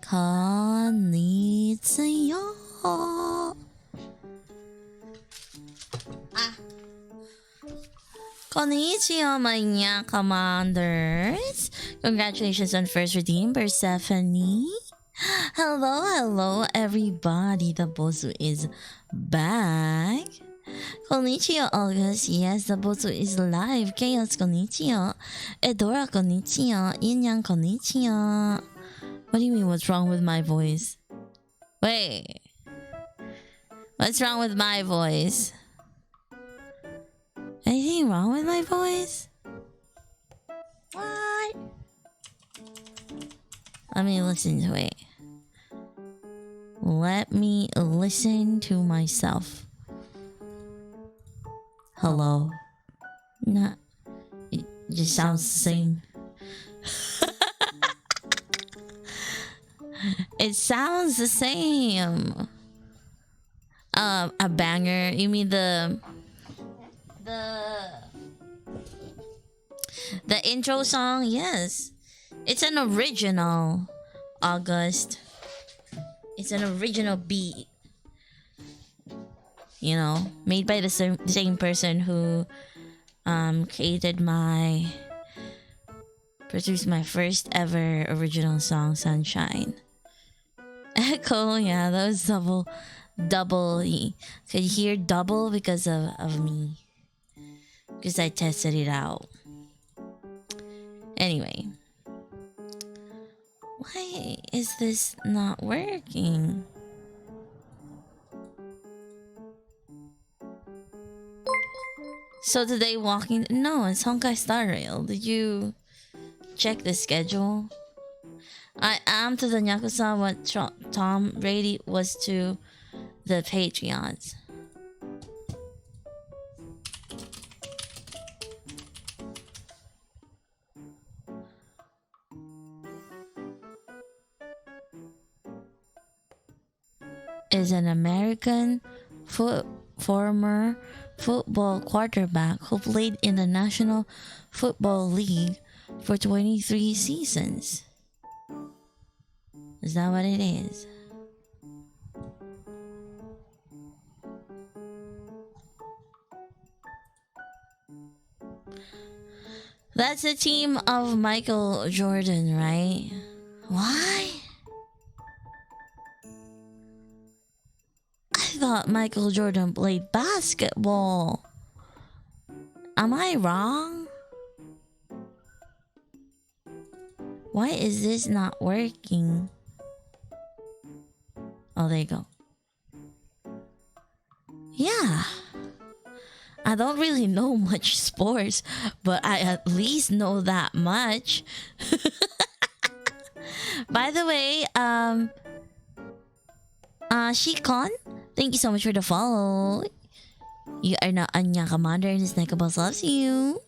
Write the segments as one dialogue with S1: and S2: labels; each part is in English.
S1: konnichiwa. Konnichiwa, my nya commanders. Congratulations on first redeem, Persephone. Hello, everybody. The Bosu is back. Konnichiwa, August. Yes, the Bosu is live. Chaos, konnichiwa. Edora, konnichiwa. Yin-yang, konnichiwa. What do you mean, what's wrong with my voice? Wait. What's wrong with my voice? Anything wrong with my voice? What? Let me listen to it. Let me listen to myself. Hello. Nah, it just sounds the same. It sounds the same. A banger. You mean the intro song? Yes. It's an original, August. It's an original beat. You know, made by the same person who produced my first ever original song, Sunshine. Echo, yeah, that was double. Could you hear double because of me? Because I tested it out. Anyway. Why is this not working? So today walking... No, it's Honkai Star Rail. Did you check the schedule? I am to the Yakuza what Tom Brady was to the Patreons. Is an American former football quarterback who played in the National Football League for 23 seasons. Is that what it is? That's the team of Michael Jordan, right? Why? I thought Michael Jordan played basketball. Am I wrong? Why is this not working? Oh, there you go. Yeah. I don't really know much sports, but I at least know that much. By the way, Shikon, thank you so much for the follow. You are not Anya Commander and Snackable loves you.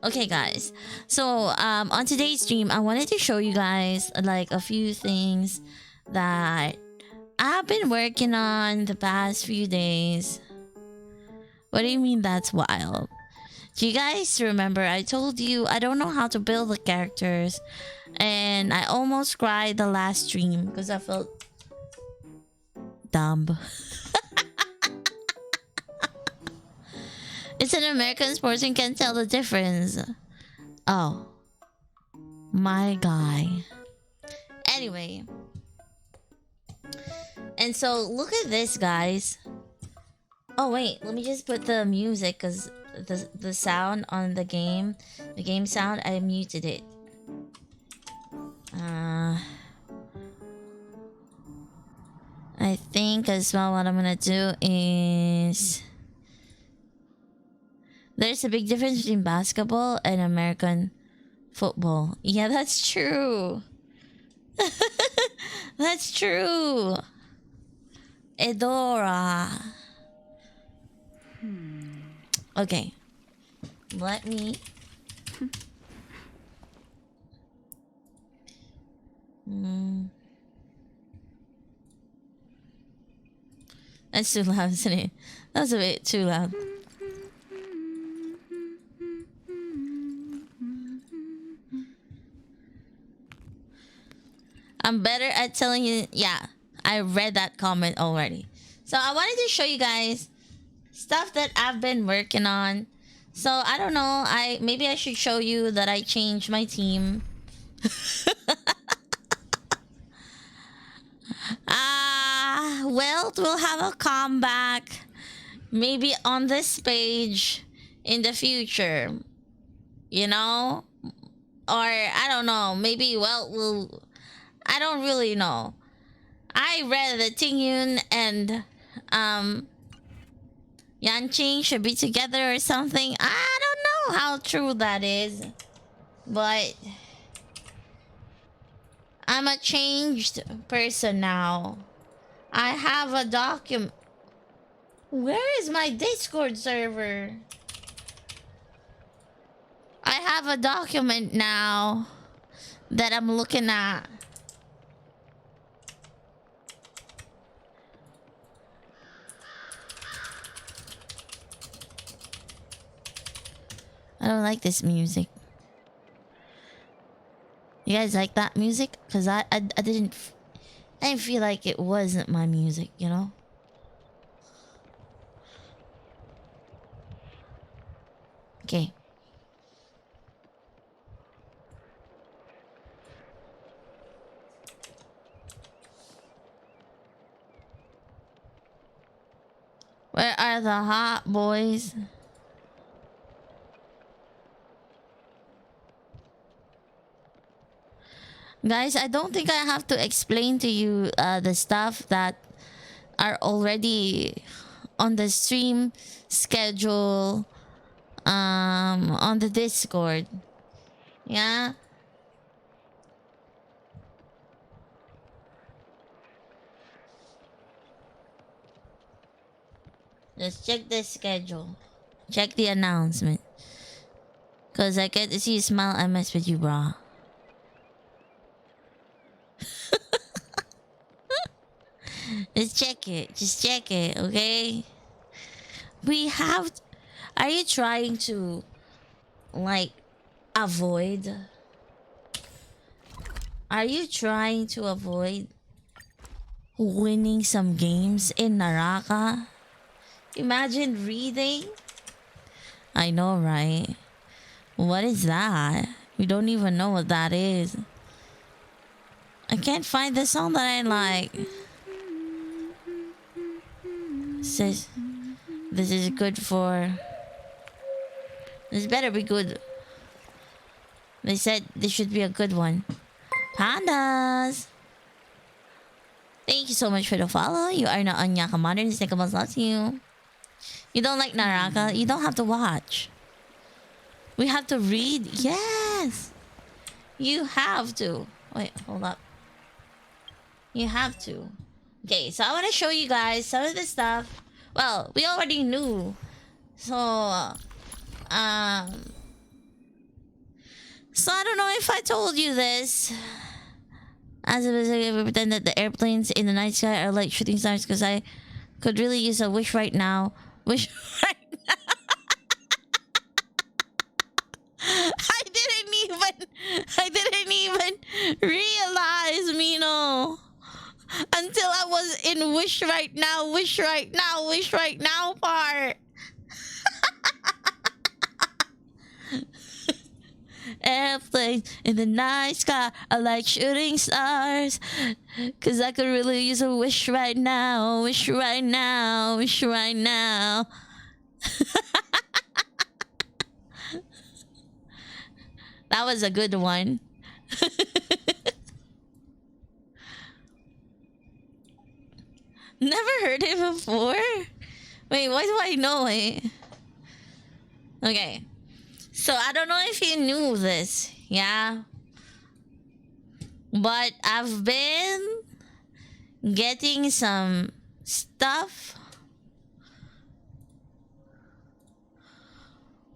S1: Okay, guys. So, on today's stream, I wanted to show you guys like a few things that I've been working on the past few days. What do you mean that's wild? Do you guys remember I told you I don't know how to build the characters, and I almost cried the last stream because I felt dumb. It's an American sports and can't tell the difference. Oh. My guy. Anyway. And so, look at this, guys. Oh, wait. Let me just put the music, because the sound on the game sound, I muted it. I think as well what I'm gonna do is... There's a big difference between basketball and American football. Yeah, that's true. That's true. Edora. Okay. Let me... That's too loud, isn't it? That was a bit too loud. I'm better at telling you. Yeah, I read that comment already. So I wanted to show you guys stuff that I've been working on. So I don't know. Maybe I should show you that I changed my team. Well, we'll have a comeback. Maybe on this page in the future. You know? Or I don't know. Maybe we'll I don't really know. I read that Tingyun and Yanqing should be together or something. I don't know how true that is. But I'm a changed person now. I have a document. Where is my Discord server? I have a document now that I'm looking at. I don't like this music. You guys like that music? Cause I didn't feel like it wasn't my music, you know? Okay. Where are the hot boys? Guys, I don't think I have to explain to you the stuff that are already on the stream schedule on the Discord. Yeah. Just check the schedule. Check the announcement. Cause I get to see you smile, I mess with you, bro. Just check it. Just check it, okay? We have... Are you trying to, like, avoid? Are you trying to avoid winning some games in Naraka? Imagine reading. I know, right? What is that? We don't even know what that is. I can't find the song that I like. Says this is good for... This better be good. They said this should be a good one. Pandas! Thank you so much for the follow. You are not on Yaka Modern. Snickables loves you. You don't like Naraka? You don't have to watch. We have to read. Yes! You have to. Wait, hold up. You have to. Okay, so I want to show you guys some of the stuff. Well, we already knew. So I don't know if I told you this. As a visitor, we pretend that the airplanes in the night sky are like shooting stars because I could really use a wish right now. Wish right now. I didn't even realize, Mino. Until I was in wish right now, wish right now, wish right now part. Airplanes in the night sky are like shooting stars. Cause I could really use a wish right now, wish right now, wish right now. That was a good one. Never heard it before? Wait, why do I know it? Okay. So I don't know if you knew this, yeah? But I've been getting some stuff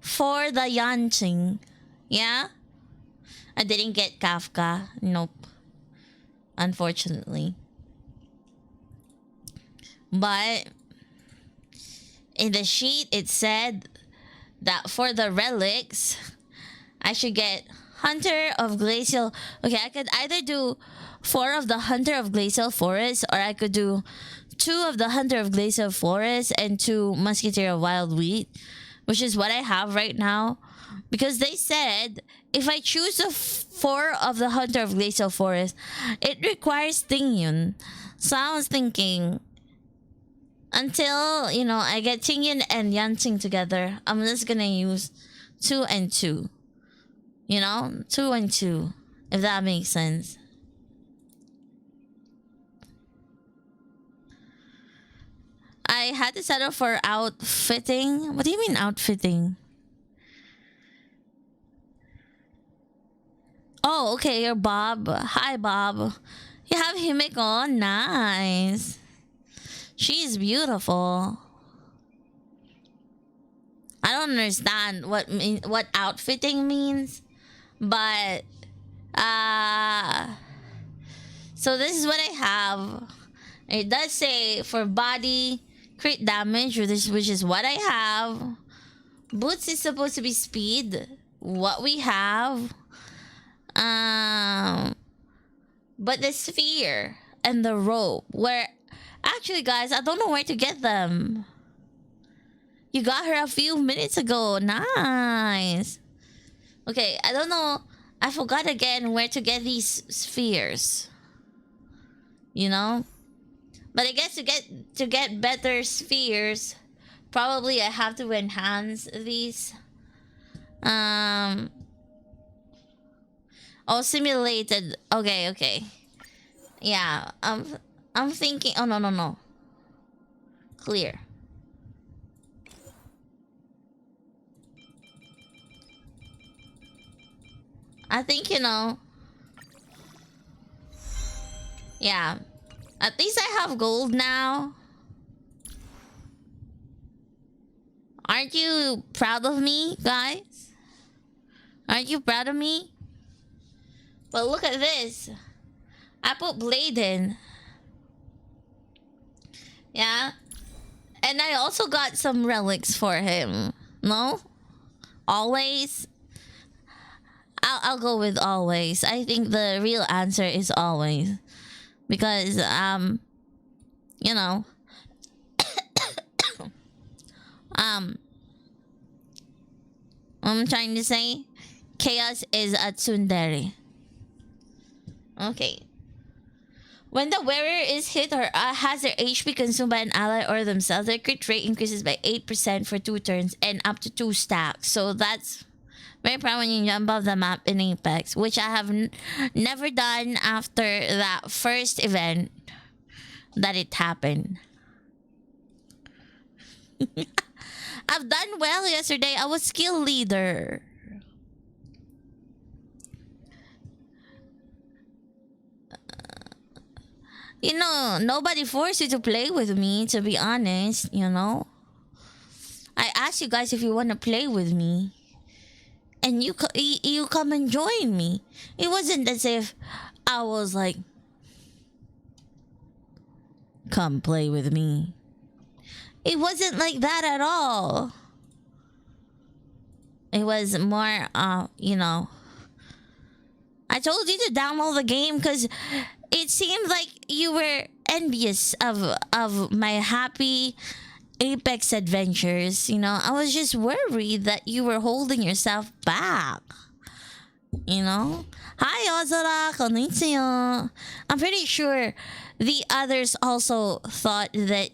S1: for the Yanqing, yeah? I didn't get Kafka, nope. Unfortunately. But in the sheet, it said that for the relics, I should get Hunter of Glacial. Okay, I could either do 4 of the Hunter of Glacial Forest, or I could do 2 of the Hunter of Glacial Forest and 2 Musketeer of Wild Wheat, which is what I have right now. Because they said if I choose the 4 of the Hunter of Glacial Forest, it requires Tingyun. So I was thinking, until, I get Tingyun and Yanqing together, I'm just gonna use 2 and 2. 2 and 2, if that makes sense. I had to settle for outfitting. What do you mean outfitting? Oh, okay, you're Bob. Hi, Bob. You have Himeko. Nice. She's beautiful. I don't understand what outfitting means, but so this is what I have. It does say for body crit damage, which is what I have. Boots is supposed to be speed. What we have. But the sphere and the rope, where actually, guys, I don't know where to get them. You got her a few minutes ago. Nice. Okay, I don't know. I forgot again where to get these spheres. But I guess to get better spheres, probably I have to enhance these. Oh, simulated. Okay. Yeah. I'm thinking. Oh no. Clear. I think Yeah. At least I have gold now. Aren't you proud of me, guys? Aren't you proud of me? But look at this. I put Blade in. Yeah. And I also got some relics for him. No? Always? I'll go with always. I think the real answer is always. Because, what I'm trying to say? Chaos is a tsundere. Okay. When the wearer is hit or has their HP consumed by an ally or themselves, their crit rate increases by 8% for 2 turns and up to 2 stacks. So that's very proud when you jump off the map in Apex, which I have never done after that first event that it happened. I've done well yesterday. I was skill leader. Nobody forced you to play with me, to be honest, I asked you guys if you want to play with me. And you come and join me. It wasn't as if I was like, come play with me. It wasn't like that at all. It was more, I told you to download the game because it seemed like you were envious of my happy Apex adventures. I was just worried that you were holding yourself back. Hi, Ozora. Konnichiwa. I'm pretty sure the others also thought that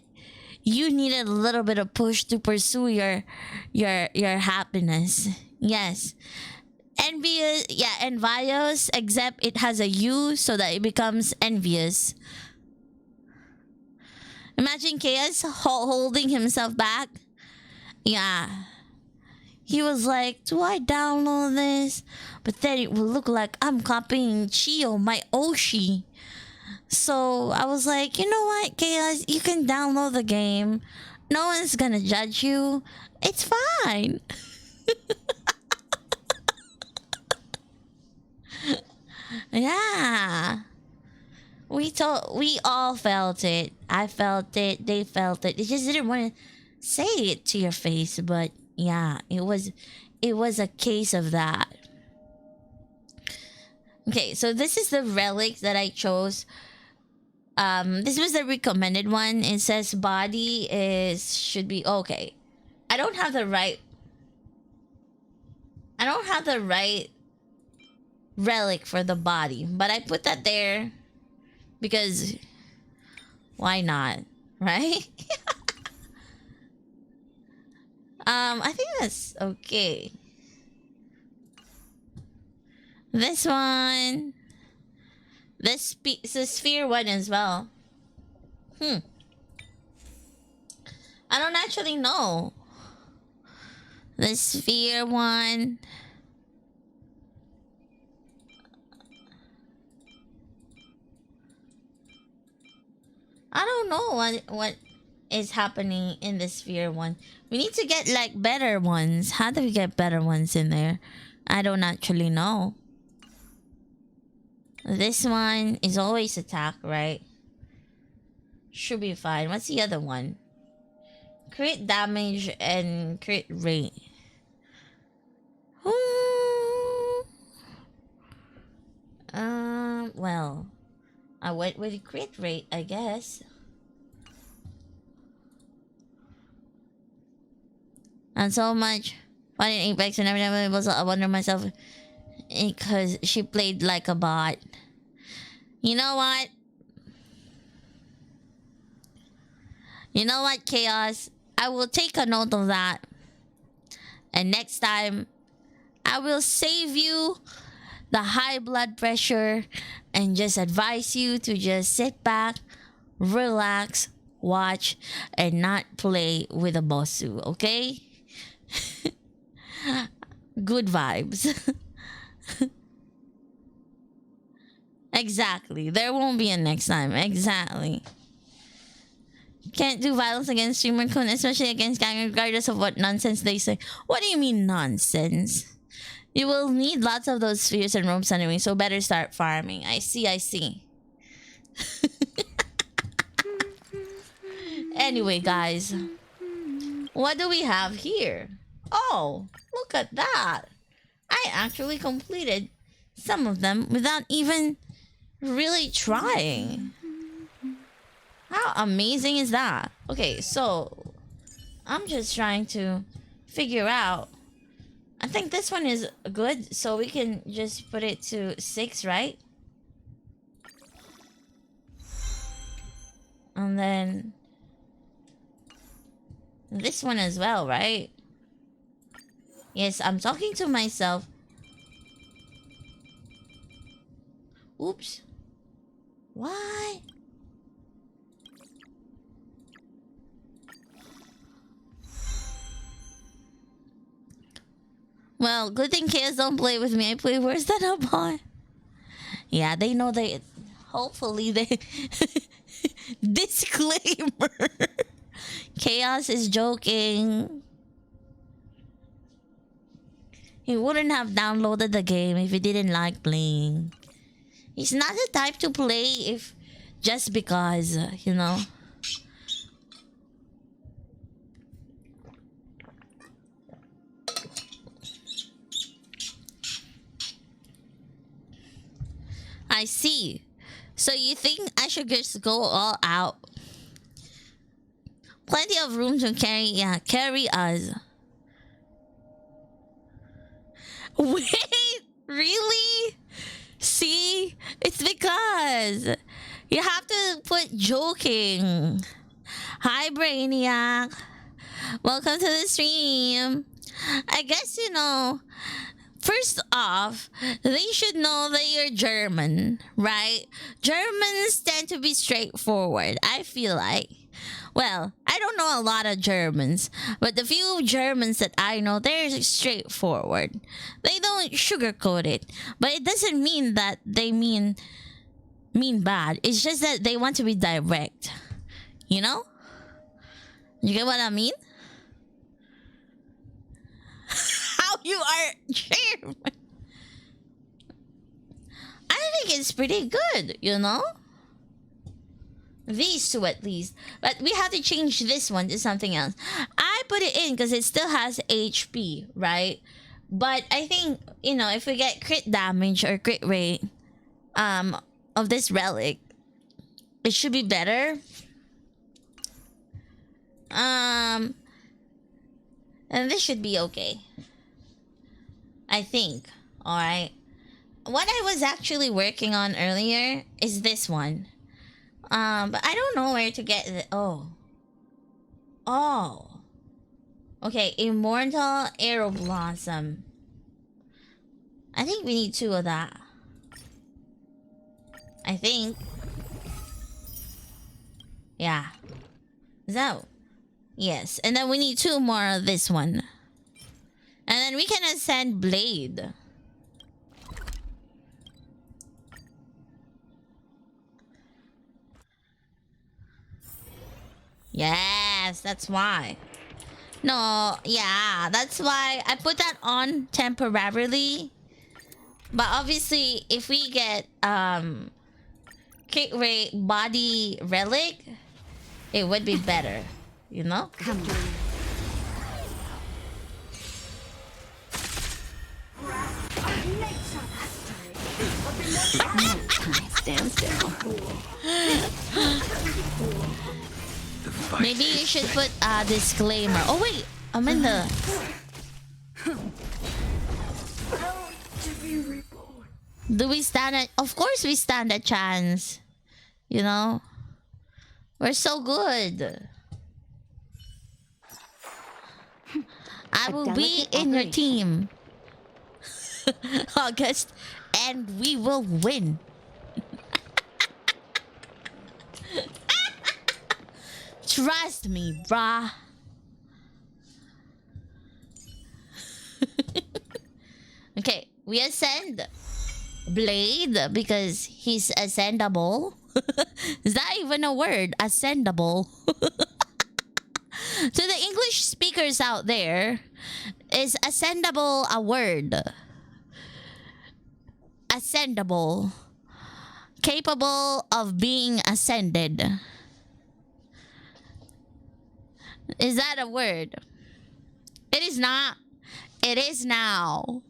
S1: you needed a little bit of push to pursue your happiness. Yes. Envious, except it has a U so that it becomes envious. Imagine Chaos holding himself back. Yeah. He was like, do I download this? But then it will look like I'm copying Chio, my Oshi. So I was like, you know what, Chaos? You can download the game. No one's gonna judge you. It's fine. Yeah. We all felt it. I felt it. They felt it. They just didn't want to say it to your face, but yeah, it was a case of that. Okay, so this is the relic that I chose. This was the recommended one. It says body should be okay. I don't have the right. I don't have the right relic for the body, but I put that there because why not, right? I think that's okay. This one, the sphere one as well. I don't actually know. The sphere one. I don't know what is happening in the sphere one. We need to get like better ones. How do we get better ones in there? I don't actually know. This one is always attack, right? Should be fine. What's the other one? Crit damage and crit rate. Well, I went with crit rate, I guess. And so much fun in Apex and every time I was, I wonder myself because she played like a bot. You know what? You know what, Chaos? I will take a note of that. And next time, I will save you the high blood pressure and just advise you to just sit back, relax, watch, and not play with a bossu, okay? Good vibes. Exactly. There won't be a next time. Exactly. Can't do violence against streamer Kun, especially against gang, regardless of what nonsense they say. What do you mean nonsense? You will need lots of those spheres and ropes anyway, so better start farming. I see. Anyway, guys. What do we have here? Oh, look at that. I actually completed some of them without even really trying. How amazing is that? Okay, so I'm just trying to figure out. I think this one is good, so we can just put it to 6, right? And then this one as well, right? Yes, I'm talking to myself. Oops. What? Well, good thing kids don't play with me. I play worse than a bot. Yeah, they know they... Hopefully they... Disclaimer. Chaos is joking. He wouldn't have downloaded the game if he didn't like playing. He's not the type to play if... Just because, you know... I see. So you think I should just go all out? Plenty of room to carry us. Wait, really? See? It's because you have to put joking. Hi, Brainiac. Welcome to the stream. I guess, you know... First off, they should know that you're German, right? Germans tend to be straightforward, I feel like. Well, I don't know a lot of Germans, but the few Germans that I know, they're straightforward. They don't sugarcoat it, but it doesn't mean that they mean bad. It's just that they want to be direct. You know? You get what I mean? How you are German. I think it's pretty good, you know? These two at least. But we have to change this one to something else. I put it in because it still has HP, right? But I think, you know, if we get crit damage or crit rate, um of this relic, it should be better. And this should be okay, I think. All right. What I was actually working on earlier is this one. But I don't know where to get it. Oh. Okay, Immortal Arrow Blossom. I think we need 2 of that. I think. Yeah. Is that... Yes. And then we need 2 more of this one. And then we can ascend Blade. Yes, that's why. No, yeah, that's why I put that on temporarily. But obviously, if we get kick rate body relic, it would be better, you know?
S2: Come on. Stand still.
S1: Maybe you should put a disclaimer. Oh wait, I'm in the... Do we stand a... Of course we stand a chance. You know? We're so good. I will be in your team. August. And we will win. Trust me, brah. Okay, we ascend Blade because he's ascendable. Is that even a word? Ascendable. To the English speakers out there, is ascendable a word? Ascendable. Capable of being ascended. Is that a word? It is not. It is now.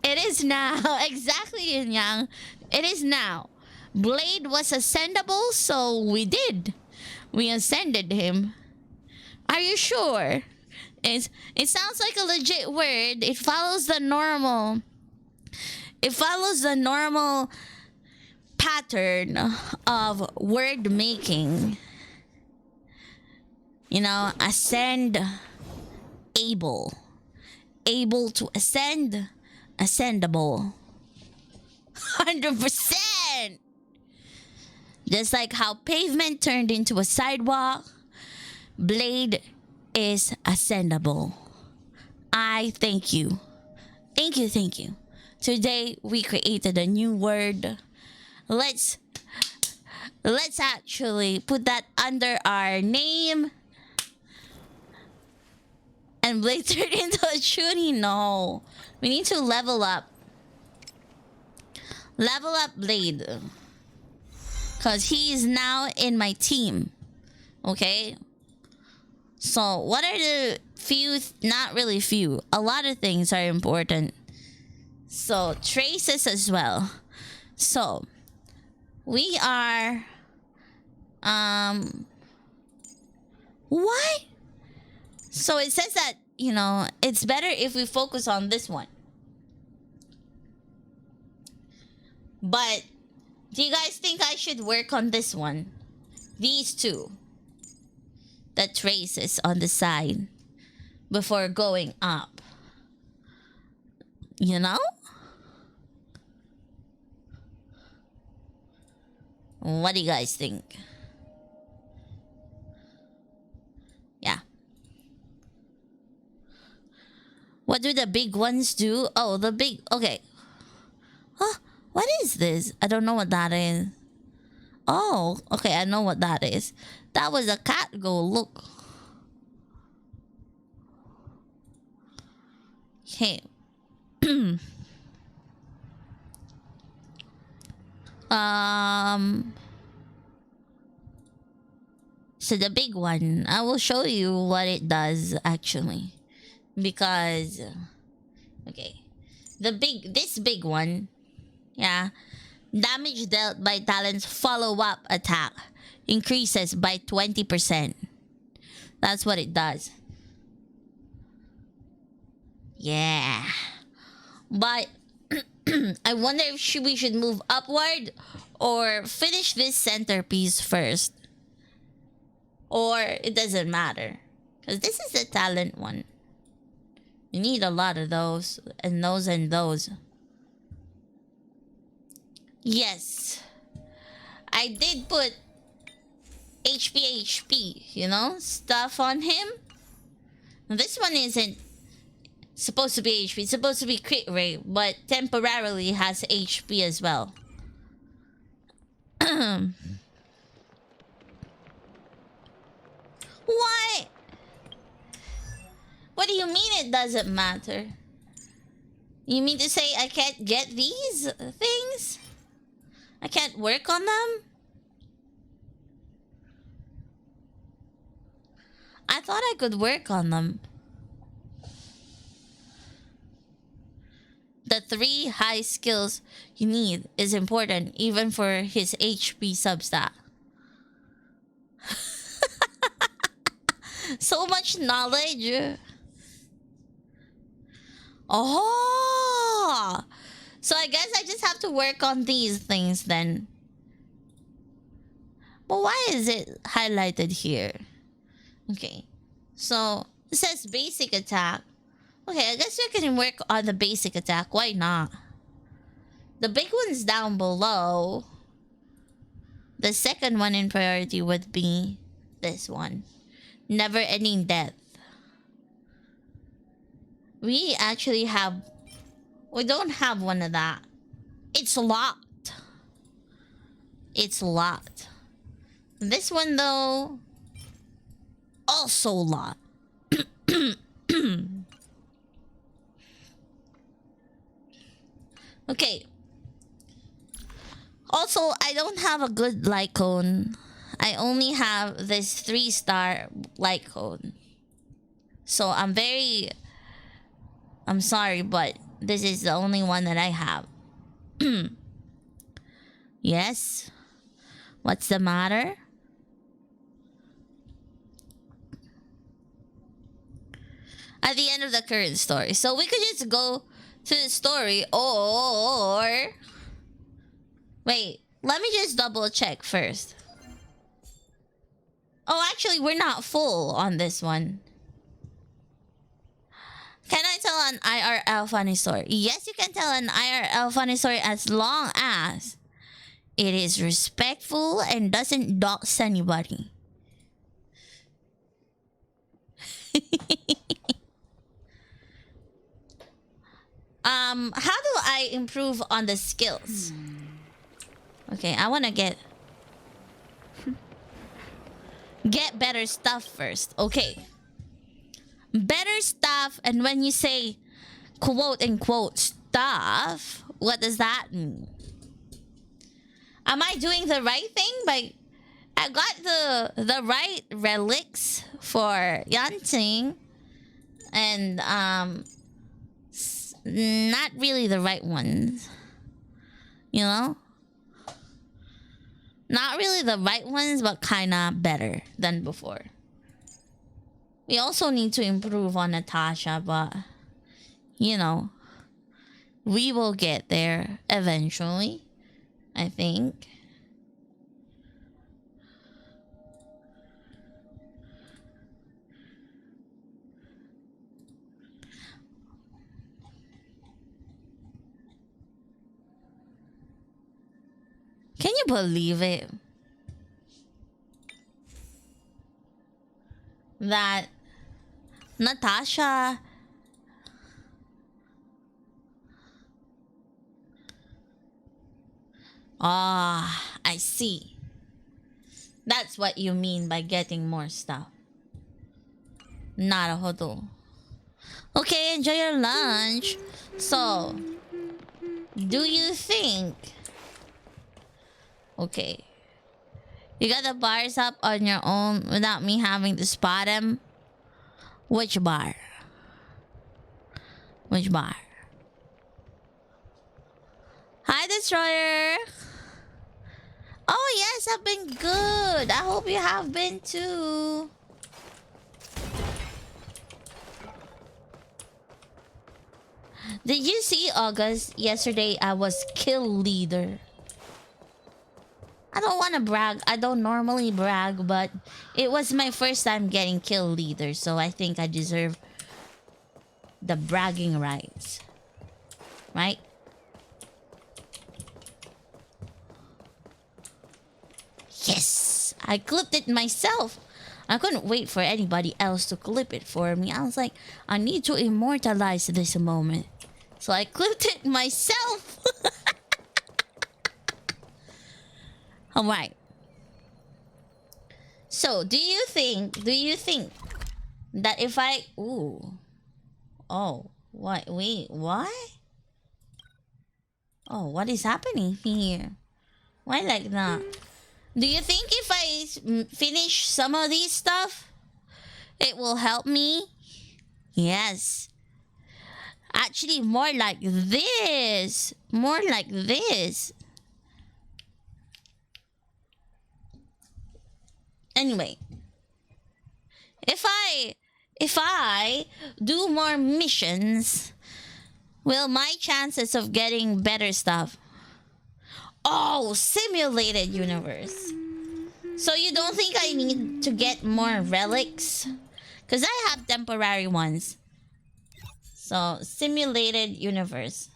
S1: It is now. Exactly, Yin Yang. It is now. Blade was ascendable, so we did. We ascended him. Are you sure? It sounds like a legit word. It follows the normal. It follows the normal pattern of word making. You know, ascend, able. Able to ascend, ascendable. 100%! Just like how pavement turned into a sidewalk, Blade is ascendable. I thank you. Thank you, thank you. Today we created a new word. Let's actually put that under our name. And Blade turned into a Chuny. No. We need to level up. Level up Blade. Because he is now in my team. Okay? So, what are the few... Not really few. A lot of things are important. So, traces as well. So, we are... Why? So it says that, you know, it's better if we focus on this one. But do you guys think I should work on this one? These two. The traces on the side before going up. You know? What do you guys think? Yeah. What do the big ones do? Oh, the big... Okay. Huh? What is this? I don't know what that is. Oh, okay, I know what that is. That was a cat go look. Okay. So the big one, I will show you what it does actually. Because, okay. This big one, yeah. Damage dealt by talent's follow-up attack increases by 20%. That's what it does. Yeah. But I wonder if we should move upward or finish this centerpiece first. Or it doesn't matter. Because this is the talent one. You need a lot of those. And those and those. Yes. I did put HP, you know, stuff on him. This one isn't supposed to be HP. It's supposed to be crit rate, but temporarily has HP as well. Why? What do you mean it doesn't matter? You mean to say I can't get these things? I can't work on them? I thought I could work on them. The 3 high skills you need is important even for his HP substat. So much knowledge. Oh! So I guess I just have to work on these things then. But why is it highlighted here? Okay. So it says basic attack. Okay, I guess we can work on the basic attack. Why not? The big one's down below. The second one in priority would be this one. Never ending death. We actually have... We don't have one of that. It's locked. It's locked. This one, though... Also locked. Okay. Also, I don't have a good light cone. I only have this 3-star light cone. So I'm sorry, but this is the only one that I have. Yes? What's the matter? At the end of the current story. So we could just go to the story, or... Wait, let me just double check first. Oh, actually, we're not full on this one. Can I tell an IRL funny story? Yes, you can tell an IRL funny story as long as it is respectful and doesn't dox anybody. How do I improve on the skills? Okay, I want to get better stuff first. Okay. Better stuff, and when you say quote unquote stuff, what does that mean? Am I doing the right thing? I got the right relics for Yanting, and not really the right ones. You know? Not really the right ones, but kinda better than before. We also need to improve on Natasha, but you know, we will get there eventually, I think. Can you believe it? That Natasha I see. That's what you mean by getting more stuff. Naruhodo. Okay, enjoy your lunch. So, do you think... Okay. You got the bars up on your own without me having to spot them? Which bar? Which bar? Hi, Destroyer! Oh yes, I've been good. I hope you have been too. Did you see August? Yesterday I was kill leader. I don't want to brag. I don't normally brag, but it was my first time getting kill leader, so I think I deserve the bragging rights. Right? Yes! I clipped it myself. I couldn't wait for anybody else to clip it for me. I was like, I need to immortalize this moment. So I clipped it myself. Alright. So, do you think that if I... Ooh. Oh. What? Wait, what? Oh, what is happening here? Why like that? Do you think if I finish some of these stuff, it will help me? Yes. Actually, more like this. More like this. Anyway. If I do more missions, will my chances of getting better stuff? Oh, simulated universe. So you don't think I need to get more relics? Because I have temporary ones. So, simulated universe.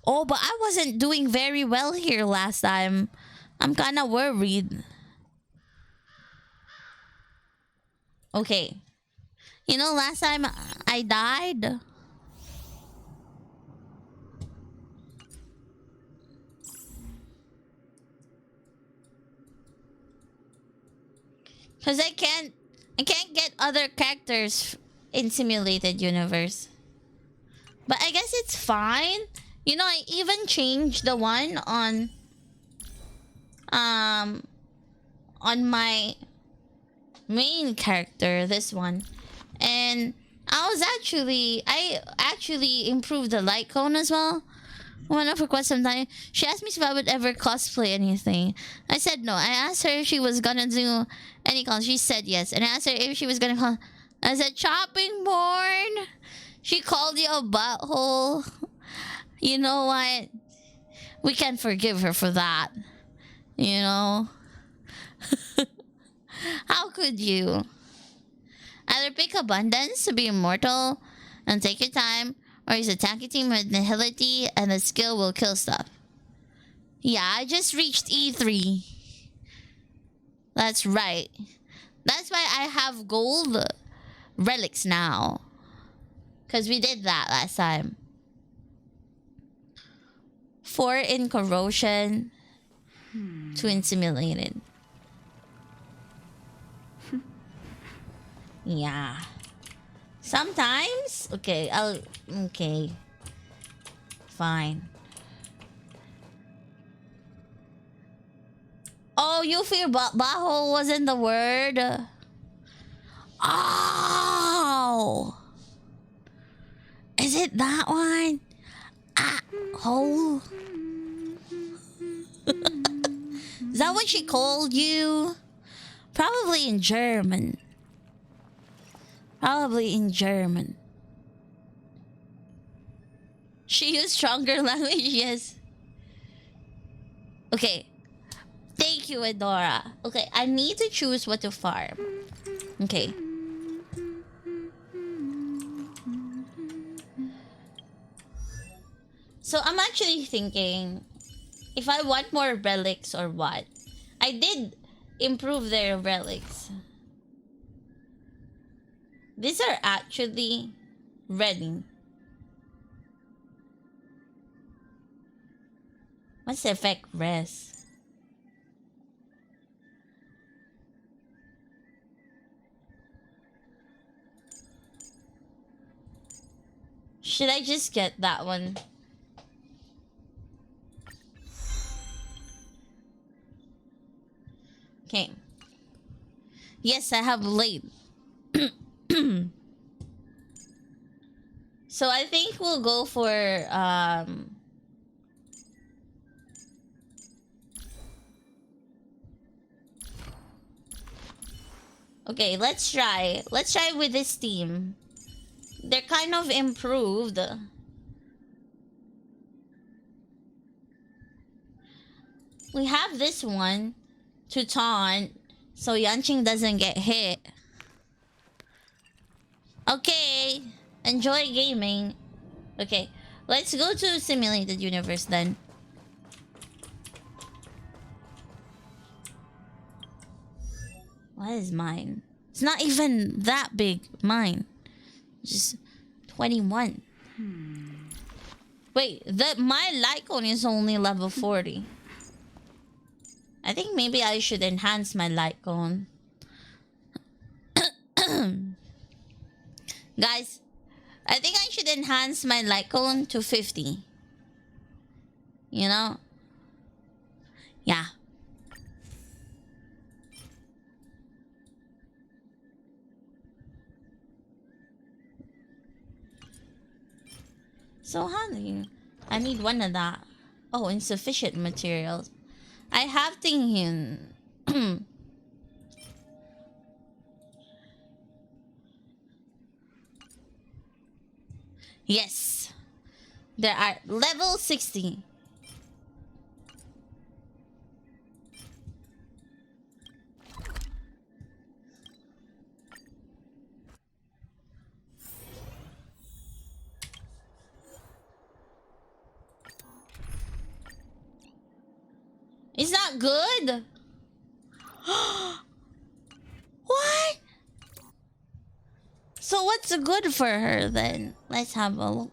S1: Oh, but I wasn't doing very well here last time. I'm kind of worried. Okay. You know, last time I died. Because I can't get other characters in simulated universe. But I guess it's fine. You know, I even changed the one on my main character, this one. And I actually improved the light cone as well. One for quite some time. She asked me if I would ever cosplay anything. I said no. I asked her if she was gonna do any con. She said yes. And I asked her if she was gonna call. I said chopping board. She called you a butthole. You know what? We can forgive her for that. You know? How could you? Either pick abundance to be immortal and take your time, or use a tanky team with nihility and the skill will kill stuff. Yeah, I just reached E3. That's right. That's why I have gold relics now. Because we did that last time. 4 in corrosion. 2 in simulated. Yeah. Sometimes? Okay, okay. Fine. Oh, you fear baho wasn't the word? Oh! Is it that one? Ah, hole? Is that what she called you? Probably in German. Probably in German. She used stronger language, yes. Okay. Thank you, Adora. Okay, I need to choose what to farm. Okay. So I'm actually thinking if I want more relics or what. I did improve their relics. These are actually ready. What's the effect? Rest. Should I just get that one? Okay. Yes, I have late. So I think we'll go for Okay, let's try. Let's try with this team. They're kind of improved. We have this one to taunt so Yanqing doesn't get hit. Okay, enjoy gaming. Okay, let's go to simulated universe then. What is mine? It's not even that big, mine. Just 21. Wait, my Lycon is only level 40. I think maybe I should enhance my Lycon. Guys, I think I should enhance my Lycon to 50. You know? Yeah. So how do you... I need one of that. Oh, insufficient materials. I have thinking... Yes. There are level 60. Is that good? What? So what's good for her then? Let's have a look.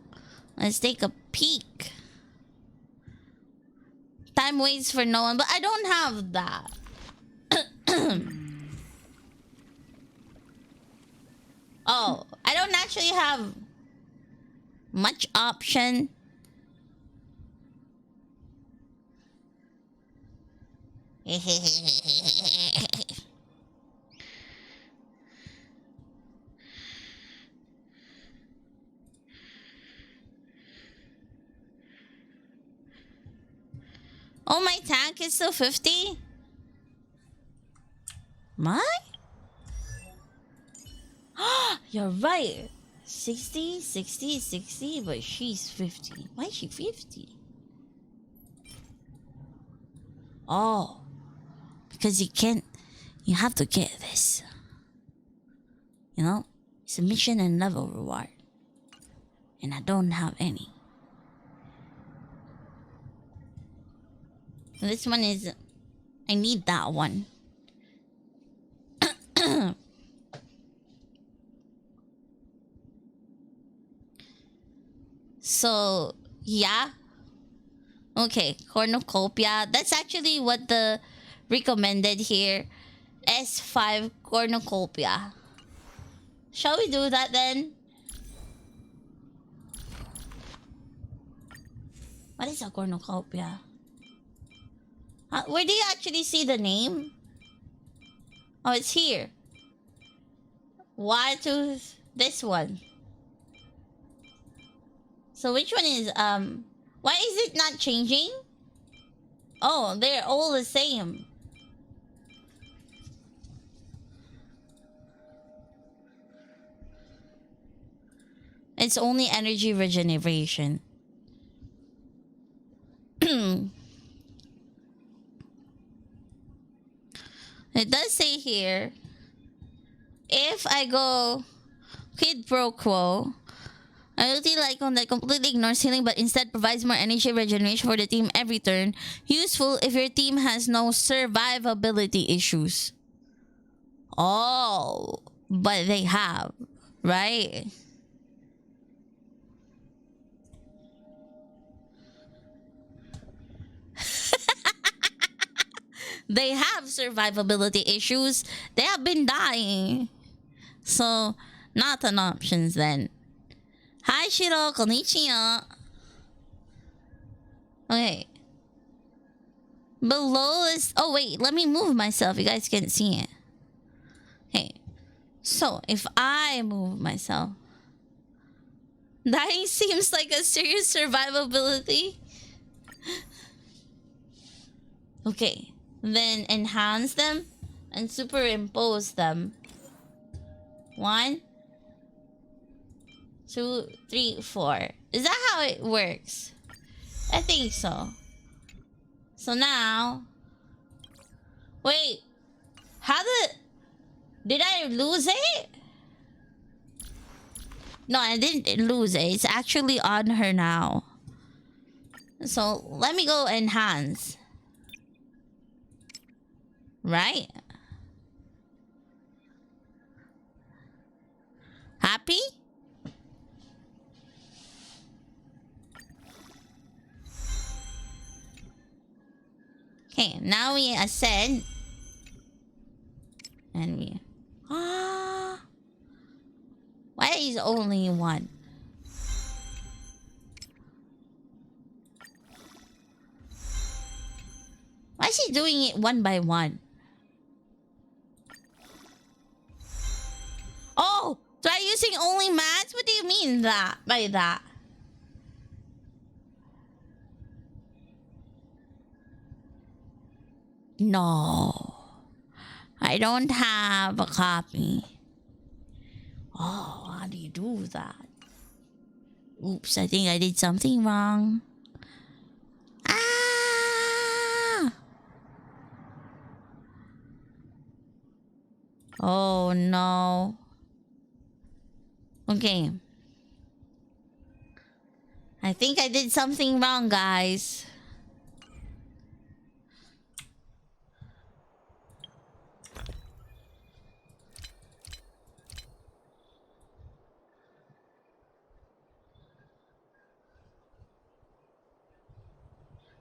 S1: Let's take a peek. Time waits for no one, but I don't have that. Oh, I don't actually have much option. Oh, my tank is still 50? My? You're right. 60, 60, 60, but she's 50. Why is she 50? Oh. Because you have to get this. You know? It's a mission and level reward. And I don't have any. This one is... I need that one. So, yeah. Okay, cornucopia. That's actually what the recommended here. S5 cornucopia. Shall we do that then? What is a cornucopia? Where do you actually see the name? Oh, it's here. Why to this one? So which one is why is it not changing? Oh, they're all the same. It's only energy regeneration. It does say here, if I go quid pro quo, ability Lycon that completely ignores healing but instead provides more energy regeneration for the team every turn. Useful if your team has no survivability issues. Oh, but they have, right? They have survivability issues. They have been dying. So, not an option then. Hi, Shiro. Konnichiwa. Okay. Below is... Oh, wait. Let me move myself. You guys can't see it. Okay. So, if I move myself... Dying seems like a serious survivability. Okay. Then enhance them and superimpose them. 1, 2, 3, 4. Is that how it works? I think so. So now... Wait. How did I lose it? No, I didn't lose it. It's actually on her now. So let me go enhance. Right? Happy? Okay, now we ascend. And we... Ah... Why is only 1? Why is she doing it 1 by 1? Oh! Try using only mats? What do you mean that by that? No. I don't have a copy. Oh, how do you do that? Oops, I think I did something wrong. Ah! Oh no. Okay. I think I did something wrong, guys.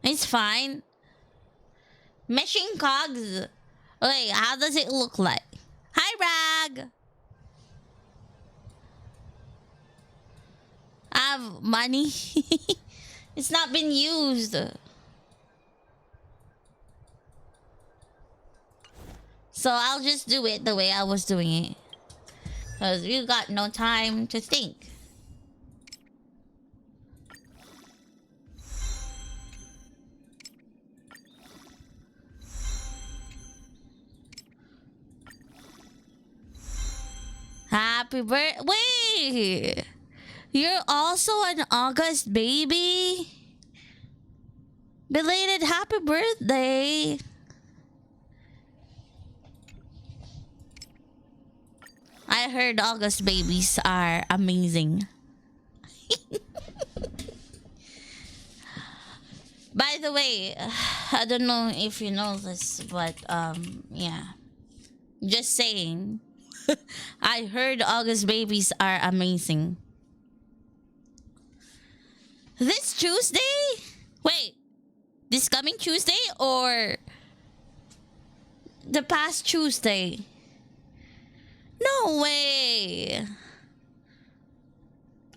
S1: It's fine. Meshing cogs. Wait, how does it look like? Hi, Rag. I have money. It's not been used. So I'll just do it the way I was doing it. Because you got no time to think. Happy birthday. Wait! You're also an August baby? Belated happy birthday. I heard August babies are amazing. By the way, I don't know if you know this, but yeah. Just saying. I heard August babies are amazing. This Tuesday? Wait. This coming Tuesday or the past Tuesday? No way.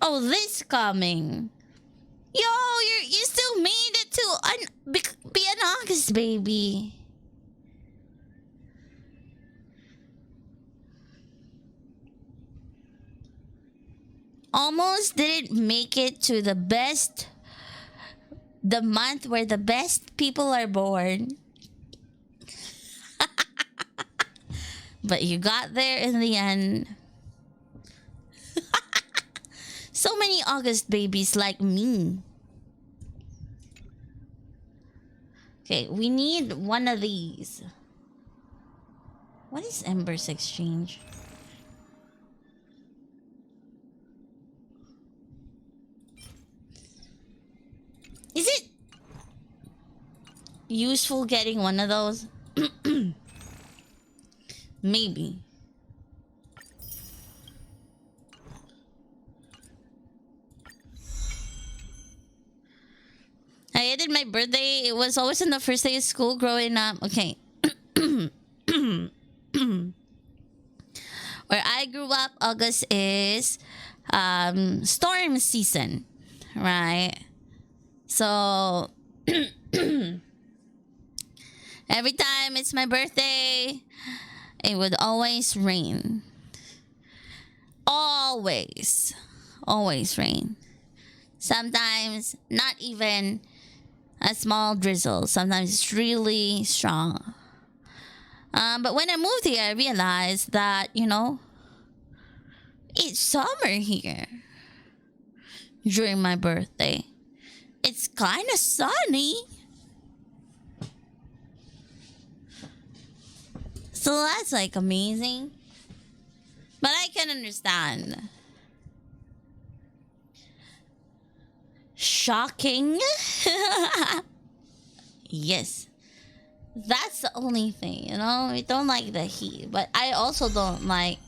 S1: Oh, this coming. Yo, you still made it to be an August baby. Almost didn't make it to the month where the best people are born. But you got there in the end. So many August babies like me. Okay, we need one of these. What is Ember's Exchange? Is it useful getting one of those? Maybe. I ended my birthday. It was always on the first day of school growing up. Okay. Where I grew up, August is storm season, right? So every time it's my birthday, it would always rain. Always. Always rain. Sometimes not even a small drizzle. Sometimes it's really strong. But when I moved here, I realized that, It's summer here during my birthday. It's kind of sunny. So that's like amazing. But I can understand. Shocking. Yes. That's the only thing, you know? I don't like the heat. But I also don't like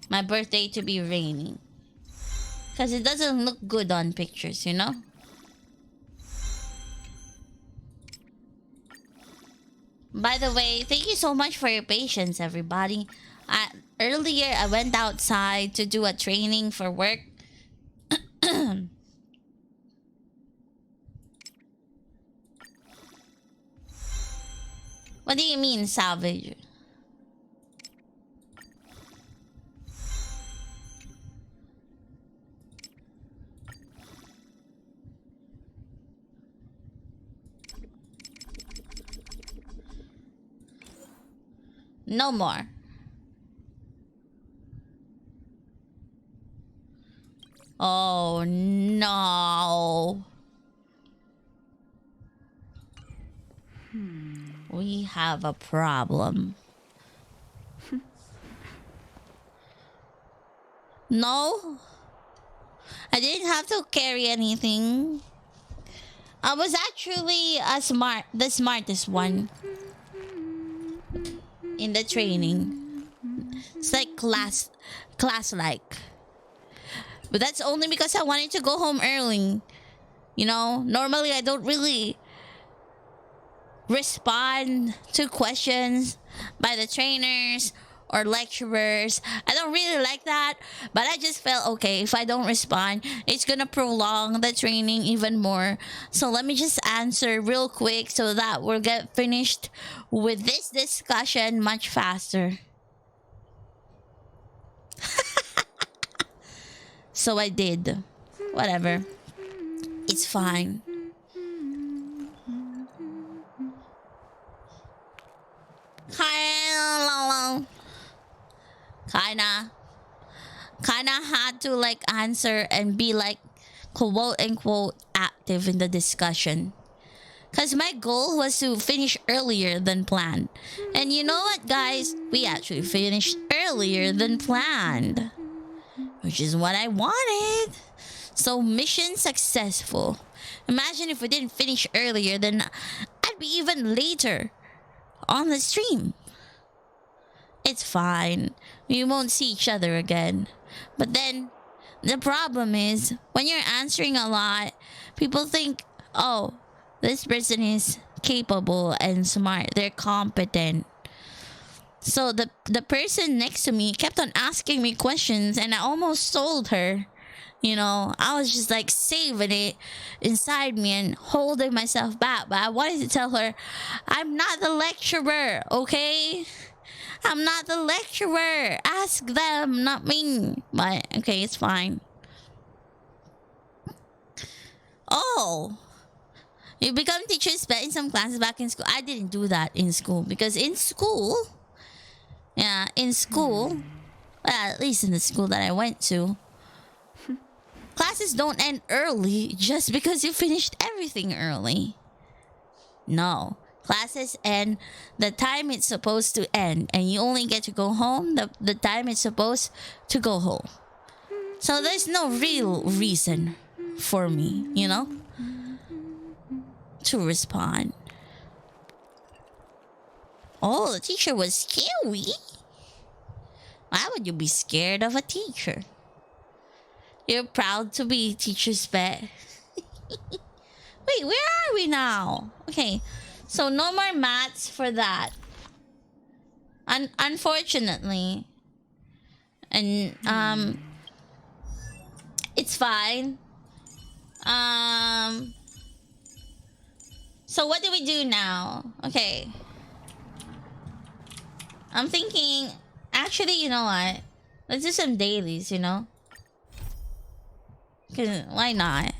S1: my birthday to be raining. Because it doesn't look good on pictures, you know? By the way, thank you so much for your patience, everybody. Earlier, I went outside to do a training for work. What do you mean, savage? No more. Oh no. We have a problem. No. I didn't have to carry anything. I was actually the smartest one in the training. It's like class like. But that's only because I wanted to go home early. You know, normally I don't really respond to questions by the trainers or lecturers. I don't really like that, but I just felt okay, if I don't respond, it's gonna prolong the training even more. So let me just answer real quick so that we'll get finished with this discussion much faster. So I did. Whatever. It's fine. Kinda had to like answer and be like quote unquote active in the discussion. Cause my goal was to finish earlier than planned. And you know what, guys? We actually finished earlier than planned. Which is what I wanted. So mission successful. Imagine if we didn't finish earlier, then I'd be even later on the stream. It's fine. We won't see each other again. But then the problem is when you're answering a lot, people think, oh, this person is capable and smart. They're competent. So the person next to me kept on asking me questions and I almost told her. You know, I was just like saving it inside me and holding myself back. But I wanted to tell her, I'm not the lecturer, okay? I'm not the lecturer. Ask them, not me. But, okay, it's fine. Oh. You become teachers but in some classes back in school. I didn't do that in school. Because in school, well, at least in the school that I went to, classes don't end early just because you finished everything early. No. Classes end the time it's supposed to end. And you only get to go home the time it's supposed to go home. So there's no real reason for me, you know, to respond. Oh, the teacher was scary. Why would you be scared of a teacher? You're proud to be teacher's pet. Wait, where are we now? Okay, so no more maths for that. Unfortunately. And, it's fine. So what do we do now? Okay. I'm thinking, actually, you know what? Let's do some dailies, you know? Cause why not?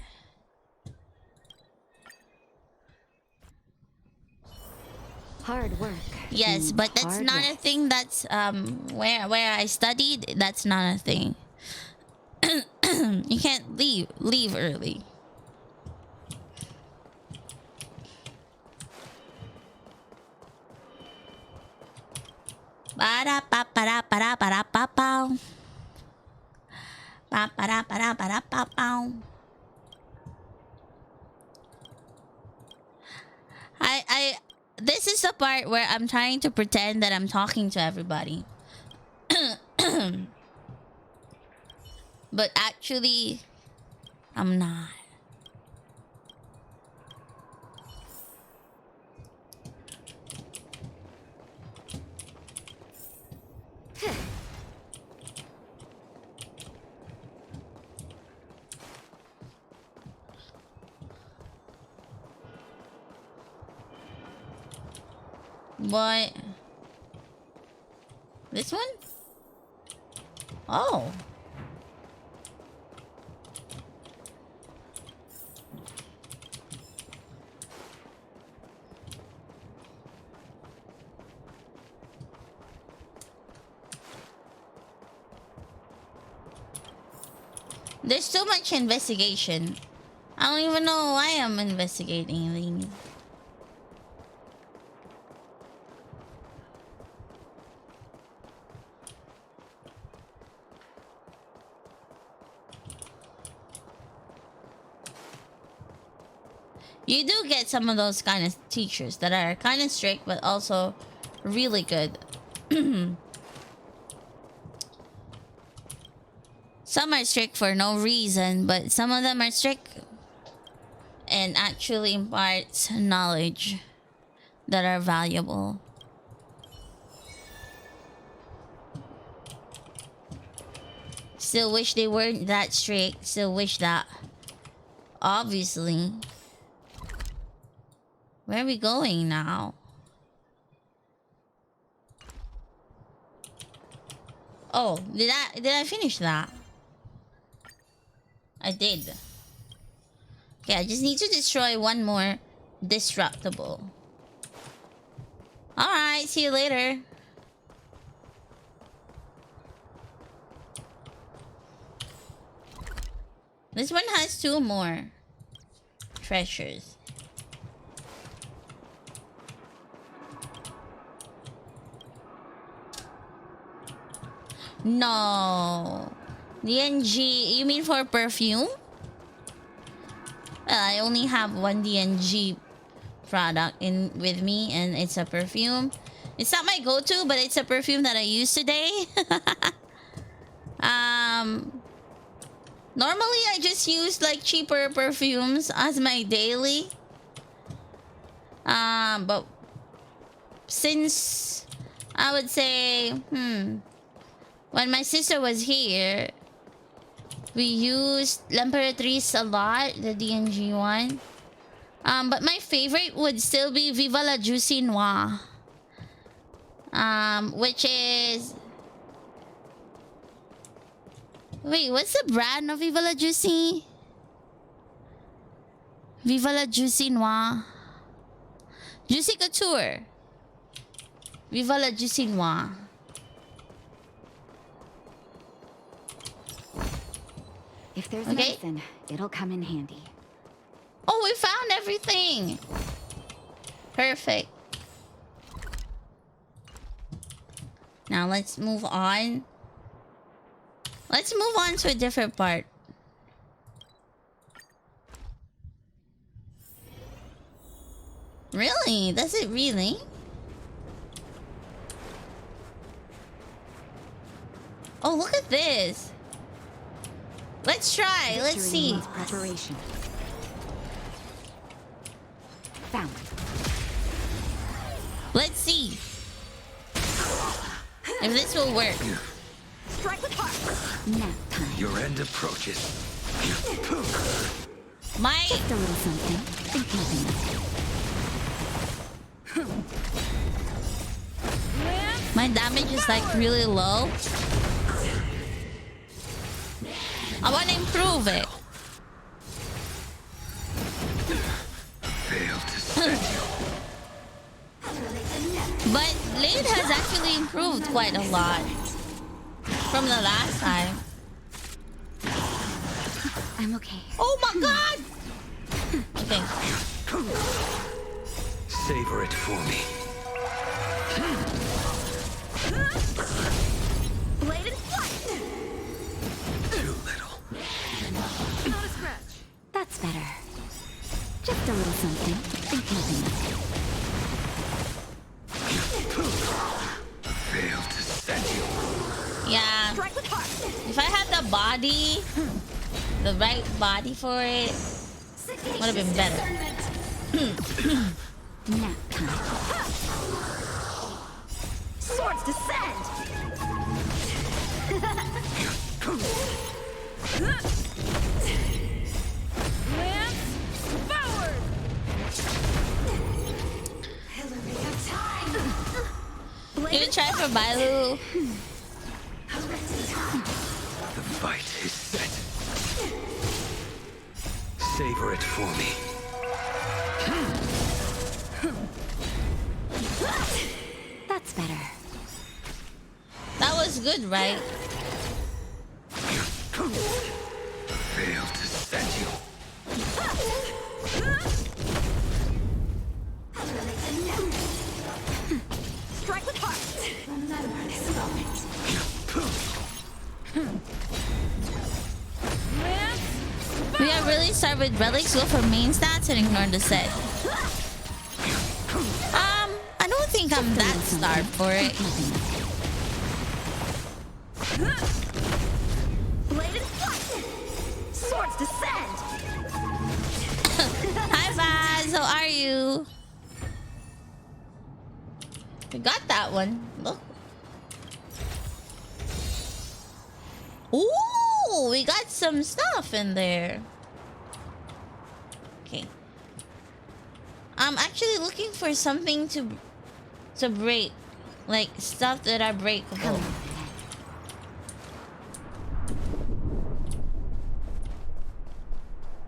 S2: Hard work.
S1: Yes, but that's
S2: Hard
S1: not a
S2: work.
S1: thing that's where I studied, that's not a thing. You can't leave early. Para pa para para para pa pow. Pa para para pa pow. I this is the part where I'm trying to pretend that I'm talking to everybody. But actually I'm not. What? This one? Oh. There's too much investigation. I don't even know why I'm investigating things. You do get some of those kind of teachers that are kind of strict, but also really good. Some are strict for no reason, but some of them are strict and actually imparts knowledge that are valuable. Still wish they weren't that strict. Still wish that. Obviously. Where are we going now? Oh, did I finish that? I did. Okay, I just need to destroy one more disruptible. Alright, see you later. This one has 2 more treasures. No. DNG, you mean for perfume? Well, I only have one DNG product in with me, and it's a perfume. It's not my go-to, but it's a perfume that I use today. Normally I just use like cheaper perfumes as my daily. But since I would say, when my sister was here, we used L'Imperatrice a lot, the DNG one. But my favorite would still be Viva la Juicy Noir. Which is... Wait, what's the brand of Viva la Juicy? Viva la Juicy Noir. Juicy Couture. Viva la Juicy Noir.
S2: If there's medicine, it'll come in handy.
S1: Oh, we found everything. Perfect. Now let's move on. Let's move on to a different part. Really? Does it really? Oh, look at this. Let's try. Let's see.
S2: Preparation. Found.
S1: Let's see if this will work.
S2: Strike with heart. Nap time.
S3: Your end approaches.
S1: My
S2: Just a little something. Think nothing.
S1: my damage is like really low. I want to improve it.
S3: Failed to send you.
S1: But Blade has actually improved quite a lot from the last time.
S2: I'm okay.
S1: Oh my god! Okay.
S3: Savor it for me.
S2: Blade and flight!
S3: Too little.
S2: Not a scratch. That's better. Just a little something. Think nothing.
S3: Failed to send you.
S1: Yeah.
S2: Strike with heart.
S1: If I had the body, the right body for it, would have been better.
S2: Nap time. Swords descend! Lance forward!
S1: You would try for Bailu.
S3: The fight is set. Savor it for me.
S2: That's better.
S1: That was good, right?
S3: Failed to send you.
S2: Strike with heart! Remember this moment.
S1: We are really start with relics, go for main stats, and ignore the set. I don't think I'm that starved for it.
S2: Blade and flight! Swords descend!
S1: Hi, Vaz. How are you? We got that one. Look. Ooh, we got some stuff in there. Okay. I'm actually looking for something to break, like stuff that are breakable.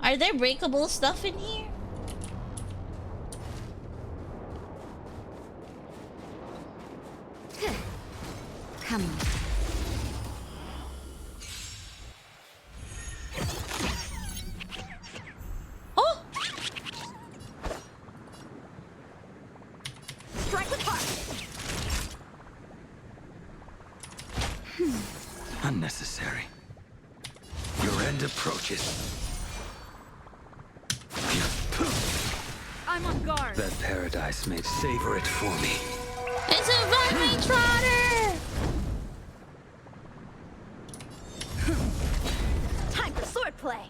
S1: Are there breakable stuff in here?
S2: Come on.
S1: Oh!
S2: Strike with heart!
S3: Unnecessary. Your end approaches.
S2: I'm on guard.
S3: That paradise may savor it for me.
S1: It's a runway trotter!
S2: Time for swordplay.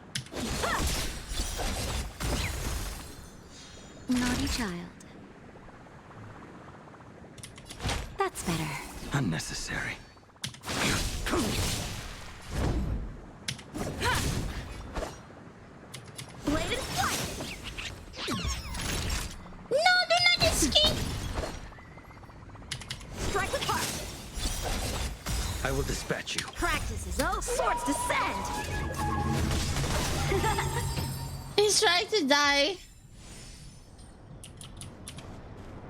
S2: Naughty child. That's better.
S3: Unnecessary.
S2: Blade and flight!
S1: No, do not escape!
S2: Strike with heart!
S3: I will dispatch you.
S2: Practice is over. Swords descend!
S1: He's trying to die.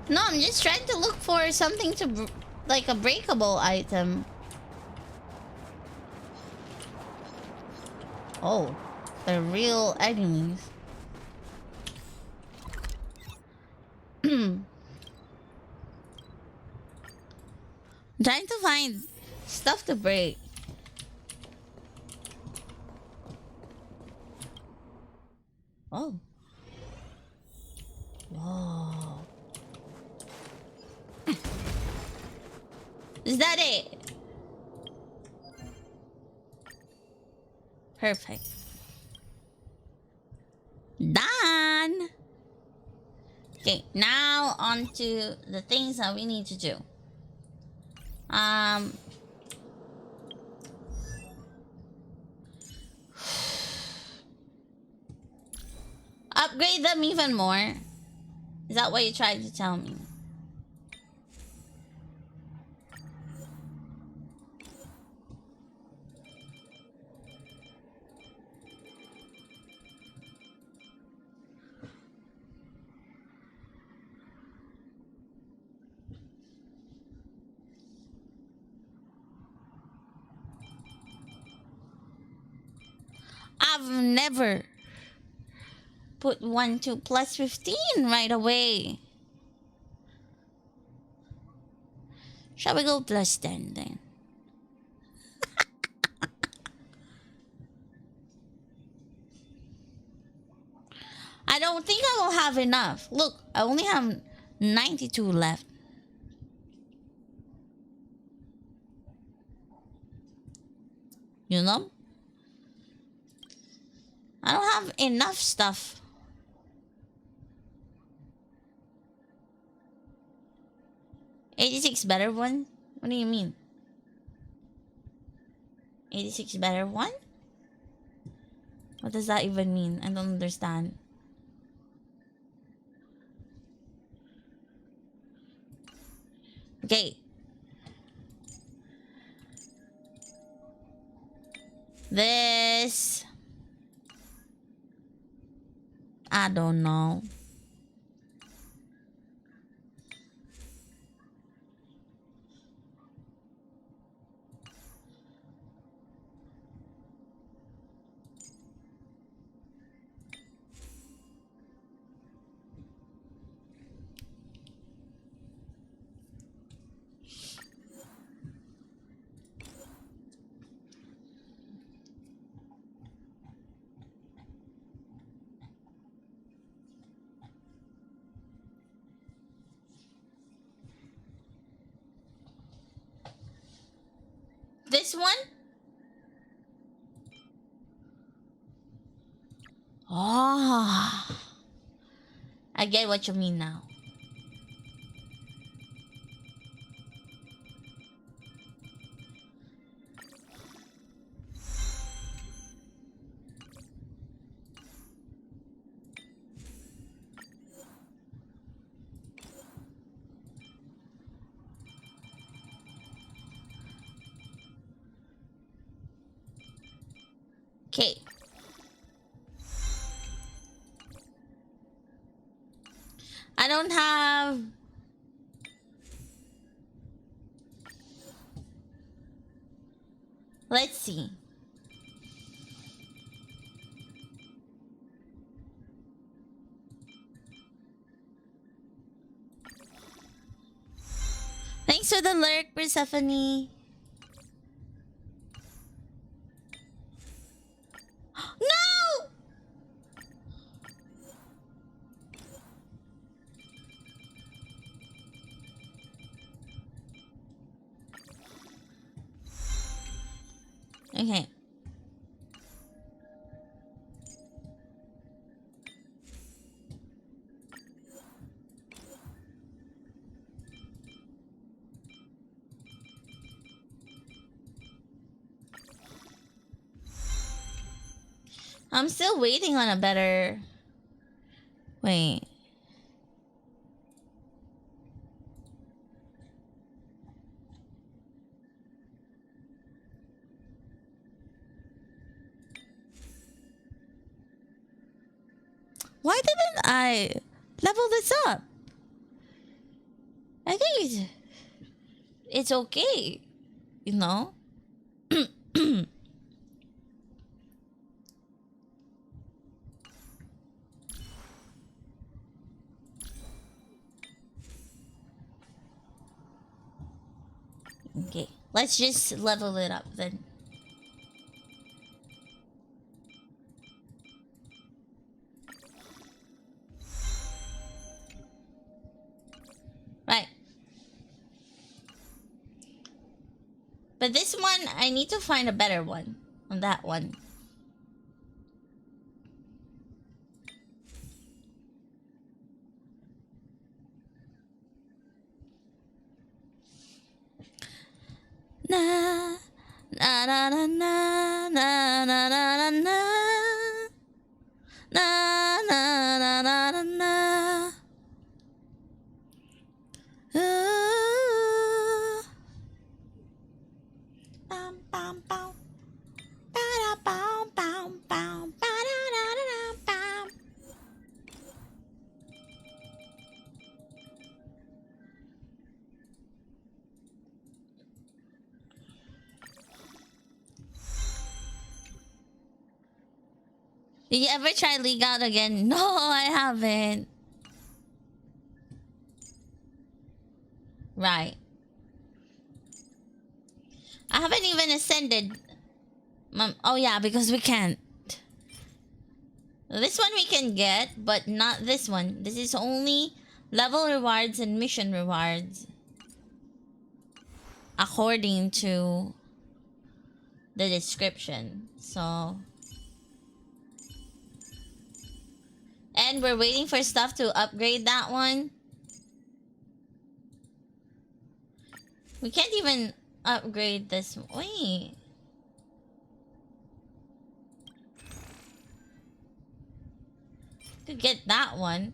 S1: No, I'm just trying to look for something to, like a breakable item. Oh, they're real enemies. I'm trying to find stuff to break. Oh. Whoa. Is that it? Perfect. Done. Okay, now on to the things that we need to do. Upgrade them even more. Is that what you tried to tell me? I've never put 1 to plus 15 right away. Shall we go plus 10 then? I don't think I will have enough. Look, I only have 92 left. You know? I don't have enough stuff. $86 better one? What do you mean? 86 better one? What does that even mean? I don't understand. Okay. This. I don't know. This one? Oh. I get what you mean now. Okay. I don't have... Let's see. Thanks for the lurk, Persephone. No! Okay. I'm still waiting on a better... Wait. Why didn't I level this up? I think it's okay. You know? Okay, let's just level it up then. Right. But this one, I need to find a better one on that one. Na na na na na na na na na na na na na na na. Ooh. Bam bam bam. Ba-da bam bam bam. Ba-da-da-da-da bam. Did you ever try League Out again? No, I haven't. Right. I haven't even ascended. Oh yeah, because we can't. This one we can get, but not this one. This is only level rewards and mission rewards. According to the description. So... And we're waiting for stuff to upgrade that one. We can't even upgrade this. Wait. Could get that one.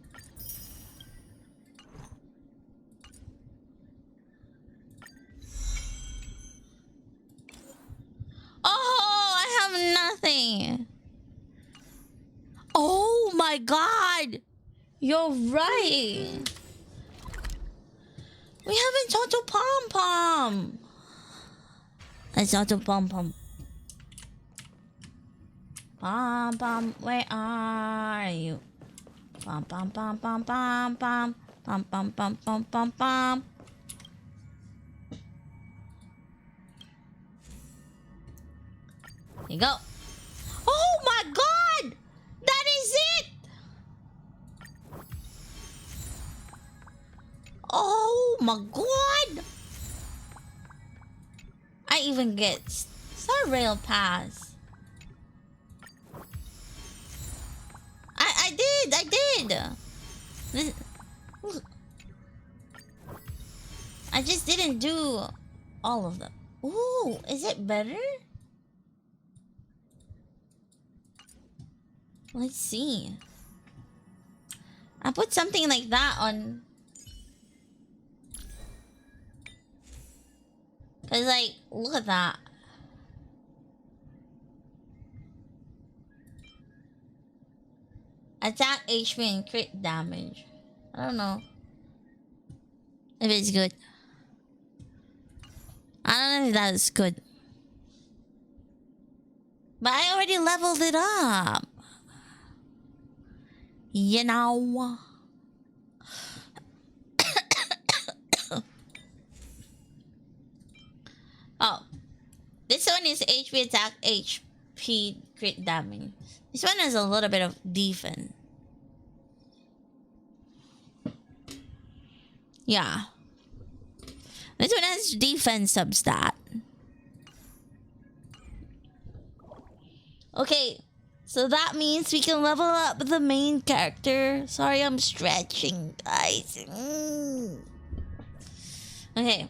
S1: Oh, I have nothing. Oh my god. You're right. We haven't talked to Pom Pom. Let's talk to Pom Pom. Pom Pom, where are you? Pom Pom Pom Pom Pom Pom Pom Pom Pom Pom Pom Pom. Here you go. Oh my god! That is it! Oh my god! I even get Star Rail Pass. I did! I just didn't do all of them. Ooh, is it better? Let's see. I put something like that on. Cause like, look at that. Attack HP and crit damage. I don't know if it's good. I don't know if that's good. But I already leveled it up. You know. Oh. This one is HP attack, HP crit damage. This one has a little bit of defense. Yeah. This one has defense substat. Okay. So that means we can level up the main character. Sorry, I'm stretching, guys. Okay.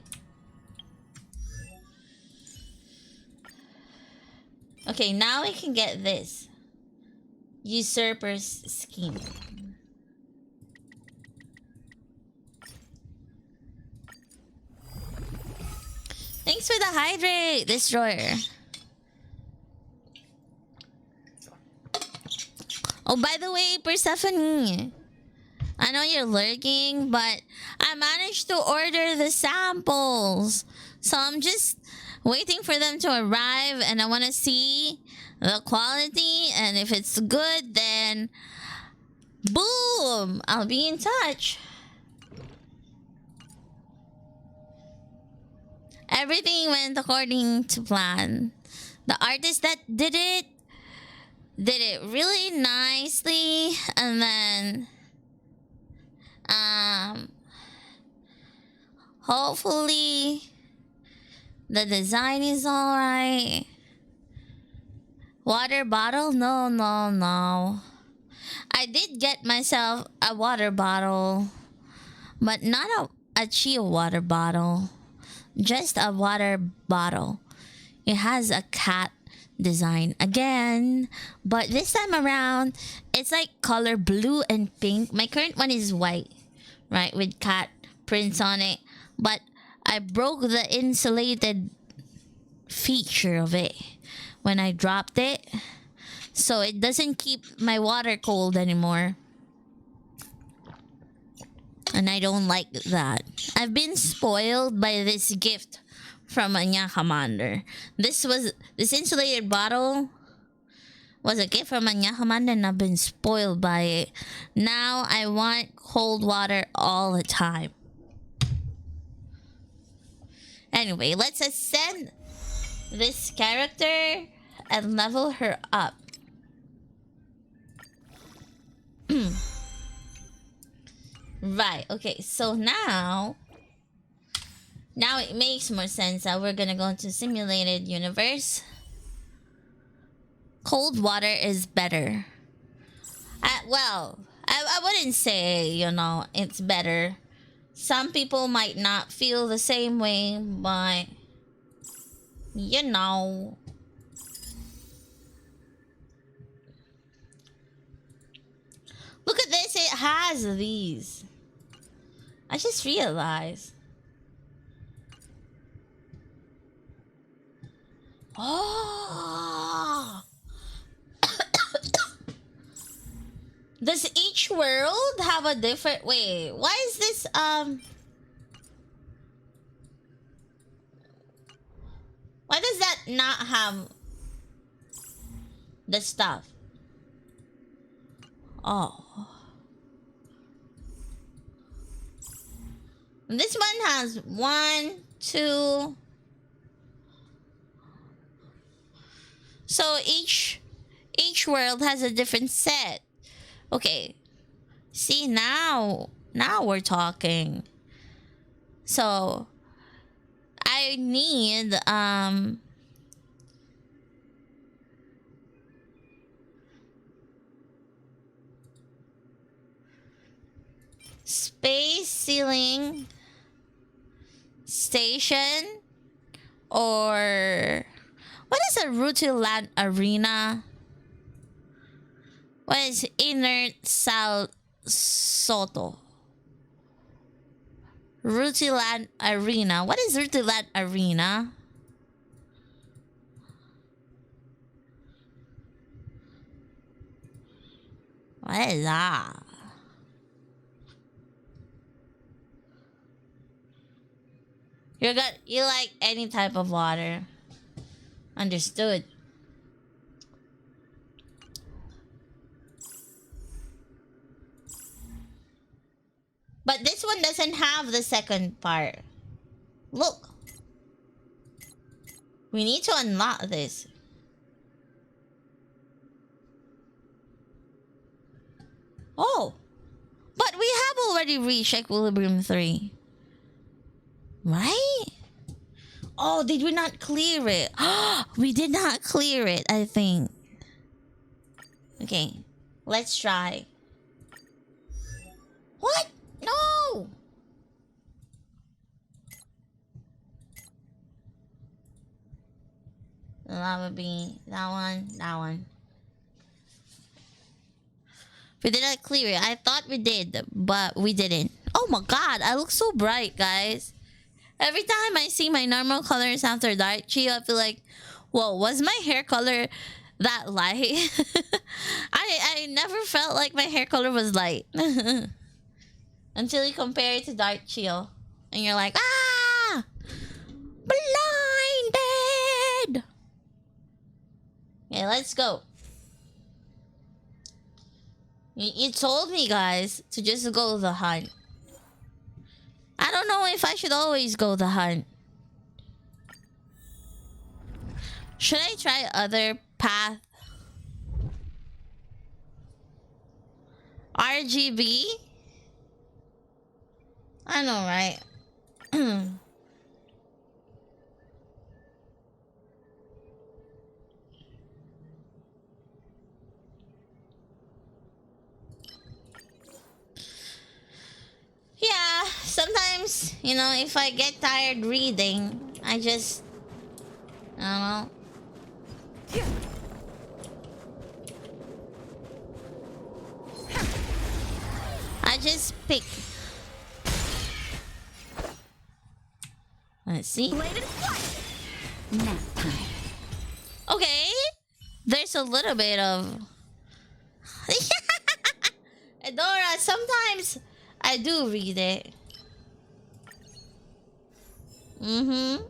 S1: Okay, now we can get this. Usurper's Scheme. Thanks for the hydrate, Destroyer. Oh, by the way, Persephone, I know you're lurking, but I managed to order the samples. So I'm just waiting for them to arrive, and I want to see the quality, and if it's good, then boom, I'll be in touch. Everything went according to plan. The artist that did it really nicely, and then hopefully the design is all right. Water bottle? No. I did get myself a water bottle, but not a Chia water bottle. Just a water bottle. It has a cat design again, but this time around, it's like color blue and pink. My current one is white, right, with cat prints on it, but I broke the insulated feature of it when I dropped it, so it doesn't keep my water cold anymore. And I don't like that. I've been spoiled by this gift from Anya Commander. This insulated bottle was a gift from Anya Commander and I've been spoiled by it. Now I want cold water all the time. Anyway, let's ascend this character and level her up. Right, okay, so now it makes more sense that we're gonna go into simulated universe. Cold water is better. Well, I wouldn't say, you know, it's better. Some people might not feel the same way, but you know. Look at this, it has these. I just realized. Oh. Does each world have a different way? Why is this why does that not have the stuff? Oh. This one has 1, 2. So each world has a different set. Okay. See, now we're talking. So I need space ceiling station, or what is a Rutiland arena? What is inert Sal Soto? Rutiland arena. What is Rutiland arena? What is that? You like any type of water. Understood. But this one doesn't have the second part. Look. We need to unlock this. Oh. But we have already reached Equilibrium 3. Right? Oh, did we not clear it? We did not clear it, I think. Okay. Let's try. What? No! That would be that one. We did not clear it. I thought we did, but we didn't. Oh my god, I look so bright, guys. Every time I see my normal colors after dark Chio, I feel like, whoa, was my hair color that light? I never felt like my hair color was light. Until you compare it to dark Chio. And you're like, ah! Blinded! Okay, let's go. You told me, guys, to just go the hunt. I don't know if I should always go the hunt. Should I try other path? RGB? I know, right? Yeah, sometimes, you know, if I get tired reading, I just, I don't know. I just pick. Let's see.
S2: Nap time.
S1: Okay, there's a little bit of. Adora, sometimes I do read it. Mm-hmm.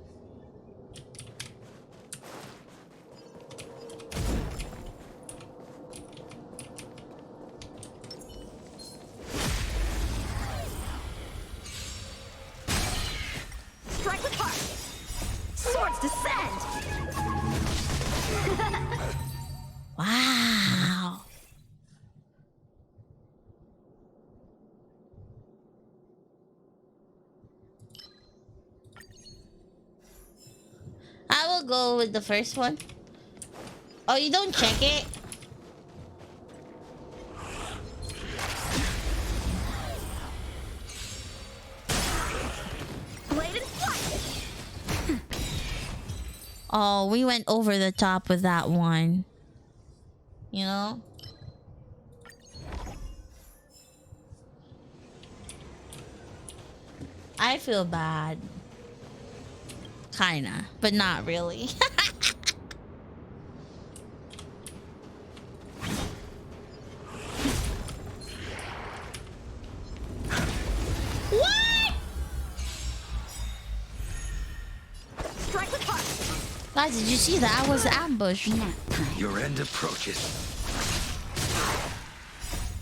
S1: go with the first one. Oh, you don't check it?
S2: Blade and flight.
S1: Oh, we went over the top with that one. You know? I feel bad. Kinda, but not really. What?
S2: Strike with heart.
S1: Guys, did you see that? I was ambushed.
S2: Nap time.
S3: Your end approaches.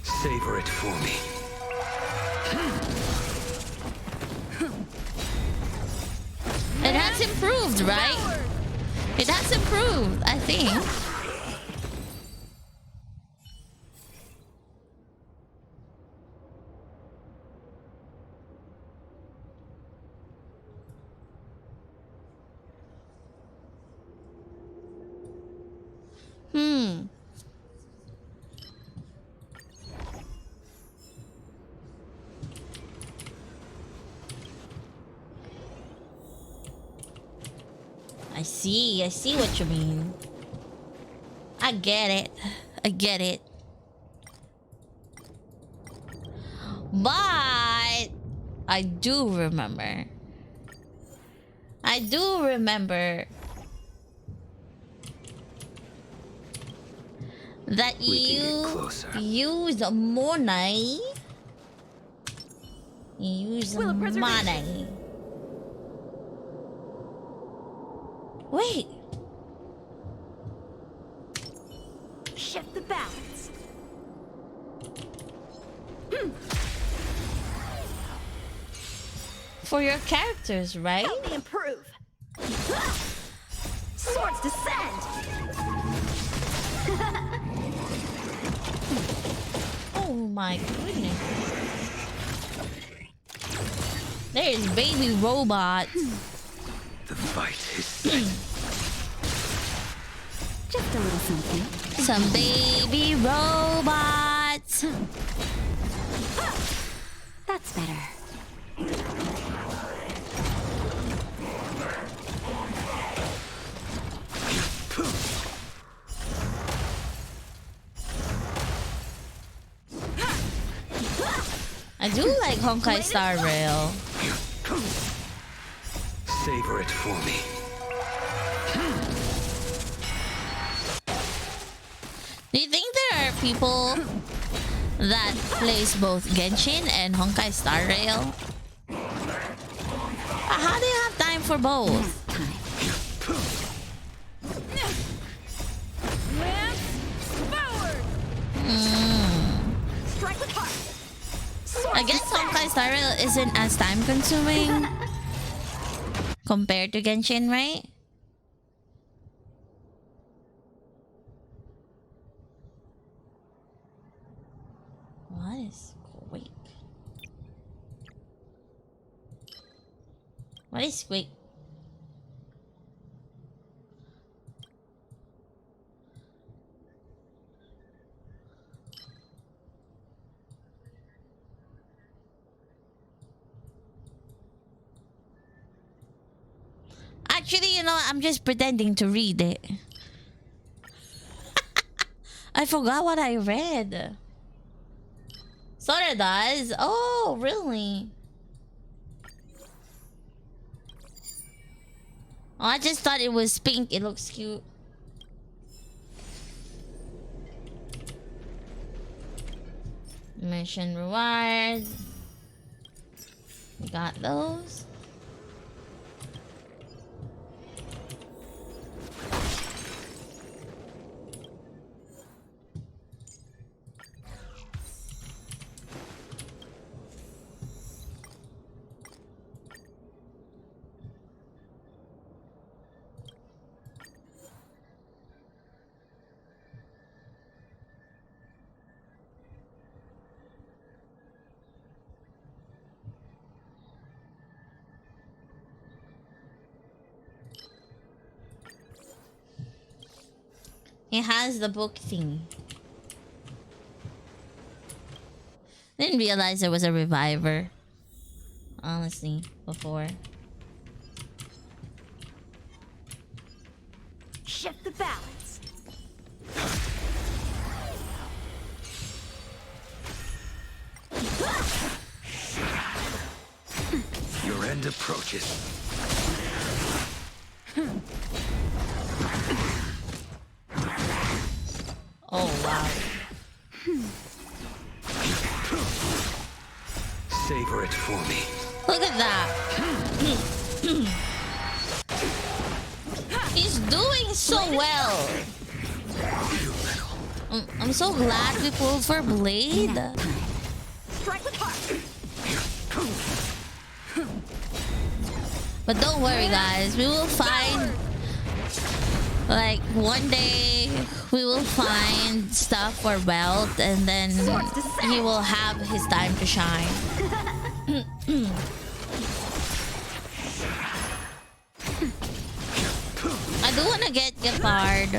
S3: Savor it for me.
S1: It has improved, right? It has improved, I think. I see what you mean. I get it. I get it. But I do remember. I do remember that
S3: We can get
S1: you
S3: closer.
S1: use money. You use
S2: Will of preservation.
S1: money. Wait.
S2: Shift the balance.
S1: For your characters, right?
S2: Help me improve. Swords descend.
S1: Oh my goodness. There's baby robots.
S3: The fight is set.
S2: Just a little something.
S1: Some baby robots.
S2: That's better.
S1: I do like Honkai Star Rail.
S3: Savor it for me.
S1: Do you think there are people that plays both Genshin and Honkai Star Rail? How do you have time for both?
S2: Lance forward. Strike with heart.
S1: I guess Honkai Star Rail isn't as time consuming compared to Genshin, right? What is Quake? What is Quake? Actually, you know, I'm just pretending to read it. I forgot what I read. Sora does? Oh, really? Oh, I just thought it was pink. It looks cute. Mission rewards. We got those. He has the book thing. Didn't realize there was a reviver. Honestly, before.
S2: Shift the balance.
S3: Your end approaches.
S1: Oh wow.
S3: Savor it for me.
S1: Look at that. He's doing so well. I'm so glad we pulled for Blade.
S2: Strike with heart.
S1: But don't worry, guys. We will find, like, one day we will find stuff for Belt, and then he will have his time to shine. I do want to get Gepard.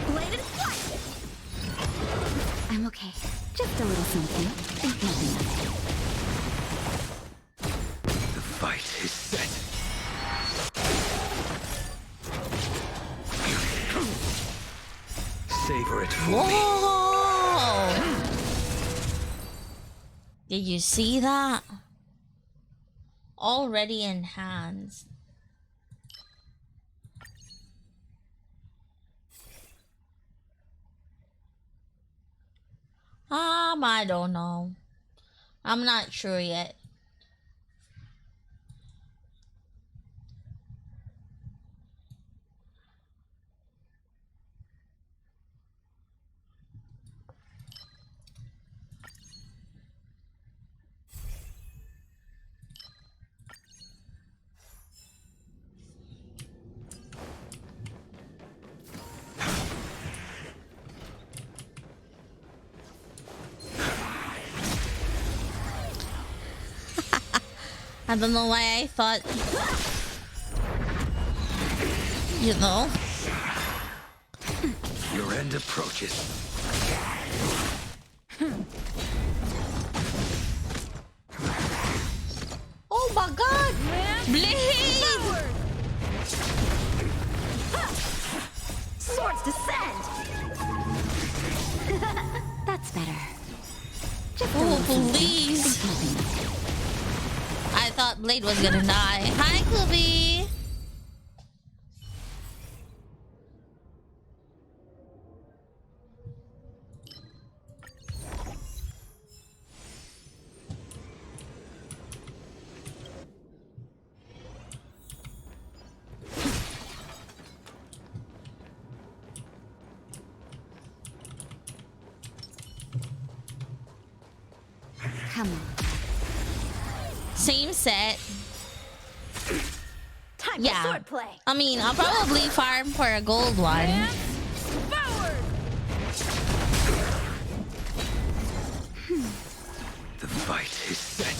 S2: Bladed flight. I'm okay. Just a little something. Think nothing of it.
S3: The fight is set. Savor it for me.
S1: Whoa! Did you see that? Already enhanced. I don't know. I'm not sure yet. I don't know why I thought, you know.
S3: Your end approaches.
S1: Oh my god! Blade!
S2: Swords descend. That's better. Just a
S1: Oh,
S2: little something.
S1: please.
S2: Think nothing of it.
S1: I thought Blade was gonna die. Hi, Kubi!
S2: Come on.
S1: Same set.
S2: Time
S1: Yeah.
S2: for swordplay.
S1: I mean, I'll probably farm for a gold one.
S2: Forward.
S3: The fight is set.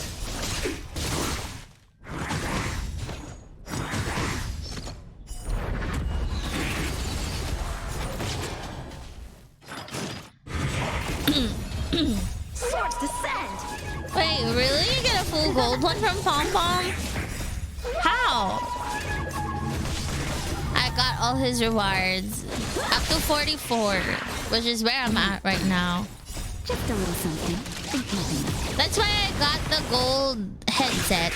S2: Swords descend.
S1: Wait, really? You get a full gold one from Pom Pom? How? I got all his rewards. Up to 44, which is where I'm at right now.
S2: Just a little something. Think nothing of it.
S1: That's why I got the gold headset.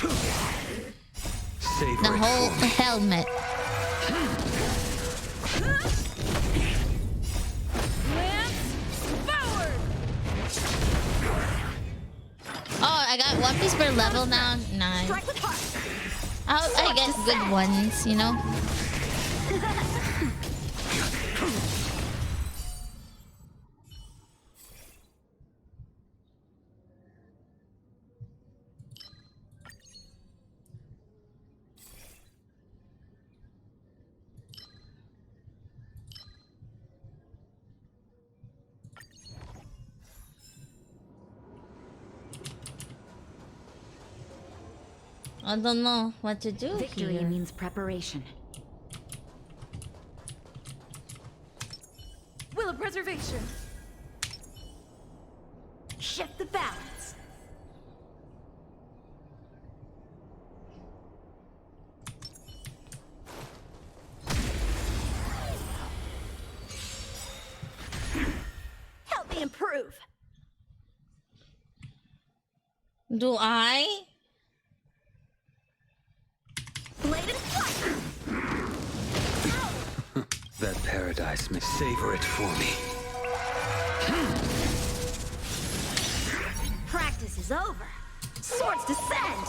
S3: Savor
S1: The
S3: it
S1: whole
S3: for me.
S1: helmet. Oh, I got one piece per level now. Nice.
S2: Strike with heart.
S1: I hope I get good ones, you know? I don't know what to do
S2: Victory
S1: here.
S2: means preparation. Shield preservation. Shift the balance. Help me improve.
S1: Do I?
S2: Blade and flight.
S3: That paradise may savor it for me.
S2: Practice is over. Swords descend.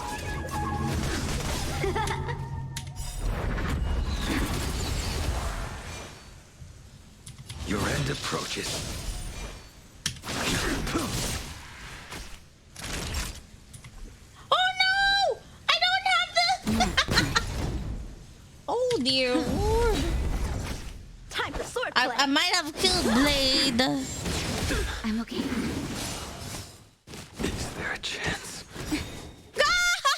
S3: Your end approaches.
S1: Oh no! I don't have the. Oh dear lord!
S2: Time for swordplay.
S1: I might have killed Blade.
S2: I'm okay.
S3: Is there a chance?
S1: Guys,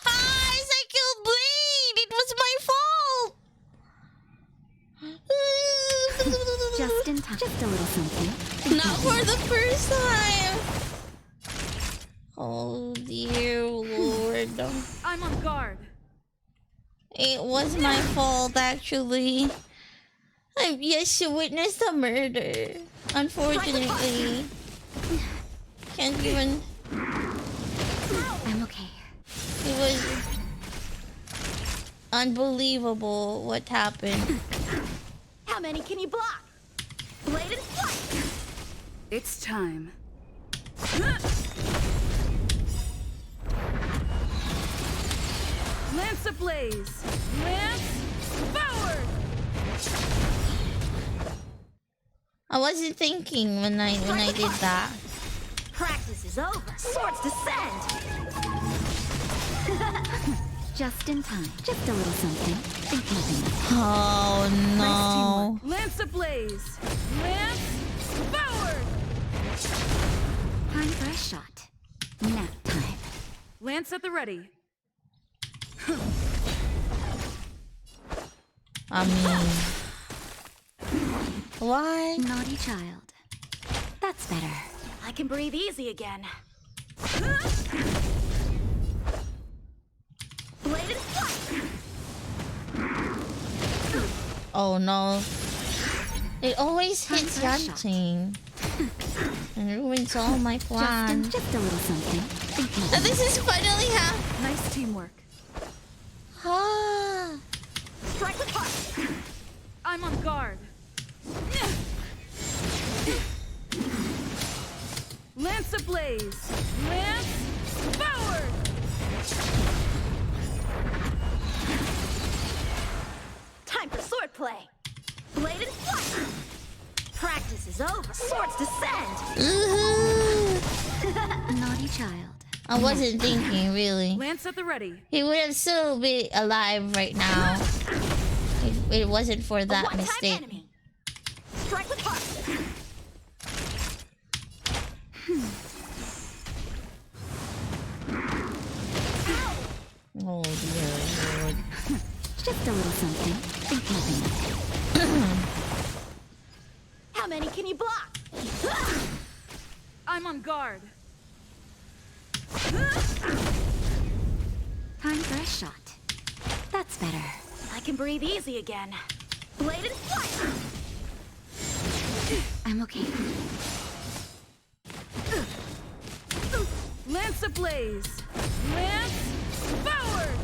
S1: I killed Blade. It was my fault.
S2: Just in time. Just a little something.
S1: Not for the first time. Oh dear lord!
S2: I'm on guard.
S1: It was my fault, actually. I've yet to witness the murder. Unfortunately. Can't even...
S2: I'm okay.
S1: It was... unbelievable what happened.
S2: How many can you block? Blade and flight.
S4: It's time. Lance ablaze! Lance forward!
S1: I wasn't thinking when I did that.
S2: Practice is over. Swords descend. Just in time. Just a little something. Think nothing.
S1: Oh no.
S4: Lance ablaze! Lance forward!
S2: Time for a shot. Nap time.
S4: Lance at the ready.
S1: I mean... Why?
S2: Naughty child. That's better. I can breathe easy again. Blade and flight.
S1: Oh no. It always
S2: Time
S1: hits
S2: for a shot.
S1: Yanting. And ruins all my plans.
S2: Just a little something. Think
S1: And
S2: nothing.
S1: this is finally happening.
S4: Nice teamwork.
S1: Ah.
S2: Strike with heart.
S4: I'm on guard. Lance ablaze! Lance forward!
S2: Time for swordplay. Blade and flight. Practice is over. Swords descend.
S1: Ooh.
S2: Naughty child.
S1: I wasn't thinking, really.
S4: Lance at the ready.
S1: He would have still been alive right now if it wasn't for
S2: A
S1: that
S2: one-time
S1: mistake.
S2: enemy. Strike with heart.
S1: Oh dear lord.
S2: Just a little something. Think nothing. How many can you block?
S4: I'm on guard.
S2: Time for a shot. That's better. I can breathe easy again. Blade and flight. I'm okay.
S4: Lance ablaze! Lance forward!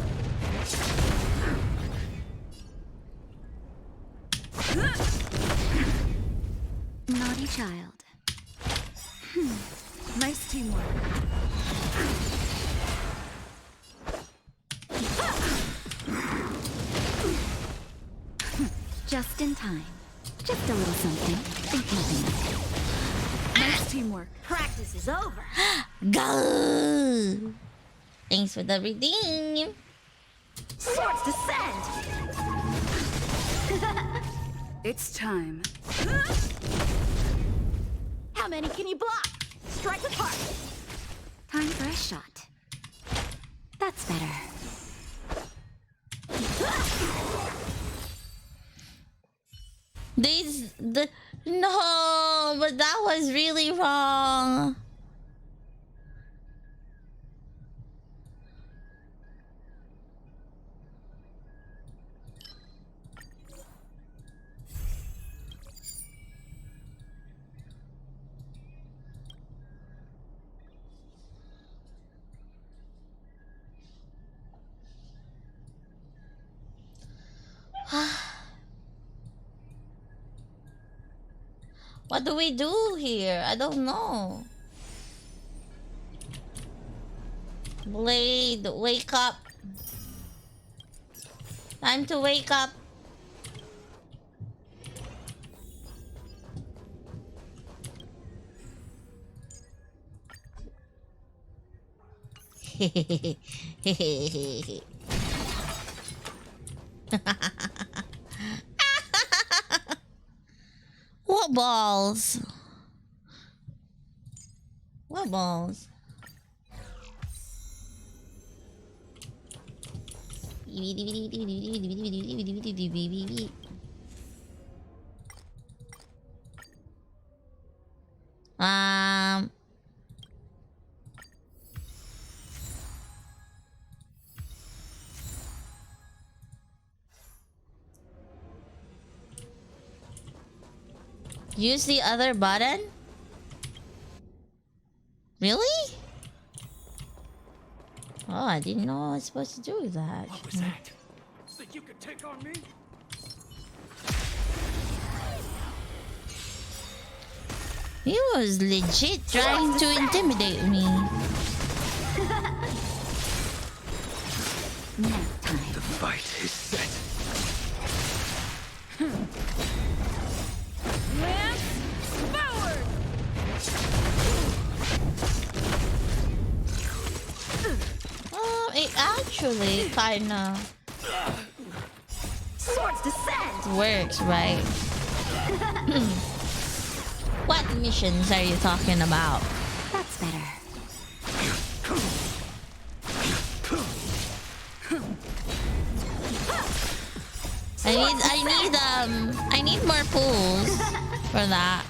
S2: Naughty child.
S4: Nice teamwork.
S2: Just in time. Just a little something. Think nothing.
S4: Nice teamwork.
S2: Practice is over.
S1: Go! Thanks for the redeem.
S2: Swords descend.
S4: It's time.
S2: How many can you block? Strike with heart. Time for a shot. That's better.
S1: No, but that was really wrong. What do we do here? I don't know. Blade, wake up. Time to wake up. What balls? What balls? Um. Use the other button? Really? Oh, I didn't know I was supposed to do that.
S3: What was that? Think you could take on me?
S1: He was legit trying to intimidate me.
S2: Nap time.
S3: The fight is set.
S4: Lance forward!
S1: It actually kinda
S2: Swords descend.
S1: works, right? What missions are you talking about?
S2: That's better.
S1: I need more pools for that.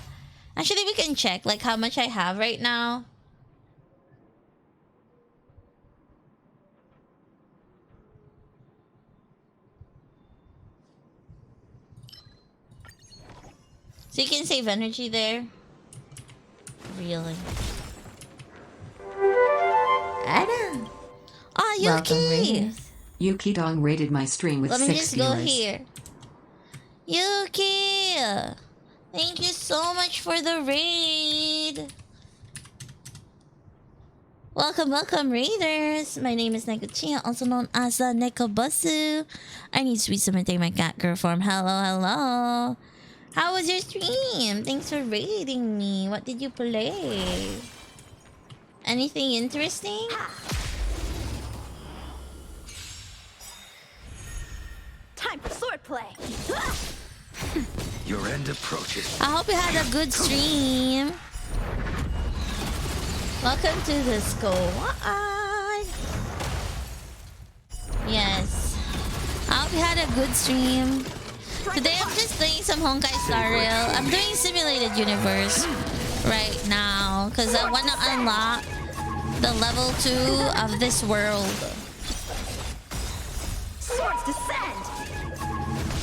S1: Actually, we can check like how much I have right now. So you can save energy there. Really?
S5: Adam.
S1: Oh,
S5: Welcome,
S1: Yuki!
S5: Raiders. Yuki Dong rated my stream with
S1: Let me
S5: 6
S1: just
S5: viewers.
S1: go here. Yuki! Thank you so much for the raid! Welcome, welcome, Raiders! My name is Nekochia, also known as Nekobasu. I need sweet cemetery my cat girl form. Hello, hello! How was your stream? Thanks for raiding me. What did you play? Anything interesting?
S2: Time for swordplay.
S3: Your end approaches.
S1: I hope you had a good stream. Welcome to the squad. Yes. I hope you had a good stream. Today I'm just playing some Honkai Star Rail. I'm doing Simulated Universe right now because I want to unlock the level 2 of this world.
S2: Swords descend.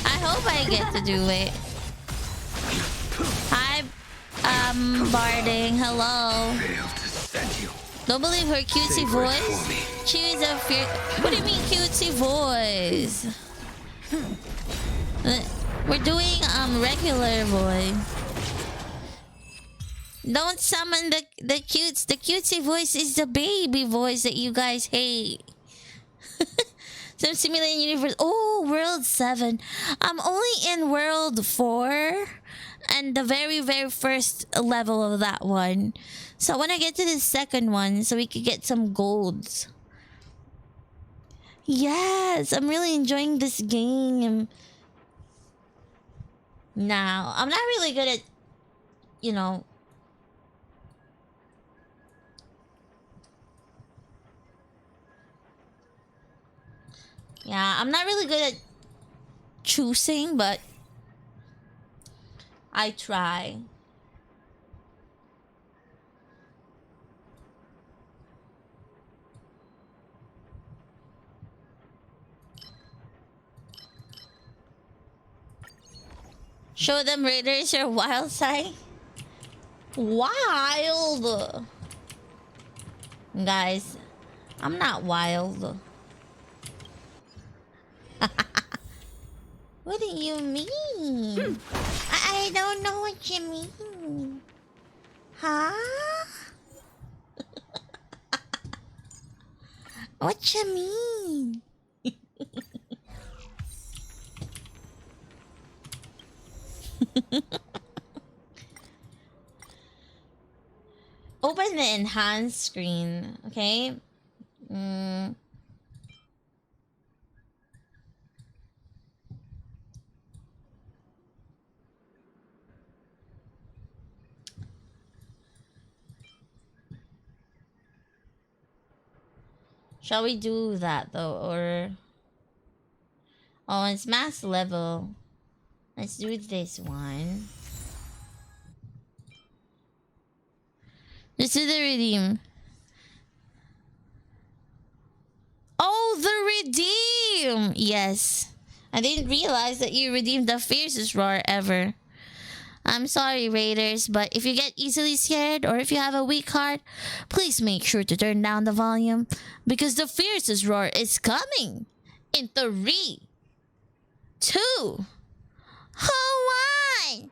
S1: I hope I get to do it. Hi, Barding. Hello.
S3: Failed to send you.
S1: Don't believe her cutesy
S3: Savor it
S1: voice.
S3: for me.
S1: She's a fear. What do you mean cutesy voice? We're doing regular voice. Don't summon the cutes. The cutesy voice is the baby voice that you guys hate. Some Simulated Universe. Oh, World 7. I'm only in World 4 and the very, very first level of that one. So when I get to the second one, so we could get some golds. Yes, I'm really enjoying this game. Now, I'm not really good at, you know... Yeah, I'm not really good at choosing, but I try. Show them Raiders your wild side. Wild. Guys, I'm not wild. What do you mean? I don't know what you mean. Huh? What you mean? Open the enhanced screen, okay? Shall we do that though, or... Oh, it's max level. Let's do this one. Let's do the redeem. Oh, the redeem! Yes. I didn't realize that you redeemed the fiercest roar ever. I'm sorry, Raiders, but if you get easily scared or if you have a weak heart, please make sure to turn down the volume because the fiercest roar is coming in 3, 2, 1.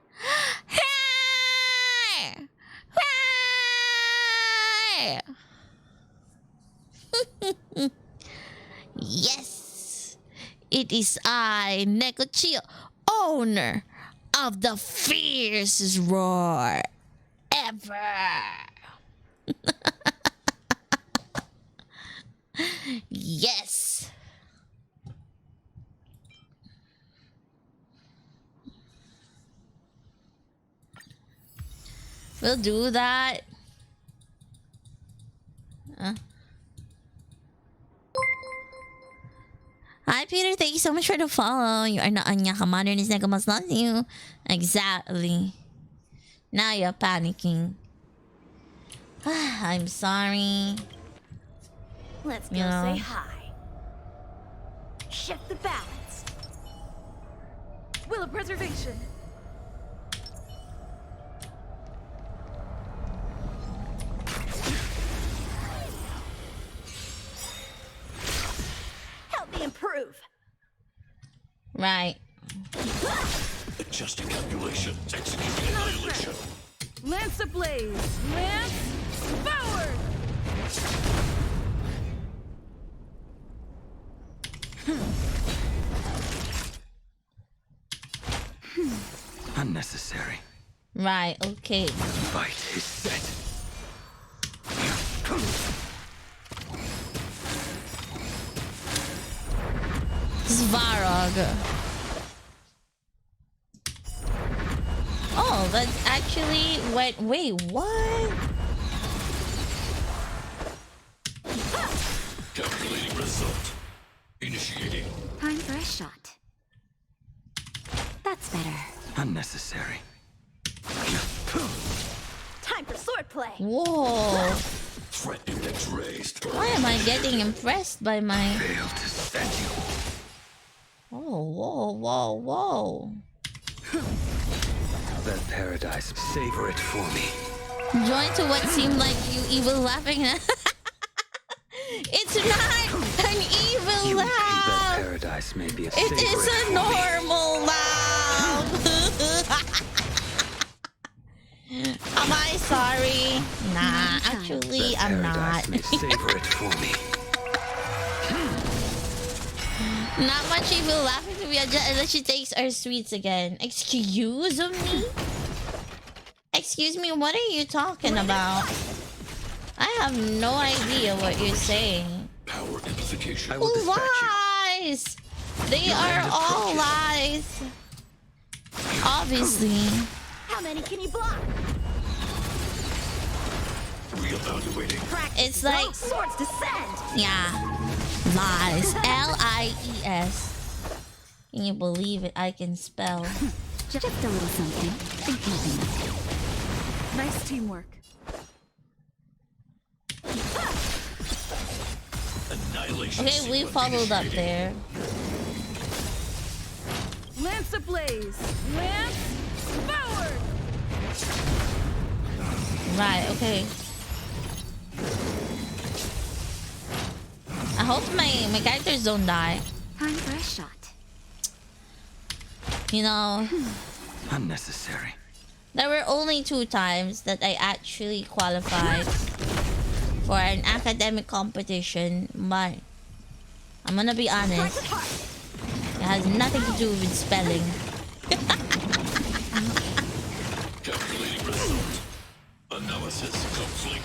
S1: Yes, it is I, Nekochio, owner of the fiercest roar ever. Yes. We'll do that. Hi, Peter. Thank you so much for the follow. You are not Anya Commander and Snake must love you. Exactly. Now you're panicking. I'm sorry.
S2: Let's go
S1: You know.
S2: say hi. Shift the balance.
S4: Will of preservation.
S2: Help me improve.
S1: Right.
S3: Adjusting calculations. Executing annihilation.
S4: Lance ablaze. Lance forward.
S3: Unnecessary.
S1: Right. Okay.
S3: Fight is set.
S1: Svarog. Oh, that's actually what. Wait, what?
S3: Calculating result. Initiating.
S2: Time for a shot. That's better.
S3: Unnecessary.
S2: Time for swordplay.
S1: Whoa.
S3: Threat index raised.
S1: Why am I getting impressed by my...
S3: Fail to send you.
S1: Oh, whoa, whoa, whoa.
S3: That paradise. Savor it for me.
S1: Join to what seemed like you evil laughing at... It's not an evil
S3: That
S1: laugh.
S3: paradise may be a
S1: It is a normal laugh. Am I sorry? Nah, actually, I'm not.
S3: May savor it for me.
S1: Not much evil laughing to me unless she takes our sweets again. Excuse me? Excuse me, what are you talking about? I have no idea what you're saying.
S3: Power amplification. I will dispatch
S1: Lies! They are all lies. Obviously.
S2: How many can you block?
S3: you. Reevaluating.
S1: It's like,
S2: Swords descend.
S1: yeah. Lies. Lies. Can you believe it? I can spell.
S2: Just a little something. Think nothing of it.
S4: Nice teamwork.
S3: Annihilation.
S1: Okay, we
S3: sequence
S1: followed up
S3: initiating.
S1: there.
S4: Lance ablaze. Lance forward.
S1: Right, okay. I hope my characters don't die.
S2: Time for a shot.
S1: You know,
S3: Unnecessary.
S1: there were only 2 times that I actually qualified for an academic competition, but I'm gonna be honest, it has nothing to do with spelling.
S3: Calculating result. Analysis complete.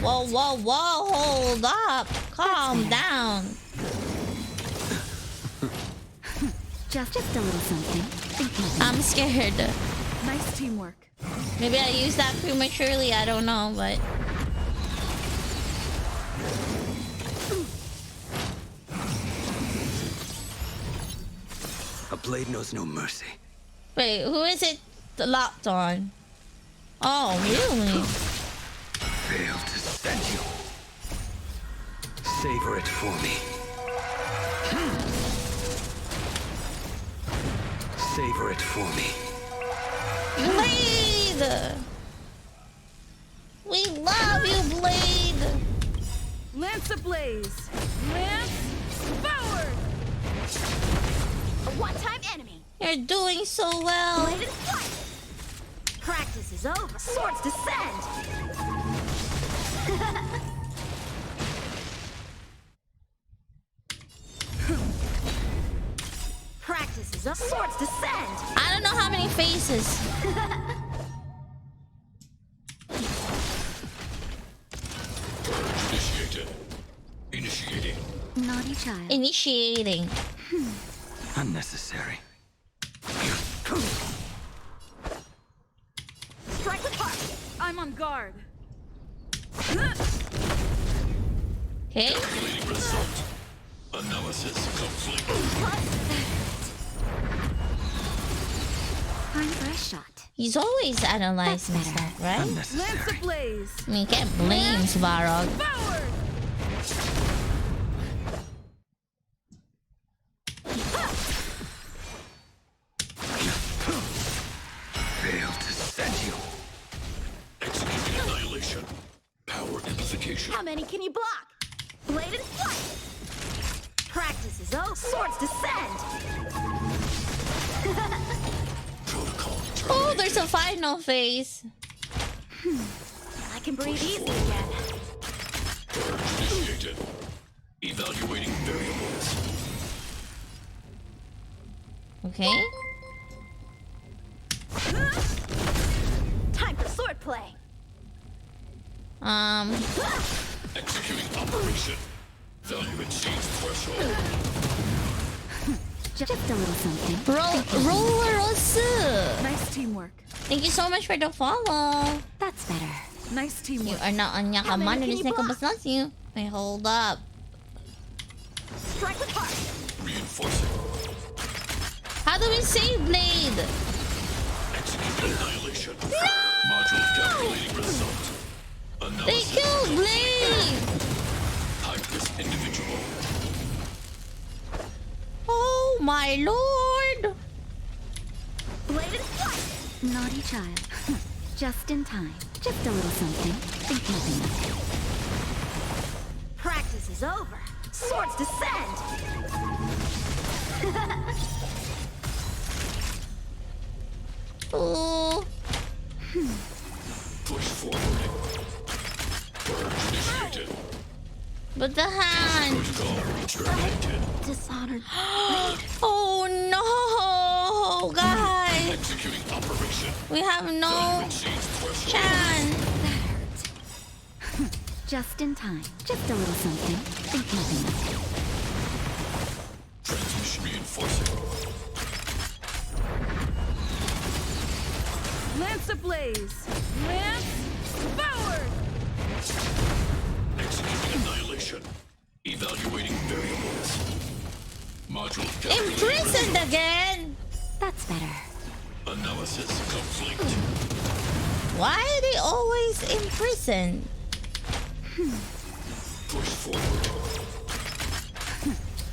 S1: Whoa, whoa, whoa, hold up. Calm down.
S2: Just a little something. Think nothing.
S1: I'm scared.
S4: Nice teamwork.
S1: Maybe I used that prematurely, I don't know, but...
S3: A blade knows no mercy.
S1: Wait, who is it locked on? Oh, really?
S3: Fail to send you. Savor it for me. Savor it for me.
S1: Blade! We love you, Blade!
S4: Lance ablaze. Lance forward.
S2: A one-time enemy.
S1: You're doing so well.
S2: Bladed flight. Practice is over. Swords descend. Practice is over. Swords descend.
S1: I don't know how many faces.
S3: Initiated. Initiating.
S2: Naughty child.
S1: Initiating.
S3: Unnecessary.
S2: Strike with heart.
S4: I'm on guard.
S1: Okay.
S3: Calculating result. Analysis complete.
S2: Time for a shot.
S1: He's always analyzing
S2: That's better.
S1: stuff, right?
S4: Lance
S3: Unnecessary.
S4: ablaze.
S1: I mean, you can't blame Svarog.
S4: Forward.
S3: Fail to send you. Executing annihilation. Power amplification.
S2: How many can you block? Bladed flight. Practice is over. Swords descend.
S3: Protocol
S1: Oh,
S3: terminated.
S1: there's a final phase.
S2: I can breathe easy again.
S3: Purge initiated. Evaluating variables.
S1: Okay.
S2: Time for swordplay.
S3: Executing operation. Value exceeds threshold.
S2: Just a little something.
S1: Rolleros.
S4: Nice teamwork.
S1: Thank you so much for the follow.
S2: That's better.
S4: Nice
S1: You
S4: teamwork.
S1: are not on
S2: How many
S1: Yakamana.
S2: can
S1: This
S2: you
S1: nigga
S2: block?
S1: was not you. Wait, hold up.
S2: Strike with heart.
S3: Reinforcing.
S1: How do we save Blade?
S3: Executing annihilation. Module calculating result.
S1: They
S3: Analysis.
S1: killed Blade!
S3: Type this individual.
S1: Oh my lord!
S2: Bladed flight. Naughty child. Just in time. Just a little something. Think nothing of it. Practice is over. Swords descend.
S1: Oh,
S3: Push forward. Purge initiated.
S1: but the hand.
S3: Protocol terminated.
S2: Dishonored.
S1: Oh no, guys.
S3: Executing operation.
S1: We have
S3: Value
S1: no
S3: exceeds threshold.
S1: chance.
S2: That hurt. Just in time. Just a little something. Think nothing of it.
S3: Transmission reinforcing.
S4: Lance ablaze. Lance forward.
S3: Executing annihilation. Evaluating variables. Module calculating.
S1: Imprisoned again.
S2: That's better.
S3: Forces complete.
S1: Why are they always in prison?
S3: Push forward.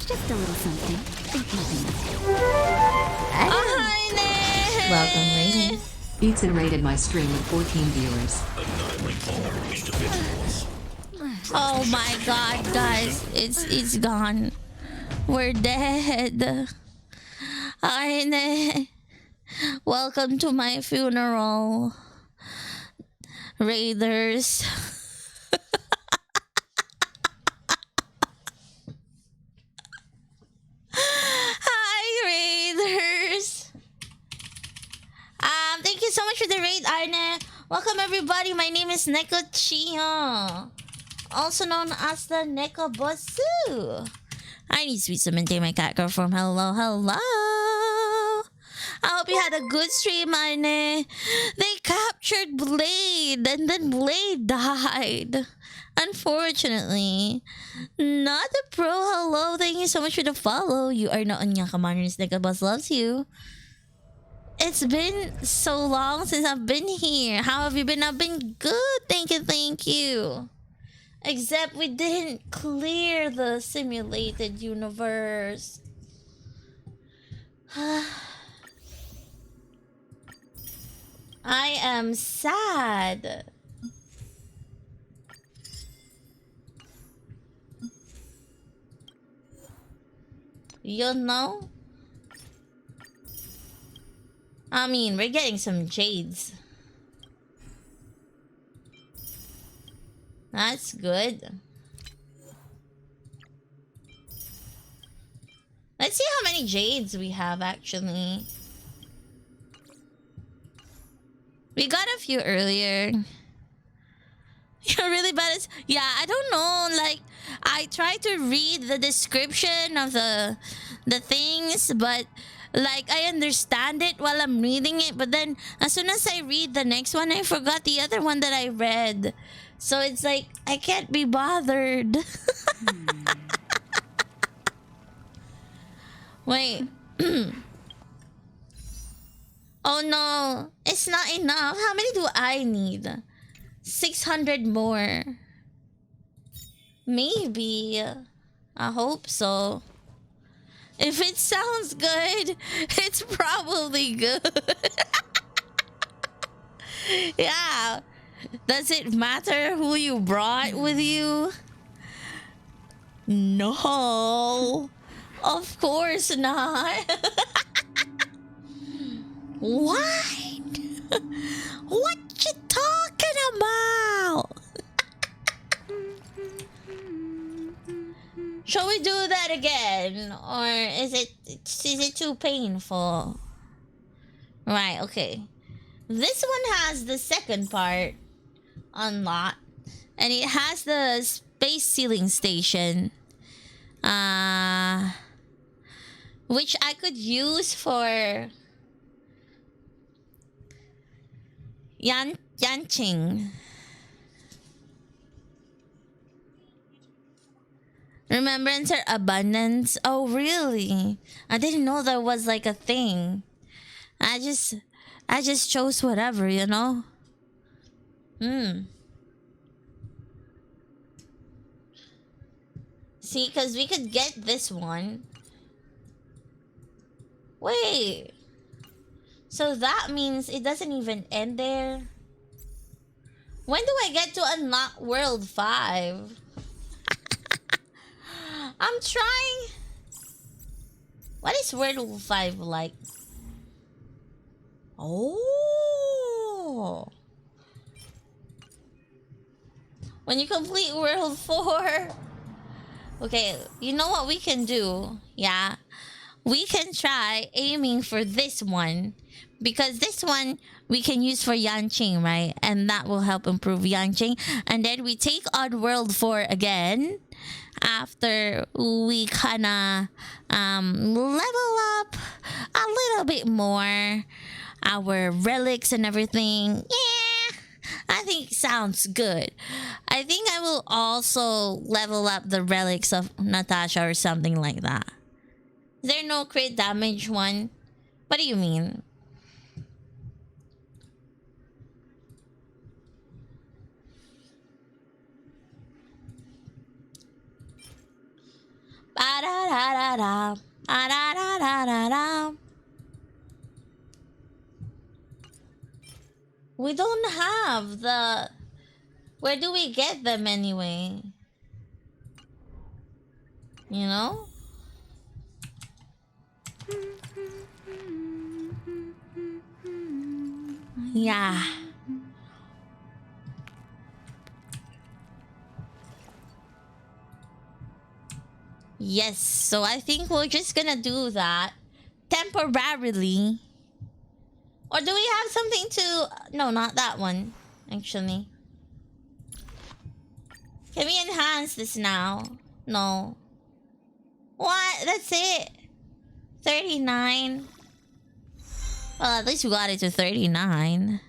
S2: Just a little something. Think nothing of it.
S1: Welcome, Raven.
S5: Beatson rated my stream with 14 viewers.
S3: Annihilate all individuals.
S1: Oh my god, guys. It's gone. We're dead. Aine. Welcome to my funeral. Raiders. Hi, Raiders. Thank you so much for the raid, Arne. Welcome everybody. My name is Neko Chia, also known as the Neko Bosu. I need sweet some my cat girl from hello. I hope you had a good stream, Arne. They captured Blade and then Blade died. Unfortunately. Not a pro. Hello. Thank you so much for the follow. You are not on Yakamaners. Nigga Boss loves you. It's been so long since I've been here. How have you been? I've been good. Thank you. Except we didn't clear the simulated universe. I am sad. You know? I mean, we're getting some jades. That's good. Let's see how many jades we have, actually. We got a few earlier. You're really bad at... Yeah, I don't know. Like, I tried to read the description of the things, but... Like, I understand it while I'm reading it, but then as soon as I read the next one, I forgot the other one that I read. So it's like, I can't be bothered. Wait. Oh no, it's not enough. How many do I need? 600 more. Maybe. I hope so. If it sounds good, it's probably good. Yeah. Does it matter who you brought with you? No. Of course not. What? What you talking about? Shall we do that again? Or is it too painful? Right, okay. This one has the second part unlocked. And it has the space sealing station. Which I could use for Yanqing. Remembrance or abundance? Oh, really? I didn't know there was like a thing. I just chose whatever, you know? See, because we could get this one. Wait. So that means it doesn't even end there? When do I get to unlock World 5? I'm trying. What is World 5 like? Oh. When you complete World 4. Okay, you know what we can do? Yeah. We can try aiming for this one. Because this one we can use for Yanqing, right? And that will help improve Yanqing. And then we take on World 4 again. After we kinda level up a little bit more our relics and everything. Yeah, I think sounds good. I think I will also level up the relics of Natasha or something like that. Is there no crit damage one? What do you mean? Ah da da da da. Ah da da da da da. We don't have the. Where do we get them anyway? You know? Yeah. Yes, so I think we're just gonna do that temporarily. Or do we have something to... No, not that one, actually. Can we enhance this now? No. What? That's it. 39. Well, at least we got it to 39.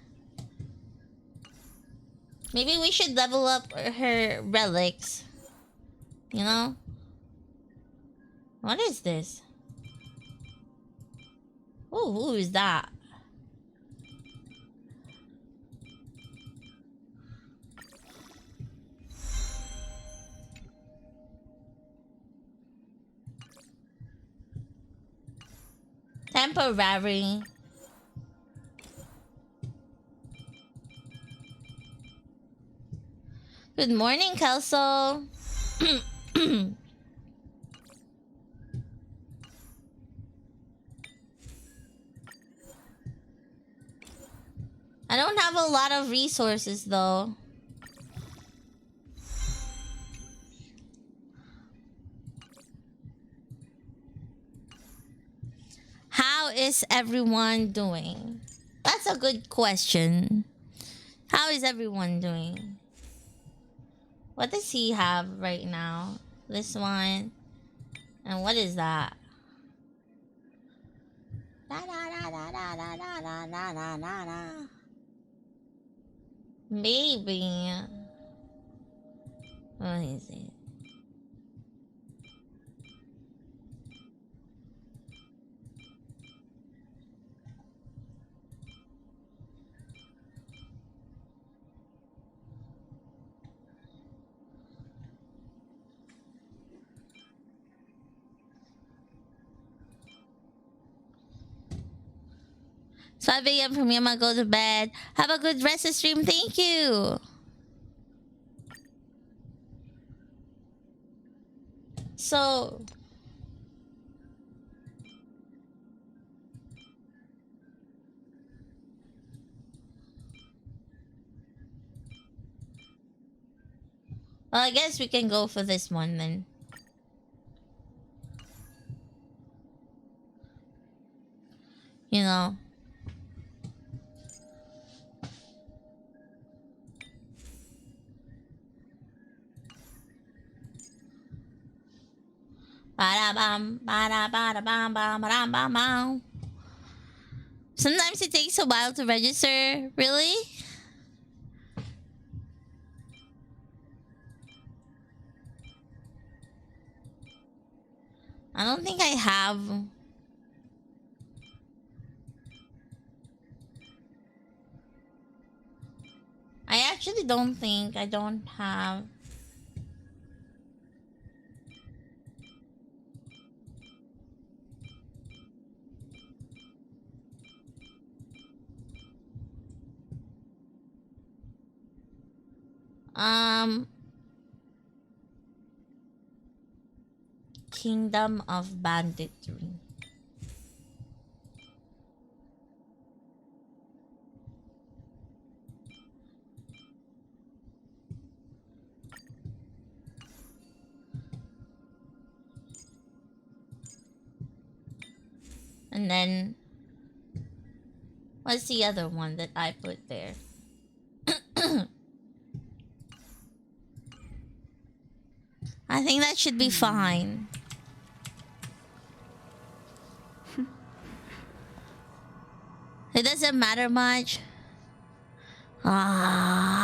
S1: Maybe we should level up her relics. You know? What is this? Oh, who is that? Temporary. Good morning, Kelso. I don't have a lot of resources though. How is everyone doing? That's a good question. How is everyone doing? What does he have right now? This one. And what is that? Da, da, da, da, da, da, da, da, da, da, da. Maybe. What is it? It's 5 a.m. for me. I'm gonna go to bed. Have a good rest of stream. Thank you. So... Well, I guess we can go for this one then. You know. Ba-da-bam, ba-da-ba-da-bam, bam-ba-dam-bam-bam. Sometimes it takes a while to register. Really? I don't think I have. I actually don't think I don't have. Kingdom of Banditry. And then what's the other one that I put there? I think that should be fine. It doesn't matter much. Ah.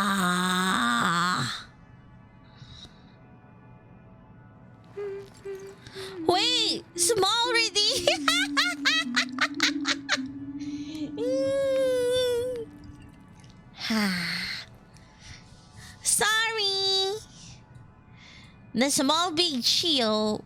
S1: Wait, small already. Sorry. The small big shield.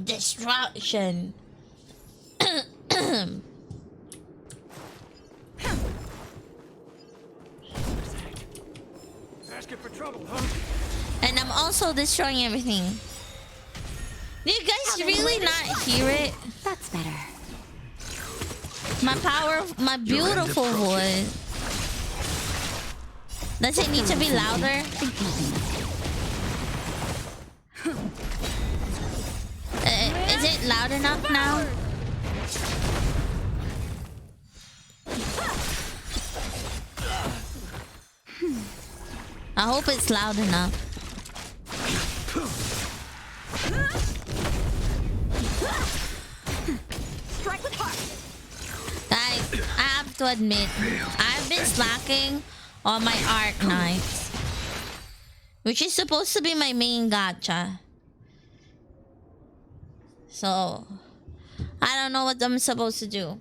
S1: Destruction.
S6: Asking for trouble, huh?
S1: And I'm also destroying everything. Do you guys really not hear it?
S2: That's better.
S1: My power, my beautiful voice. Does it need to be louder? Is it loud enough now? I hope it's loud enough.
S4: Strike with heart.
S1: Guys, I have to admit, I've been slacking on my arc knights, which is supposed to be my main gacha. So, I don't know what I'm supposed to do.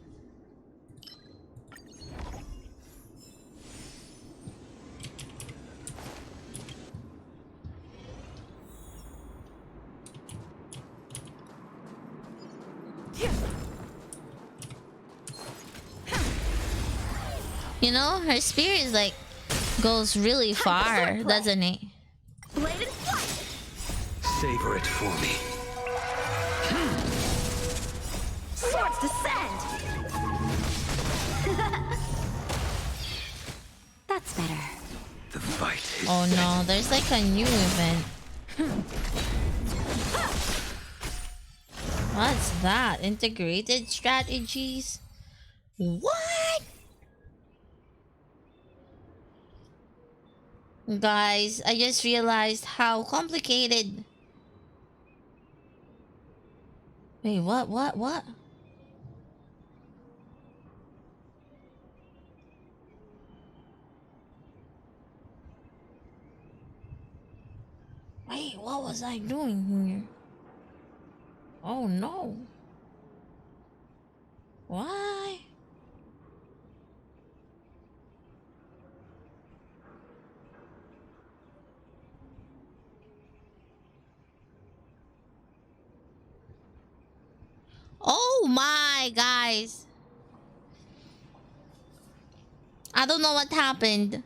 S1: You know, her spirit is like goes really far, doesn't it?
S2: Blade and flight.
S6: Savor it for me.
S2: Swords descend. That's better.
S6: The fight is
S1: Oh
S6: set.
S1: no, there's like a new event. What's that? Integrated strategies? What? Guys, I just realized how complicated. Wait, what? Wait, what was I doing here? Oh no. Why? Oh my, guys. I don't know what happened.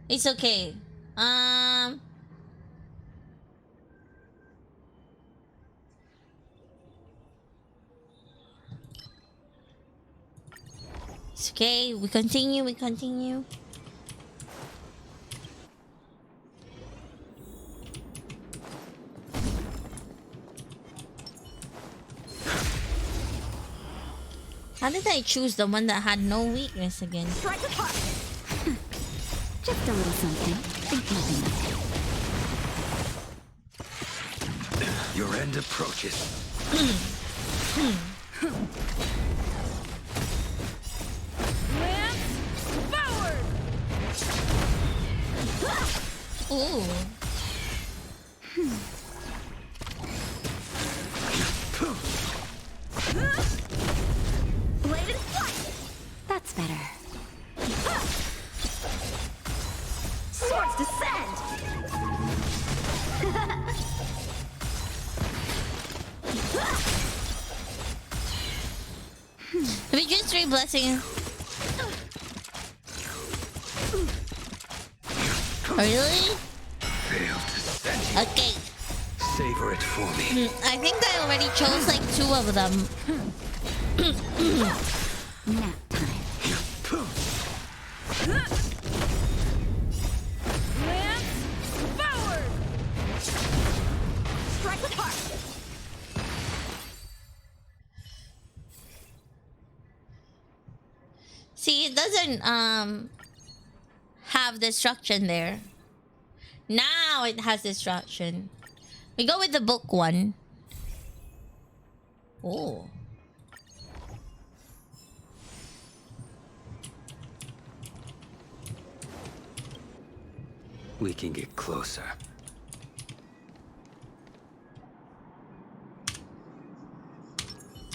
S1: It's okay. It's okay. We continue. How did I choose the one that had no weakness again?
S2: Strike with heart. Just a little something. Think nothing.
S6: Your end approaches.
S4: Lance forward.
S1: Ooh.
S2: Blade and flight. That's better. Swords descend.
S1: We just 3 blessings. Really?
S6: Failed to send you.
S1: Okay.
S6: Savor it for me.
S1: I think I already chose like 2 of them.
S2: Nap time.
S4: Lance forward.
S2: Strike with heart.
S1: See, it doesn't have destruction there. Now it has destruction. We go with the book one. Oh.
S6: We can get closer.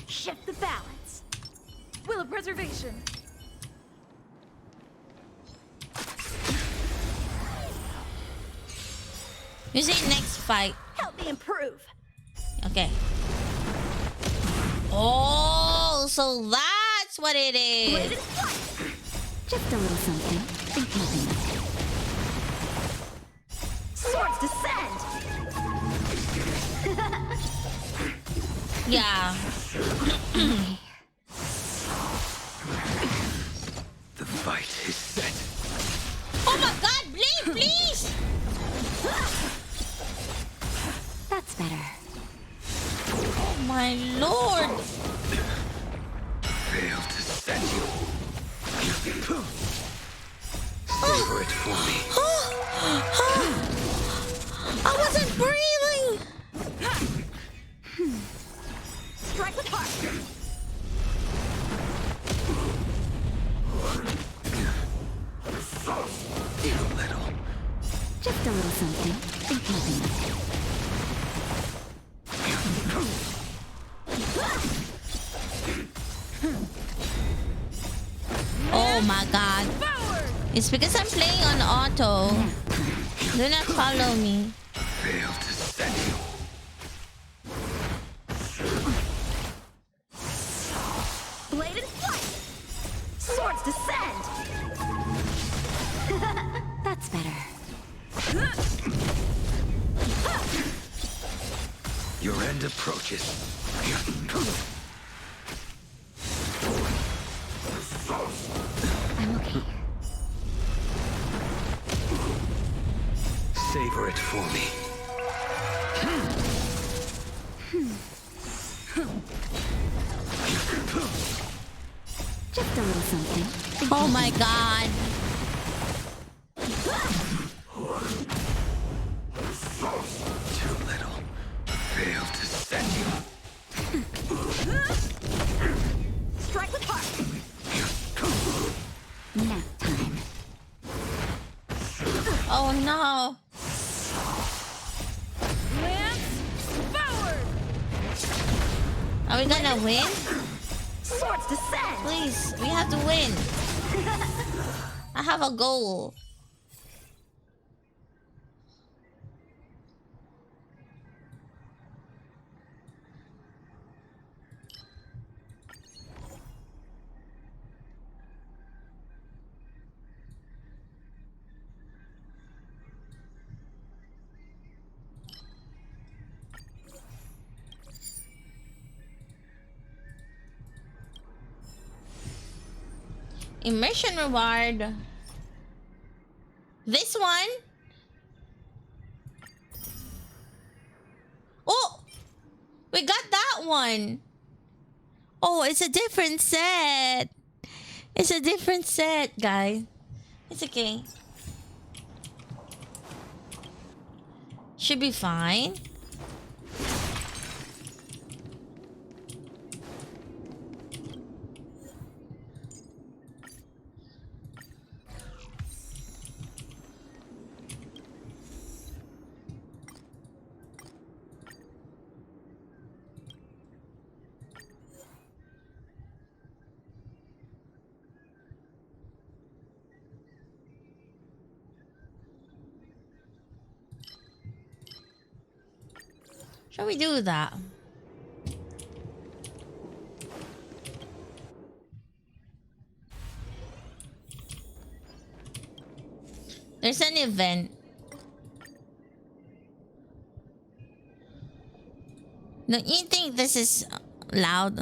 S4: Shift the balance. Will of preservation.
S1: You say next fight.
S4: Help me improve.
S1: Okay. Oh, so that's what it
S4: Blade
S1: is.
S4: and flight.
S2: Just a little something in keeping.
S4: Swords descend.
S1: Yeah.
S6: The fight is set.
S1: Oh my God, please, please.
S2: That's better.
S1: Oh my Lord.
S6: Fail to send you. Savor it for me.
S1: I wasn't breathing.
S4: Strike with heart.
S6: Eat a little.
S2: Just a little something in keeping.
S1: Oh my God.
S4: Forward.
S1: It's because I'm playing on auto. Do not follow me.
S6: Fail to send you.
S4: Blade and flight. Swords descend.
S2: That's better.
S6: Your end approaches.
S2: I'm okay.
S6: Savor it for me.
S2: Just a little something.
S1: Oh my God.
S6: Too little. Fail to send you.
S4: Strike with heart.
S2: Nap time.
S1: Oh no.
S4: Lance forward.
S1: Are we gonna win?
S4: Swords descend.
S1: Please, we have to win. I have a goal. Immersion reward. This one. Oh, we got that one. Oh, it's a different set. It's a different set, guys. It's okay. Should be fine. Shall we do that? There's an event. Don't you think this is loud?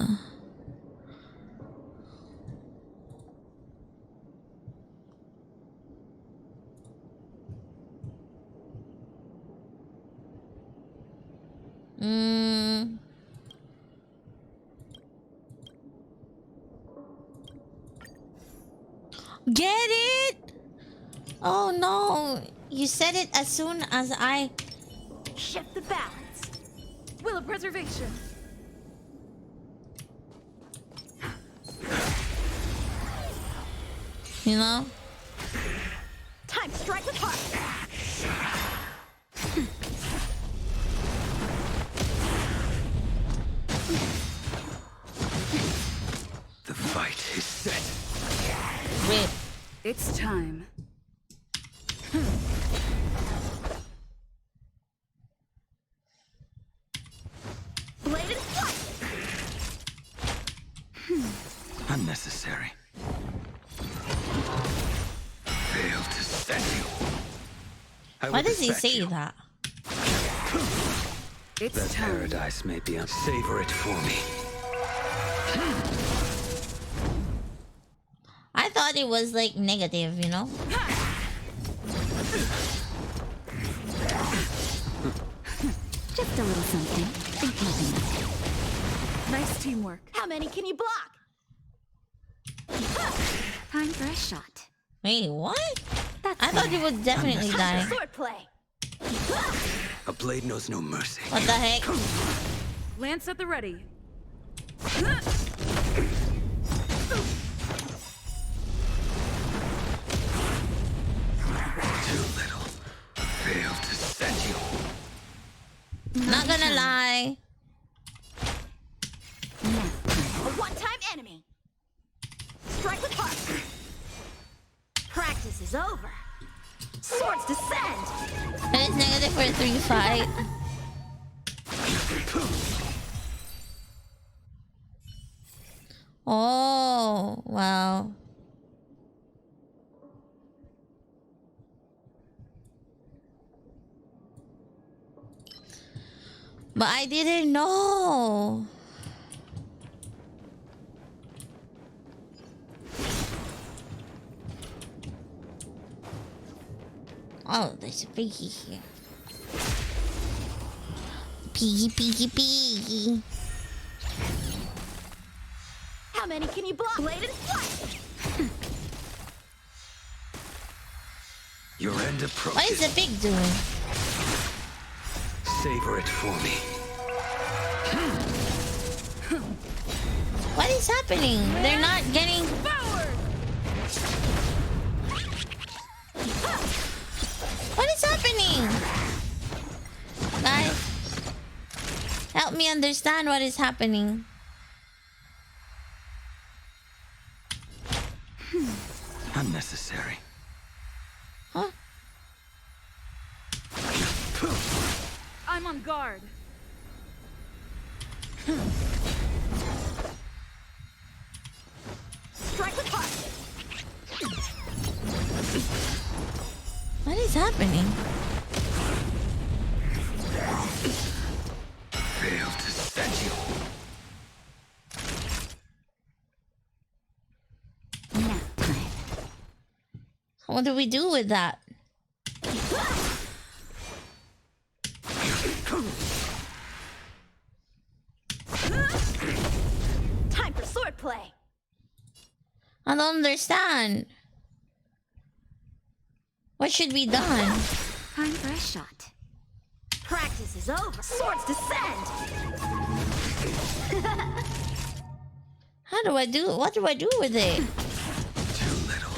S1: Mm. Get it? Oh no. You said it as soon as I...
S4: Shift the balance. Will of preservation.
S1: You know?
S4: Time to strike with heart.
S6: The fight is set.
S1: Rip.
S4: It's time.
S6: Unnecessary. Failed to send you. I
S1: Why
S6: will
S1: does he
S6: dispatch
S1: say
S6: you.
S1: that?
S6: That paradise may be savor it for me.
S1: I thought it was like negative, you know?
S2: Just a little something. Think nothing of it.
S4: Nice teamwork. How many can you block?
S2: Time for a shot.
S1: Wait, what?
S2: That's
S1: I thought he
S2: better.
S1: would definitely die.
S4: Swordplay.
S6: A blade knows no mercy.
S1: What the heck?
S4: Lance at the ready.
S6: Too little. Failed to send you.
S1: Not gonna lie.
S4: A one-time enemy. Strike with heart. Practice is over. Swords descend.
S1: But it's negative for 3 fight. Oh, wow. But I didn't know. Oh, there's a piggy here. Piggy, piggy, piggy.
S4: How many can you block? Blade and flight.
S6: Your end approaches.
S1: What is the pig doing?
S6: Savor it for me.
S1: What is happening? They're not getting...
S4: Forward.
S1: What is happening? Guys, help me understand what is happening.
S6: Unnecessary.
S1: Huh?
S4: I'm on guard. Strike with heart.
S1: What is happening?
S6: Failed to send you.
S2: Nap time.
S1: What do we do with that?
S4: Time for swordplay.
S1: I don't understand. What should be done?
S2: Time for a shot.
S4: Practice is over. Swords descend.
S1: How do I do? What do I do with it?
S6: Too little.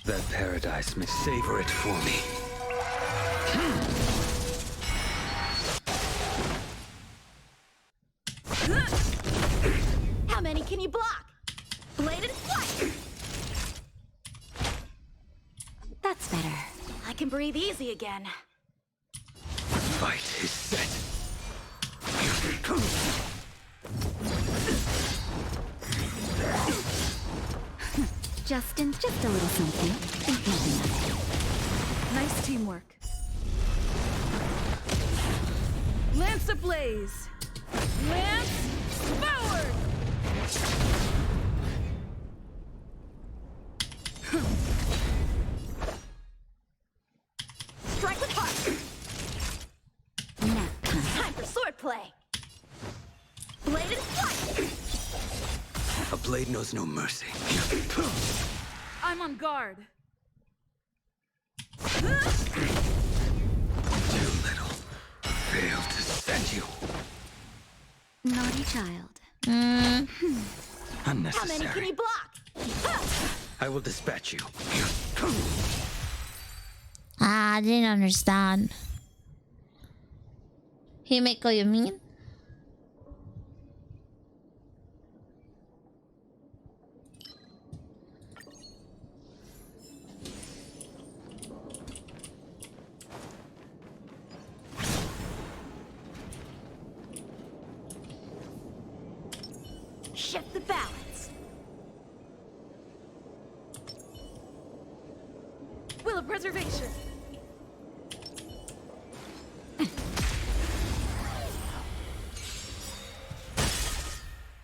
S6: That paradise may savor it for me.
S4: How many can you block? Blade and flight.
S2: That's better.
S4: I can breathe easy again.
S6: Fight is set.
S2: Just a little something. Think nothing of it.
S4: Nice teamwork. Lance ablaze. Lance forward. Strike with heart.
S2: Nap time.
S4: Time for swordplay. Blade and flight.
S6: A blade knows no mercy.
S4: I'm on guard.
S6: Too little. Failed to send you.
S2: Naughty child.
S4: How many can
S6: Unnecessary.
S4: you block?
S6: I will dispatch you.
S1: Ah, I didn't understand. Himeko, you mean?
S4: Shift the balance. Will of preservation.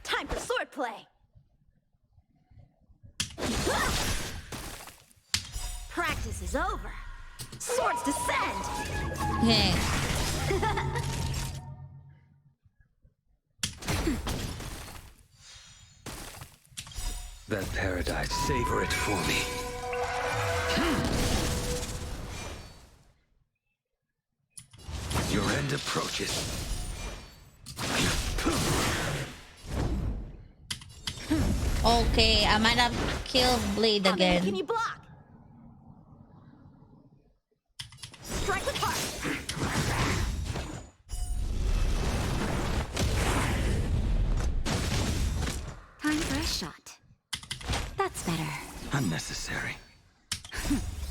S4: Time for swordplay. Practice is over. Swords descend.
S1: Okay.
S6: That paradise, savor it for me. Your end approaches.
S1: Okay, I might have killed Blade
S4: How many can
S1: again.
S4: you block? Strike with heart.
S2: Time for a shot. That's better.
S6: Unnecessary.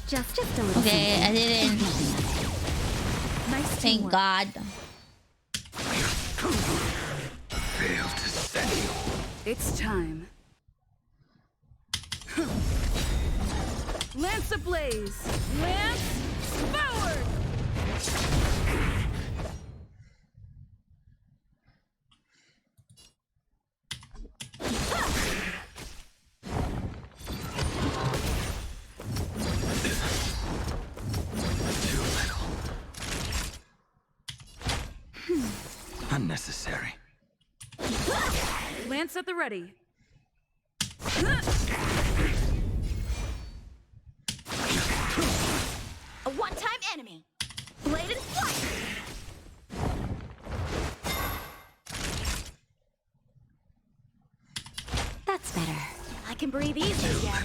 S2: Just a little
S1: Okay, I
S2: something.
S1: didn't.
S2: Nice
S1: Thank
S2: teamwork.
S1: God.
S6: Fail to set you.
S4: It's time. Lance ablaze! Lance forward!
S6: Too little. Unnecessary.
S4: Lance at the ready. A one-time enemy. Blade and flight.
S2: That's better.
S4: I can breathe easy again.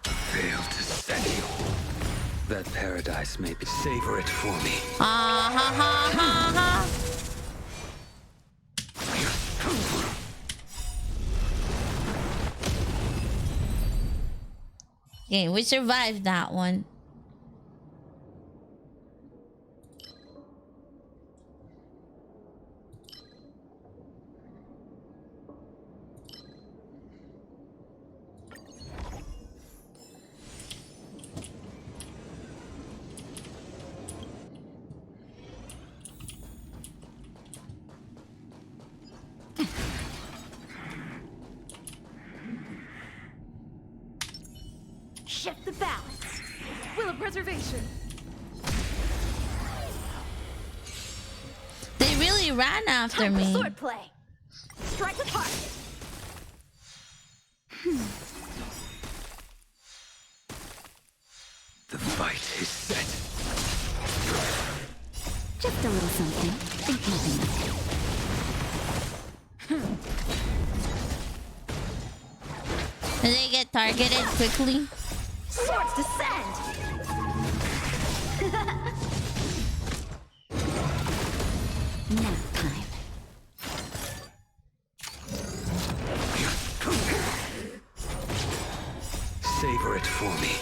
S6: Fail to set you. That paradise may be. Savor it for me.
S1: Ha ha ha ha ha. Okay, we survived that one.
S4: Shift the balance. Will of preservation.
S1: They really ran after
S4: Time for
S1: me.
S4: swordplay. Strike with heart.
S6: The fight is set.
S2: Just a little something. Think nothing of it.
S1: Do they get targeted quickly?
S4: Swords descend.
S2: Nap time.
S6: Savor it for me.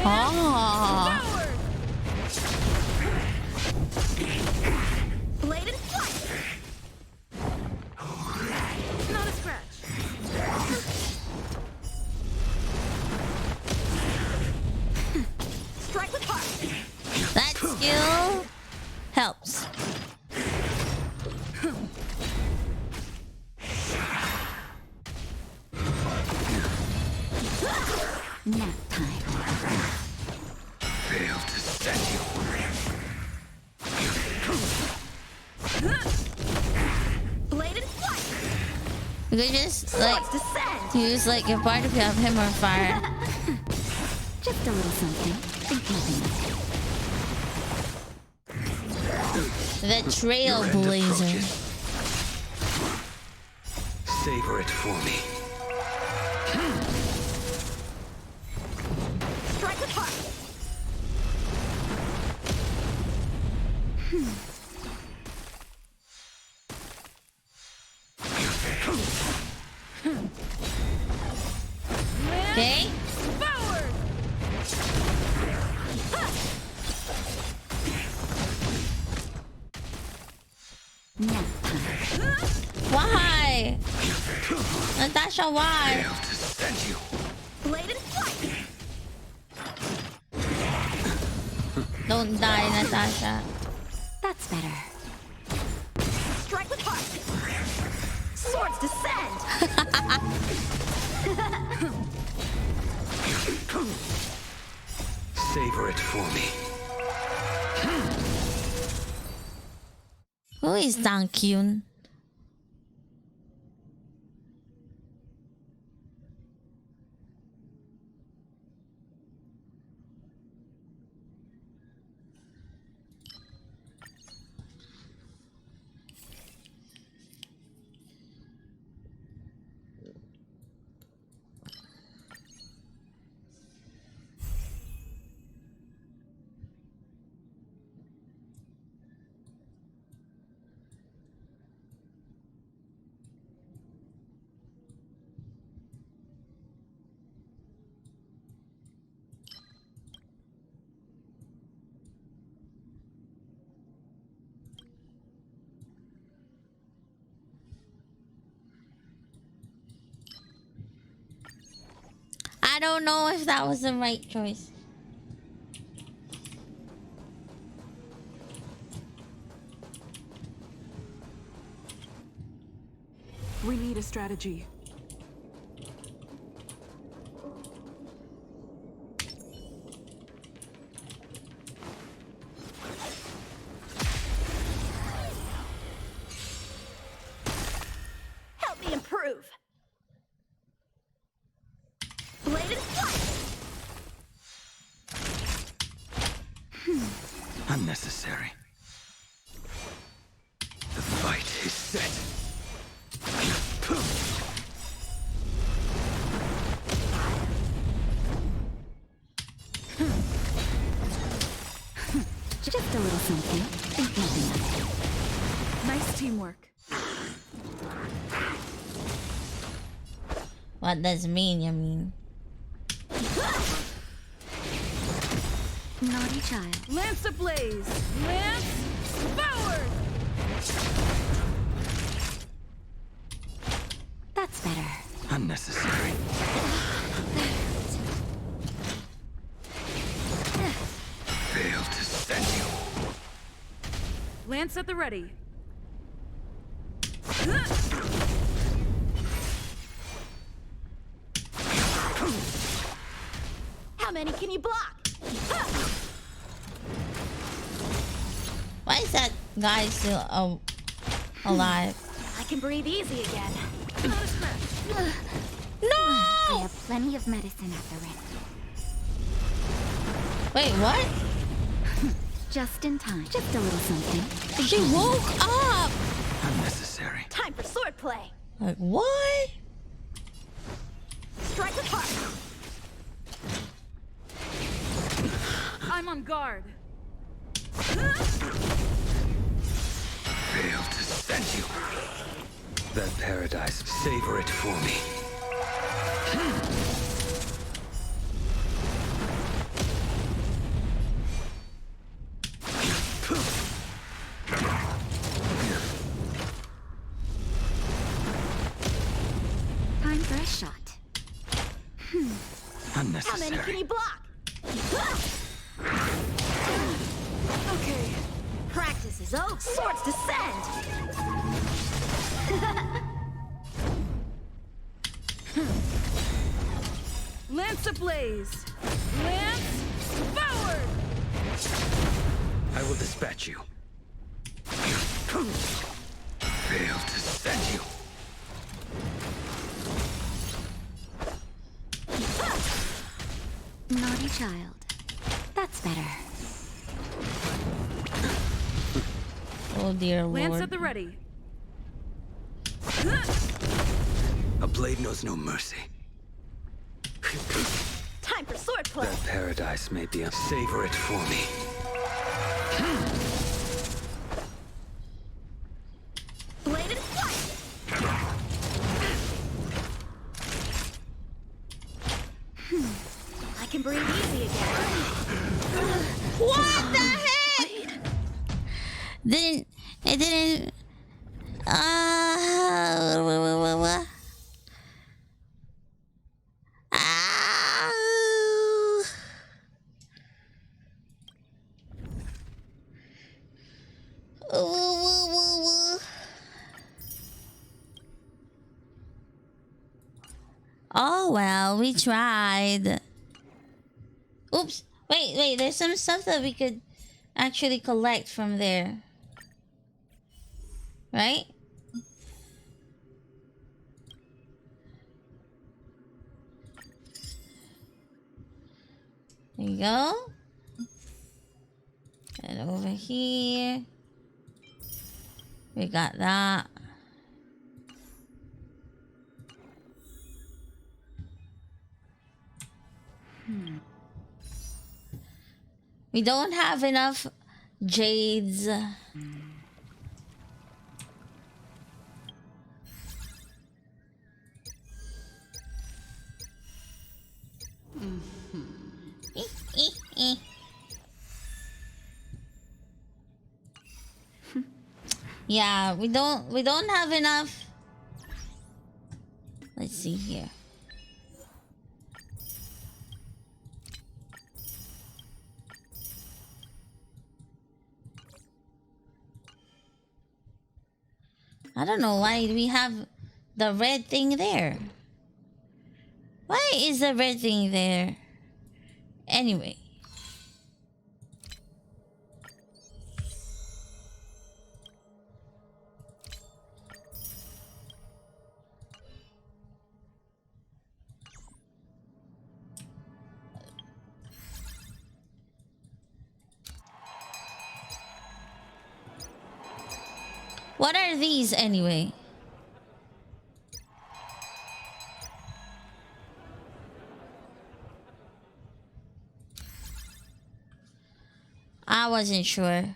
S1: Oh.
S4: Blade and flight. Not a scratch. Strike with heart.
S1: That skill helps.
S2: Nap time.
S6: Fail to set you.
S4: Blade and flight.
S1: You could just like
S4: Swords descend.
S1: use like a part of him on fire.
S2: Just a little something. Think nothing of it.
S1: The
S6: Your end
S1: trailblazer.
S6: approaches. Savor it for me.
S4: Strike with heart.
S1: Okay?
S4: Forward.
S2: Nap time.
S1: Why? Natasha, why?
S6: Failed to stand you.
S4: Blade and flight.
S1: Don't die, Natasha.
S2: That's better.
S4: Strike with heart. Swords descend.
S6: Savor it for me.
S1: Who is Dang Kyun? I don't know if that was the right choice.
S7: We need a strategy.
S4: Help me improve. Blade and flight.
S6: Unnecessary. The fight is set.
S2: Just a little something. Think nothing of it.
S7: Nice teamwork.
S1: What does it mean, you mean?
S2: Naughty child.
S7: Lance ablaze. Lance forward.
S2: That's better.
S6: Unnecessary. Failed to stand you.
S7: Lance at the ready.
S4: How many can you block?
S1: Why is that guy still alive?
S4: I can breathe easy again.
S2: I have plenty of medicine at the ready.
S1: Wait, what?
S2: Just in time. Just a little something. Think
S1: She
S2: nothing of
S1: woke up!
S6: Unnecessary.
S4: Time for swordplay.
S1: Like, what?
S4: Strike with heart.
S7: I'm on guard.
S6: Failed to stand you. That paradise, savor it for me.
S2: Time for a shot.
S4: How many can
S6: Unnecessary.
S4: you block?
S7: Okay.
S4: Practice is over. Swords descend.
S7: Lance ablaze. Lance forward.
S6: I will dispatch you. Failed to stand you.
S2: Naughty child. That's better.
S1: Oh dear
S7: Lance
S1: lord.
S7: at the ready.
S6: A blade knows no mercy.
S4: Time for swordplay.
S6: That paradise may be a savor it for me.
S4: Blade and flight. I can breathe easy again.
S1: What the heck? It didn't Oh well, we tried. Oops. Wait, there's some stuff that we could actually collect from there. Right? There you go. And over here, we got that. We don't have enough jades. Yeah, we don't have enough. Let's see here. I don't know why we have the red thing there. Why is the red thing there? Anyway. What are these anyway? I wasn't sure.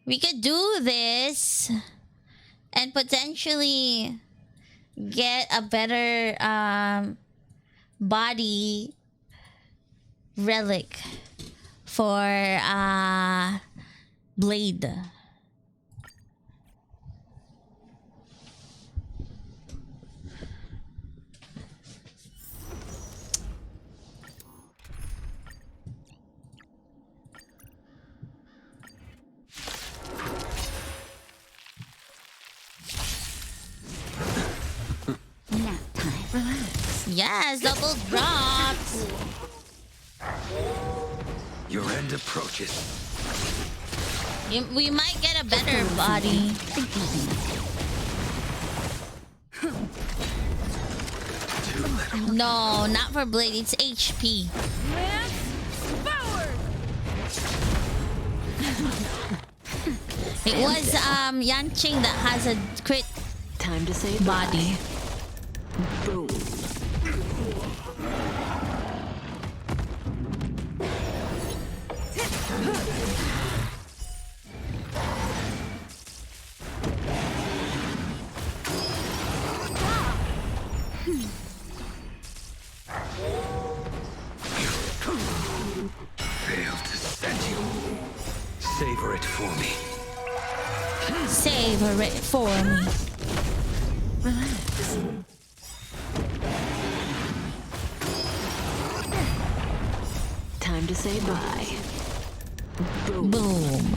S1: We could do this and potentially get a better body relic for blade.
S2: Nap time. Relax.
S1: Yes, double drops.
S6: Your end approaches.
S1: We might get a better body.
S2: Think nothing.
S1: No, not for blade. It's HP.
S7: Lance forward.
S1: It was Yanqing that has a crit
S5: Time to say
S1: body.
S5: boom.
S6: Failed to send you. Savor it for me.
S1: Savor it for me.
S5: Relax. Time to say bye. Boom.
S1: Boom.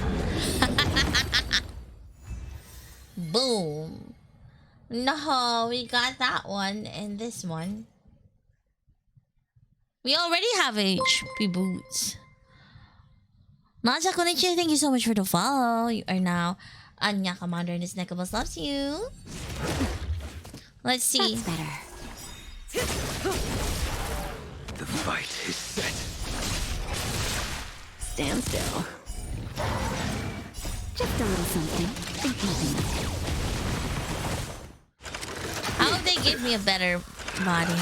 S1: Boom. No, we got that one and this one. We already have HP boots. Naja Konnichiwa, thank you so much for the follow. You are now Anya Commander and this Neckabus loves you. Let's see.
S2: That's better.
S6: The fight is set.
S5: Stand still.
S2: Just a little something. Think nothing.
S1: How would they give me a better body?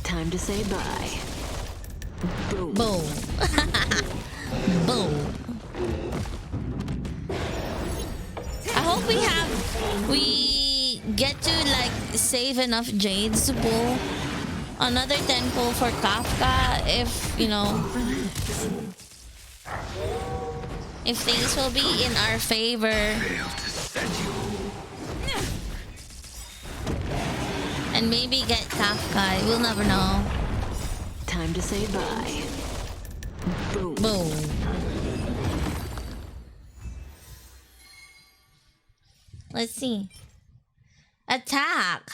S5: Time to say bye. Boom.
S1: Boom. Boom. I hope we get to like save enough jades to pull another 10 pull for Kafka if, you know, if things will be in our favor.
S6: Failed to send you.
S1: And maybe get Kafka. We'll never know.
S5: Time to say bye. Boom.
S1: Boom. Let's see. Attack.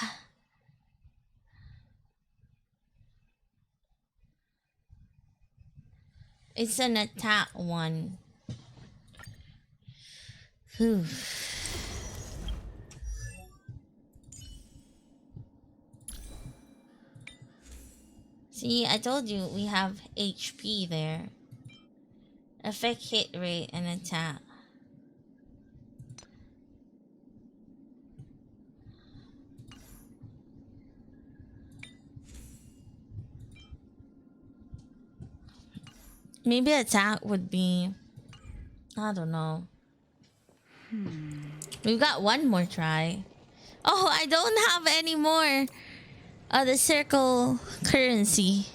S1: It's an attack one. Whew. See, I told you we have HP there. Effect, hit rate, and attack. Maybe attack would be... I don't know. We've got one more try. Oh, I don't have any more. The circle currency.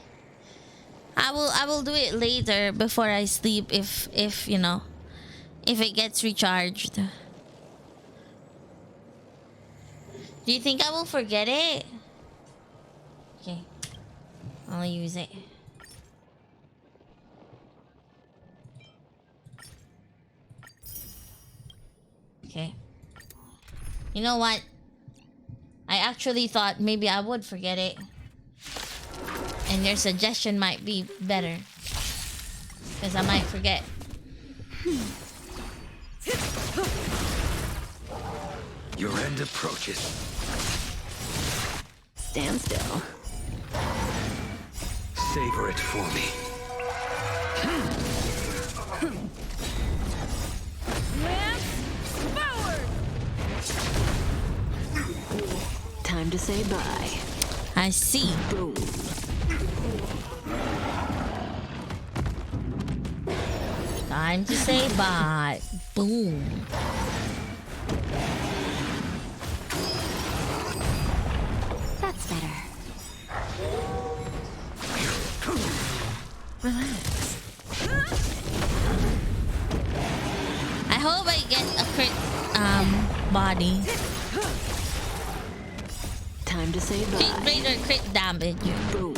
S1: I will do it later before I sleep if you know, if it gets recharged. Do you think I will forget it? Okay. I'll use it. Okay. You know what? I actually thought maybe I would forget it. And your suggestion might be better. Because I might forget.
S6: Your end approaches.
S5: Stand still.
S6: Savor it for me.
S7: Lance forward.
S5: Time to say bye.
S1: I see.
S5: Boom.
S1: Time to say bye. Boom.
S2: That's better.
S5: Relax.
S1: I hope I get a crit body.
S5: Time to say
S1: Crit
S5: bye.
S1: rate or crit damage.
S5: Boom.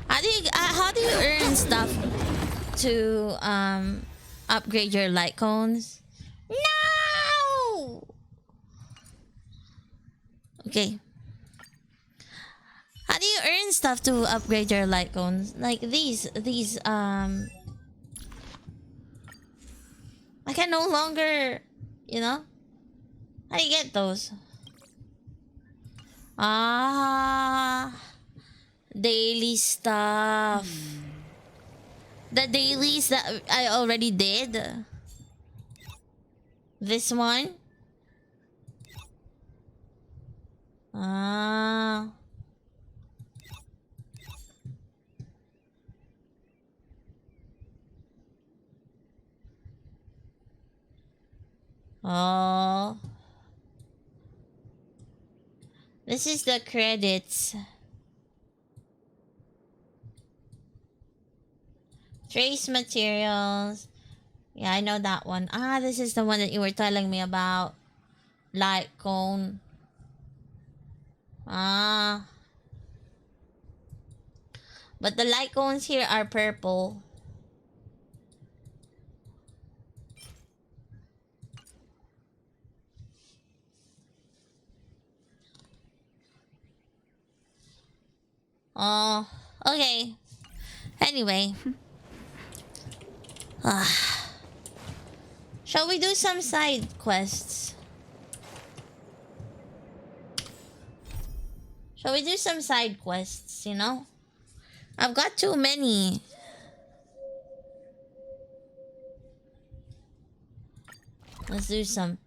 S1: How do you earn stuff to upgrade your light cones? No. Okay. How do you earn stuff to upgrade your light cones? Like these I can no longer, you know? How do you get those? Ah, daily stuff. The dailies that I already did. This one. Ah. Oh. This is the credits. Trace materials. Yeah, I know that one. Ah, this is the one that you were telling me about. Light cone. Ah. But the light cones here are purple. Oh, okay. Anyway. Shall we do some side quests? Shall we do some side quests, you know? I've got too many. Let's do some.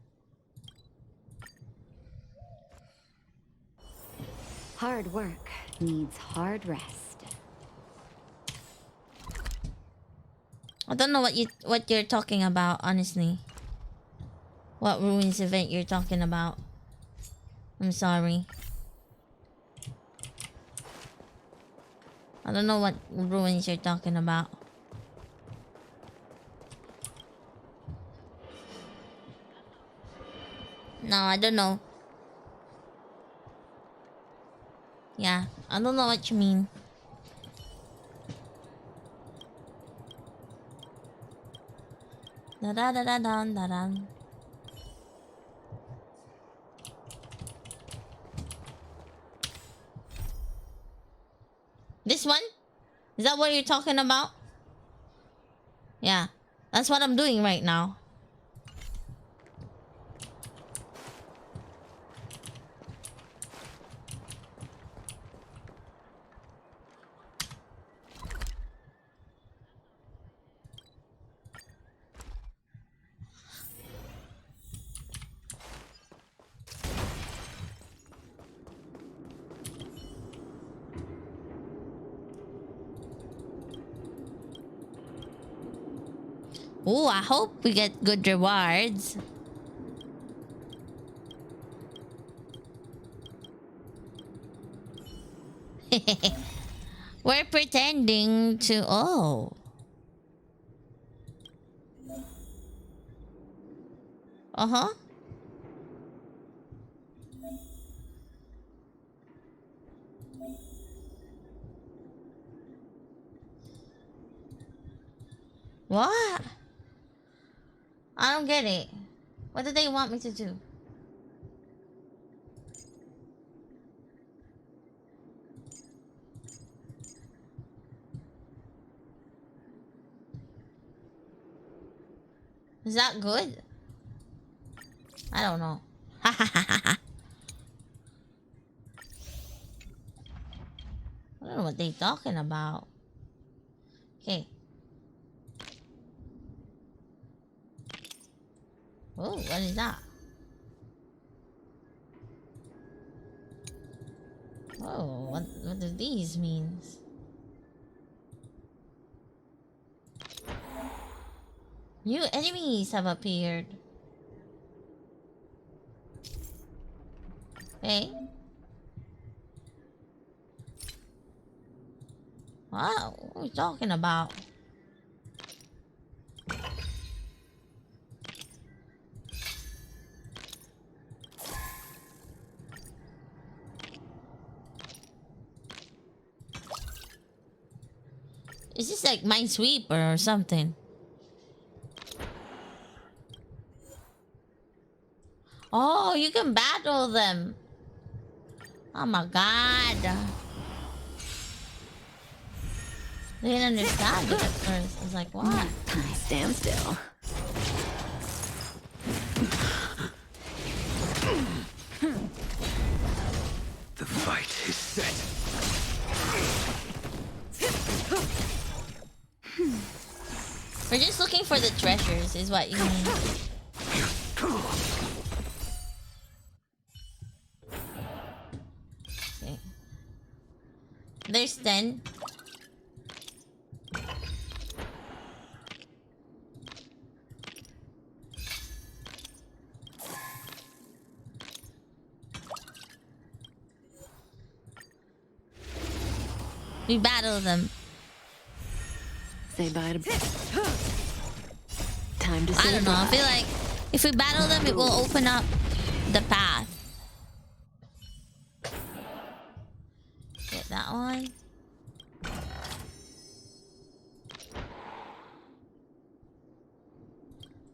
S2: Hard work needs hard rest.
S1: I don't know what you're talking about, honestly. What ruins event you're talking about. I'm sorry. I don't know what ruins you're talking about. No, I don't know. Yeah, I don't know what you mean. Da da da da da da da. This one? Is that what you're talking about? Yeah, that's what I'm doing right now. Ooh, I hope we get good rewards. We're pretending to... Oh. Uh-huh. What? I don't get it. What do they want me to do? Is that good? I don't know. I don't know what they talking about. Okay. Oh, what is that? Oh, what do these means? New enemies have appeared. Okay. Wow, what are we talking about? Is this like Minesweeper or something? Oh, you can battle them. Oh my god. I didn't understand it at first. I was like, what?
S5: Stand still.
S6: The fight is set.
S1: We're just looking for the treasures, is what you mean. Okay. There's 10. We battle them.
S5: Say bye to... Time to say
S1: I don't know. I
S5: bye.
S1: feel like if we battle them, it will open up the path. Get that one.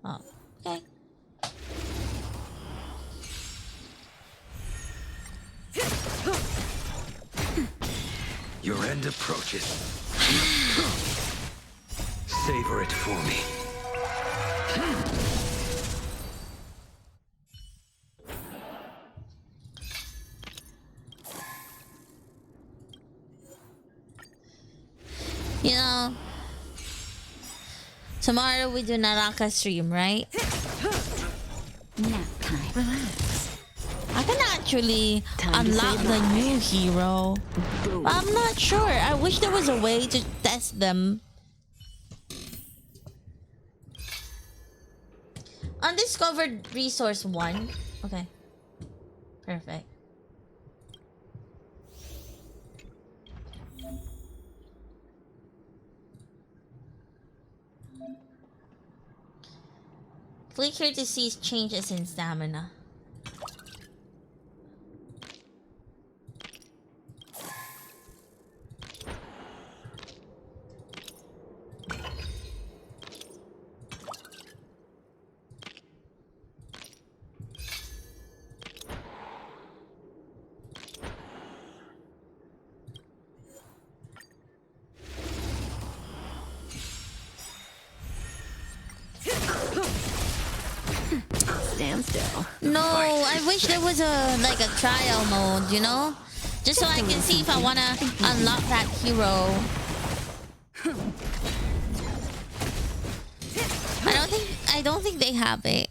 S1: Oh, okay.
S6: Your end approaches. Savor it for me.
S1: You know, tomorrow we do Naraka stream, right?
S2: Nap time.
S5: Relax.
S1: I can actually
S5: Time to
S1: unlock
S5: say
S1: the
S5: bye.
S1: new hero.
S5: Boom.
S1: But I'm not sure. I wish there was a way to test them. Undiscovered resource 1. Okay. Perfect. Click here to see changes in stamina.
S5: stand still.
S1: No, I wish there was a trial mode, you know? Just so I can see if I wanna unlock that hero. I don't think they have it.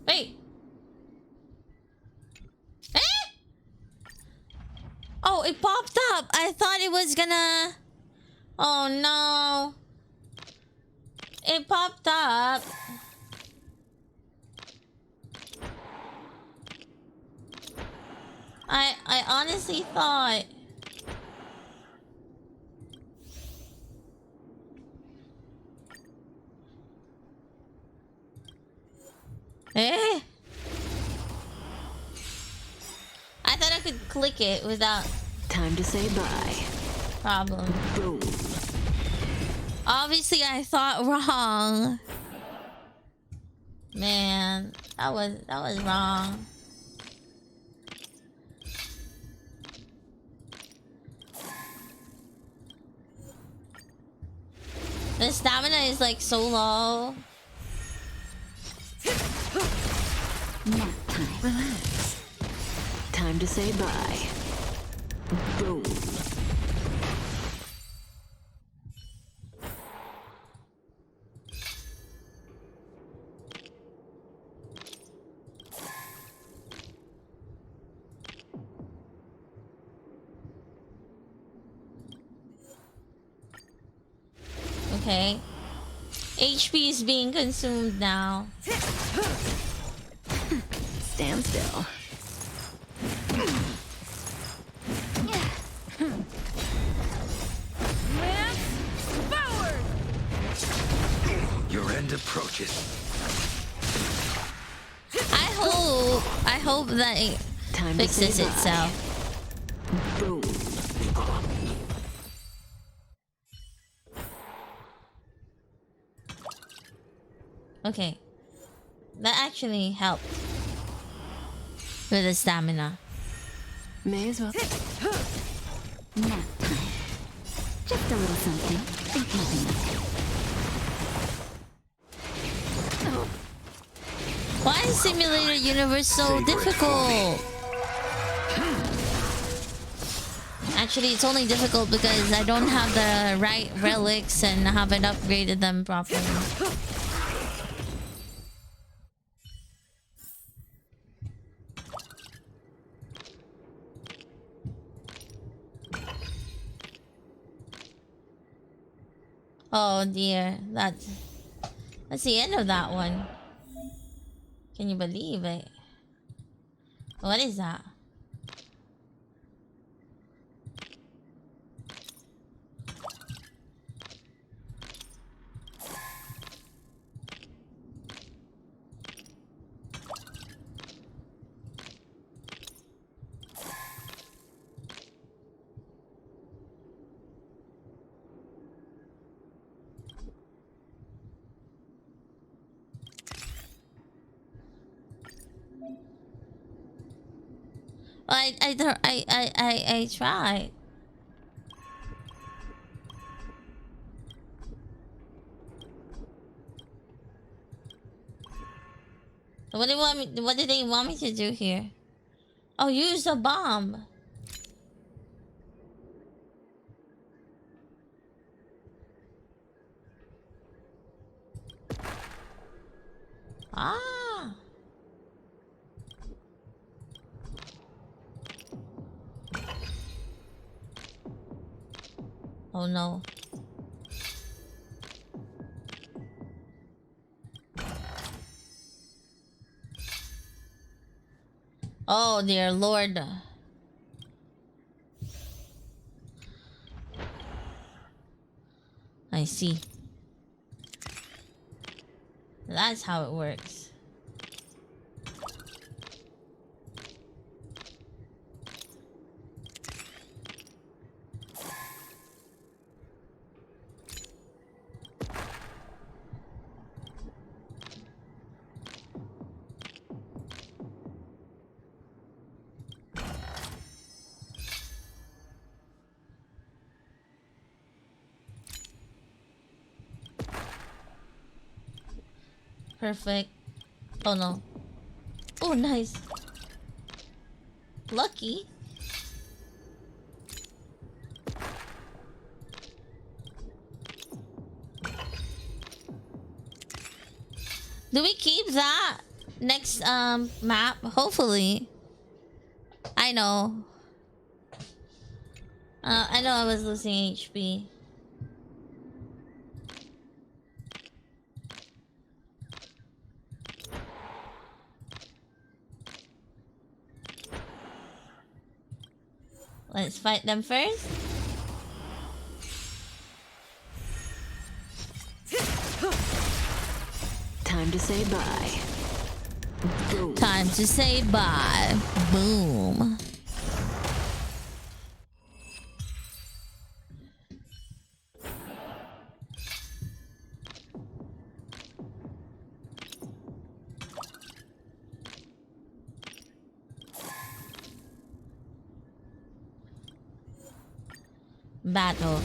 S1: Wait. Eh? Oh, it popped up. I thought it was gonna... Oh no. It popped up. I honestly thought... Eh? I thought I could click it without
S5: Time to say bye.
S1: problem.
S5: Boom.
S1: Obviously, I thought wrong. Man, that was wrong. The stamina is like so low.
S2: Nap time.
S5: Relax. Time to say bye. Boom.
S1: Okay. HP is being consumed now.
S5: Stand still.
S7: Lance forward!
S6: Your end approaches.
S1: I hope that it
S5: Time to
S1: fixes
S5: say bye.
S1: itself.
S5: Boom.
S1: Okay. That actually helped with the stamina.
S5: May as well.
S2: Nap time. Just a little something. Think nothing of it.
S1: Why is Simulator Universe so difficult? Actually, it's only difficult because I don't have the right relics and haven't upgraded them properly. Oh dear, that's the end of that one. Can you believe it? What is that? I tried. What do you want me? What did they want me to do here? Oh, use the bomb. Ah. Oh no. Oh dear Lord. I see. That's how it works. Perfect. Oh no. Oh, nice. Lucky. Do we keep that next map? Hopefully. I know. I know I was losing HP. Let's fight them first.
S5: Time to say bye. Boom.
S1: Time to say bye. Boom. Battle.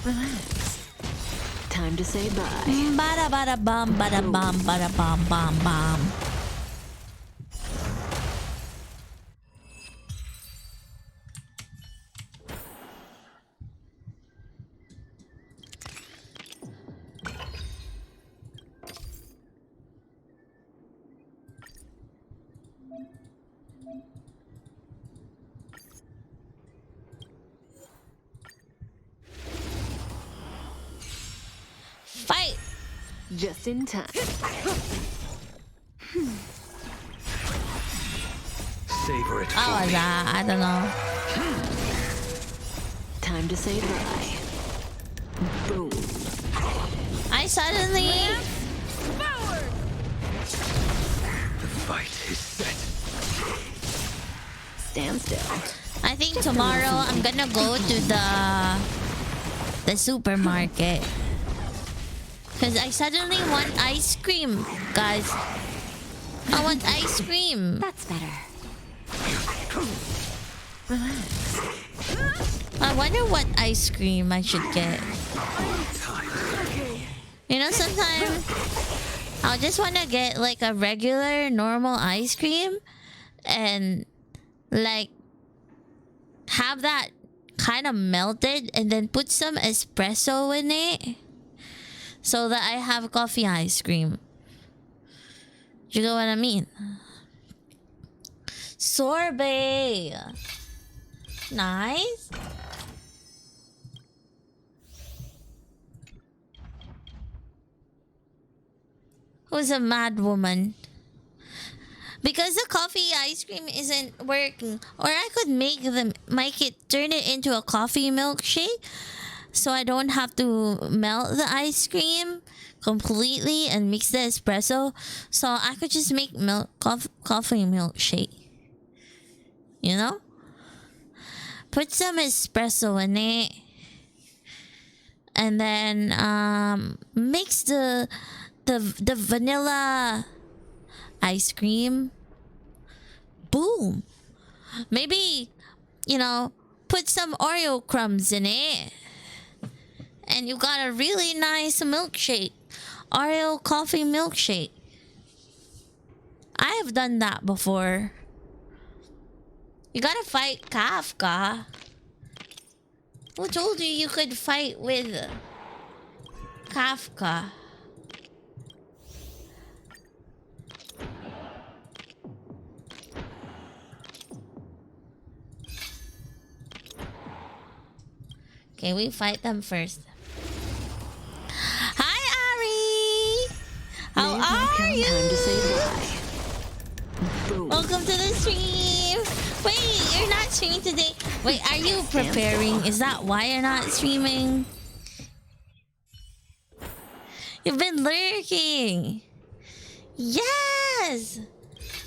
S5: Relax. Time to say bye.
S1: Bada bada bum bada bum bada bum bum bum. Fight!
S5: Just in time.
S6: Savor it
S1: How
S6: for
S1: was
S6: me.
S1: that? I don't know.
S5: Time to say bye. Boom.
S1: I suddenly
S7: Forward!
S6: The fight is set.
S5: Stand still.
S1: I think tomorrow I'm gonna go to the supermarket. Cause I suddenly want ice cream, guys. I want ice cream.
S2: That's better.
S5: Relax.
S1: I wonder what ice cream I should get. You know, sometimes I'll just wanna get like a regular normal ice cream and like have that kind of melted and then put some espresso in it so that I have coffee ice cream. You know what I mean? Sorbet. Nice. Who's a mad woman? Because the coffee ice cream isn't working, or I could make it turn it into a coffee milkshake, so I don't have to melt the ice cream completely and mix the espresso. So I could just make coffee milkshake. You know, put some espresso in it, and then mix the vanilla ice cream. Boom. Maybe, you know, put some Oreo crumbs in it. And you got a really nice milkshake. Oreo coffee milkshake. I have done that before. You gotta fight Kafka. Who told you you could fight with Kafka? Okay, we fight them first. Hi, Ari! How are you?
S5: Time to say bye. Boom.
S1: Welcome to the stream! Wait, you're not streaming today? Wait, are you preparing? Is that why you're not streaming? You've been lurking! Yes!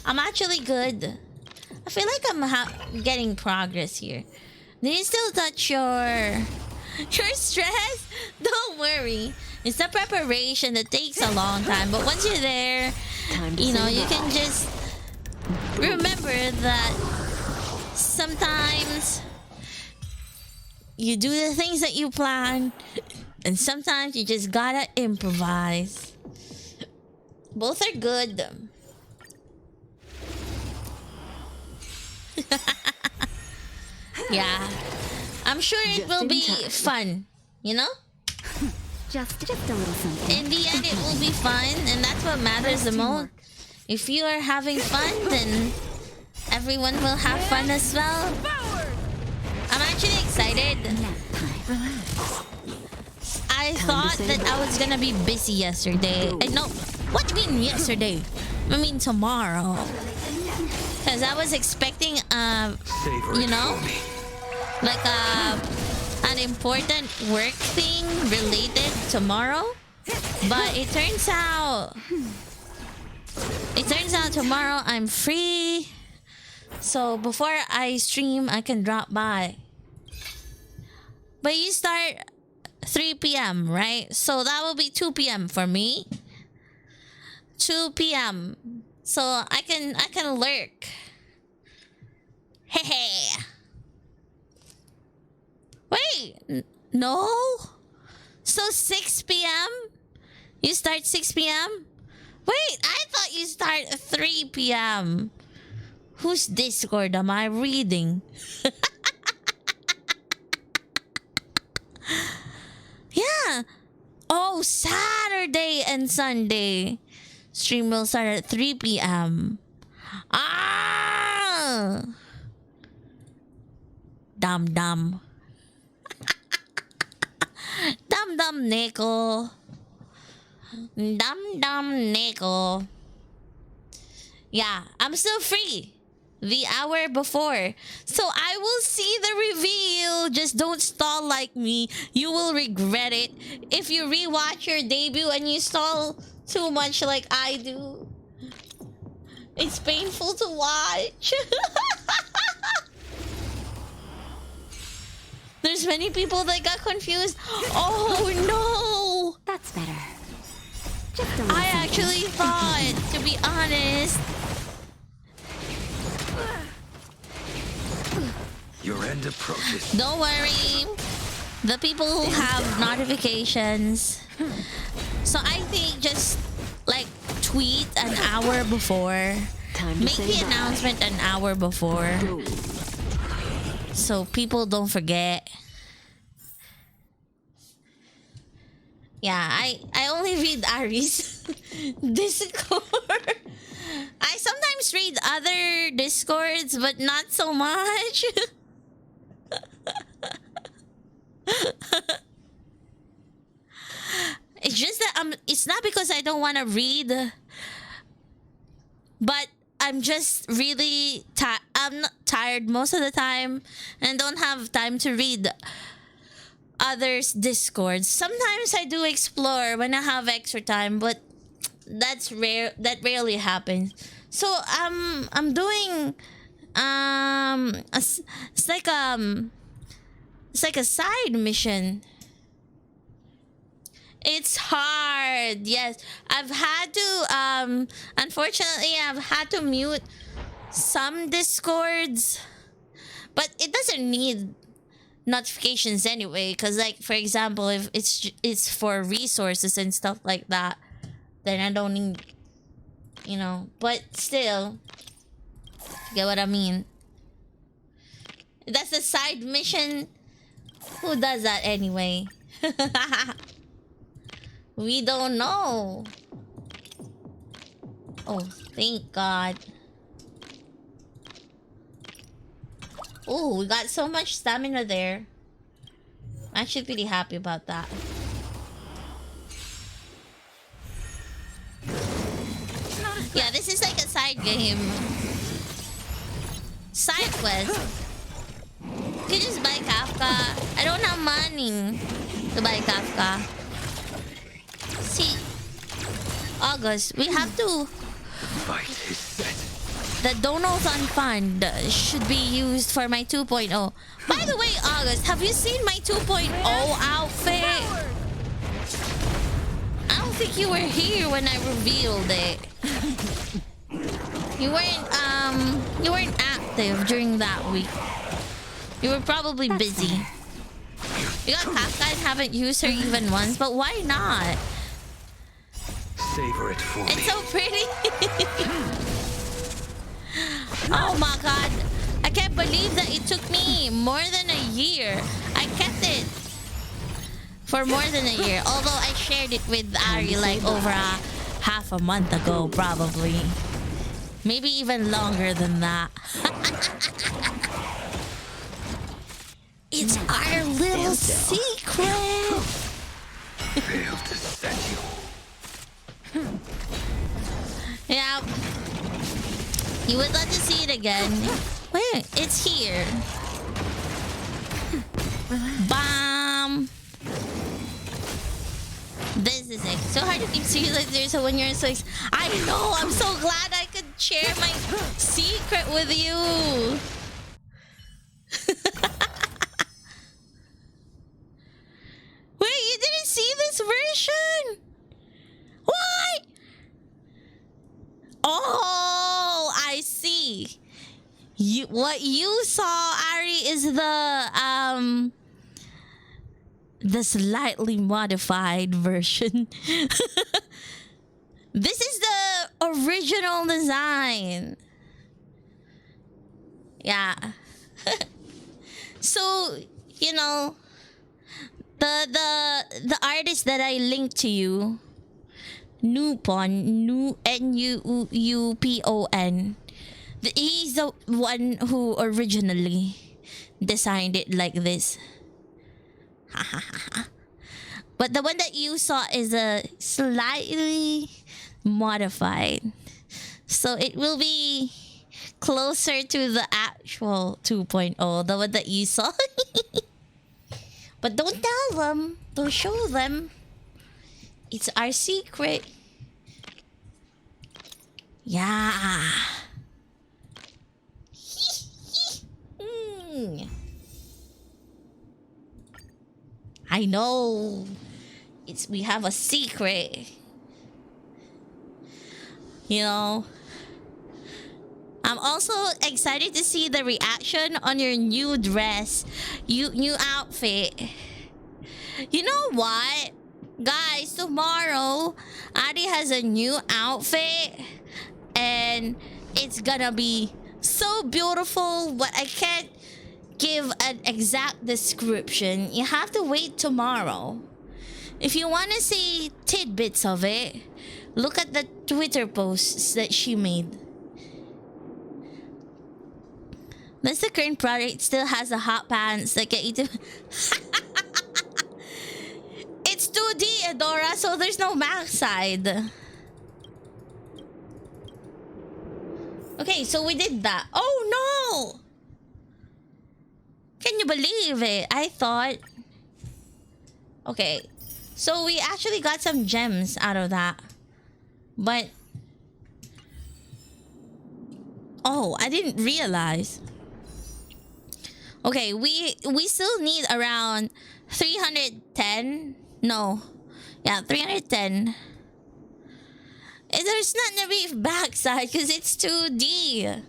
S1: I'm actually good. I feel like I'm getting progress here. Do you still touch your stress? Don't worry. It's the preparation that takes a long time. But once you're there, you know, you can just remember that sometimes you do the things that you plan, and sometimes you just gotta improvise. Both are good. Yeah. I'm sure it
S5: Just
S1: will
S5: in
S1: be
S5: time.
S1: fun, you know?
S2: Just a little something.
S1: In the end, it will be fun, and that's what matters the most. If you are having fun, then everyone will have fun as well. I'm actually excited.
S2: Nap time.
S1: I
S5: Time to
S1: thought
S5: say
S1: that I was gonna be busy yesterday. No, what do you mean yesterday? I mean tomorrow. Cause I was expecting,
S6: Savor
S1: you
S6: it
S1: know,
S6: for me.
S1: like an important work thing related tomorrow. But it turns out tomorrow I'm free. So before I stream, I can drop by. But you start 3 p.m., right? So that will be 2 p.m. for me. 2 p.m. So I can lurk. Hey hey. Wait, no? So 6 p.m.? You start 6 p.m.? Wait, I thought you start 3 p.m. Whose Discord am I reading? Yeah. Oh, Saturday and Sunday. Stream will start at 3 p.m. Ah! Dum dum. Dum dum nickel. Dum dum nickel. Yeah, I'm still free. The hour before. So I will see the reveal. Just don't stall like me. You will regret it. If you rewatch your debut and you stall too much like I do. It's painful to watch. There's many people that got confused. Oh no!
S2: That's better. Just a little
S1: I
S2: something.
S1: actually thought, to be honest,
S6: Your end approaches.
S1: don't worry. The people who have notifications. So I think just like tweet an hour before.
S5: Time to
S1: Make
S5: say
S1: the
S5: bye.
S1: announcement an hour before.
S5: Go.
S1: So people don't forget. Yeah, I only read Ari's Discord. I sometimes read other Discords, but not so much. It's just that it's not because I don't want to read, but I'm just really I'm not tired most of the time and don't have time to read others' discords. Sometimes I do explore when I have extra time, but that's rare. That rarely happens. So I'm doing it's like a side mission. It's hard. Yes, I've had to unfortunately I've had to mute some discords, but it doesn't need notifications anyway, because like for example if it's for resources and stuff like that, then I don't need, you know, but still, you get what I mean. That's a side mission. Who does that anyway? We don't know. Oh, thank God. Oh, we got so much stamina there. I'm actually pretty happy about that. Yeah, this is like a side game. Side quest. You can just buy Kafka. I don't have money to buy Kafka. See, August, we have to.
S6: Fight is set.
S1: The Donothon fund should be used for my 2.0. By the way, August, have you seen my 2.0 outfit? I don't think you were here when I revealed it. You weren't active during that week. You were probably busy. You got Kafka and haven't used her even once, but why not?
S6: Savor it for me.
S1: It's so pretty. Oh my god. I can't believe that it took me more than a year. I kept it for more than a year. Although I shared it with Ari like over half a month ago, probably. Maybe even longer than that. It's our little secret.
S6: Failed to send you.
S1: Yeah. You would love to see it again. Wait, it's here. Bam. This is it. So hard to keep secrets like this. So when you're in 6, I know. I'm so glad I could share my secret with you. Wait, you didn't see this version? What? Oh, I see. What you saw, Ari, is the slightly modified version. This is the original design. Yeah. So, you know, the artist that I linked to you, Nupon, he's the one who originally designed it like this. But the one that you saw is a slightly modified. So it will be closer to the actual 2.0, the one that you saw. But don't tell them. Don't show them. It's our secret. Yeah. I know. We have a secret. You know. I'm also excited to see the reaction on your new dress. New outfit. You know what? Guys, tomorrow Adi has a new outfit and it's gonna be so beautiful, but I can't give an exact description. You have to wait tomorrow. If you want to see tidbits of it, look at the Twitter posts that she made. That's the current product. It still has the hot pants that get you to... It's 2D, Adora, so there's no backside. Okay, so we did that. Oh no! Can you believe it? I thought... Okay, so we actually got some gems out of that. But... Oh, I didn't realize. Okay, we still need around 310. No. Yeah, 310. There's not gonna be backside because it's 2D.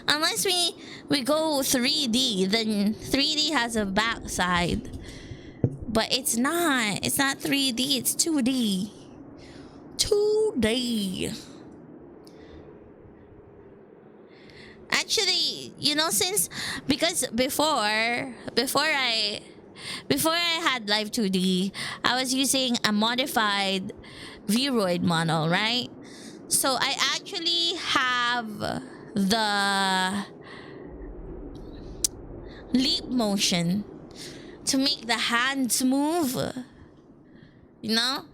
S1: Unless we go 3D, then 3D has a backside. But it's not. It's not 3D, it's 2D. 2D. Actually, you know, because before I had Live 2D, I was using a modified Vroid model, right? So I actually have the leap motion to make the hands move. You know?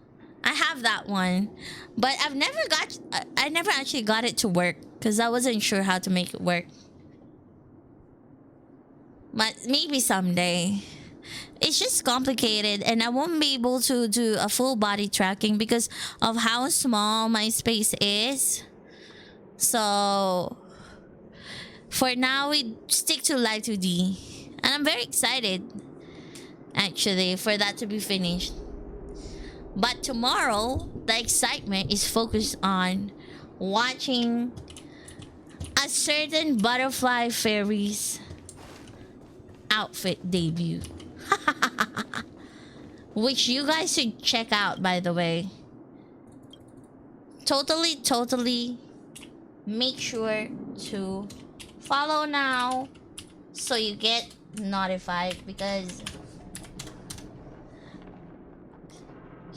S1: I have that one. But I never actually got it to work because I wasn't sure how to make it work. But maybe someday. It's just complicated and I won't be able to do a full body tracking because of how small my space is. So for now we stick to Live 2D. And I'm very excited actually for that to be finished. But tomorrow the excitement is focused on watching a certain butterfly fairy's outfit debut. which you guys should check out, by the way. Totally make sure to follow now so you get notified, because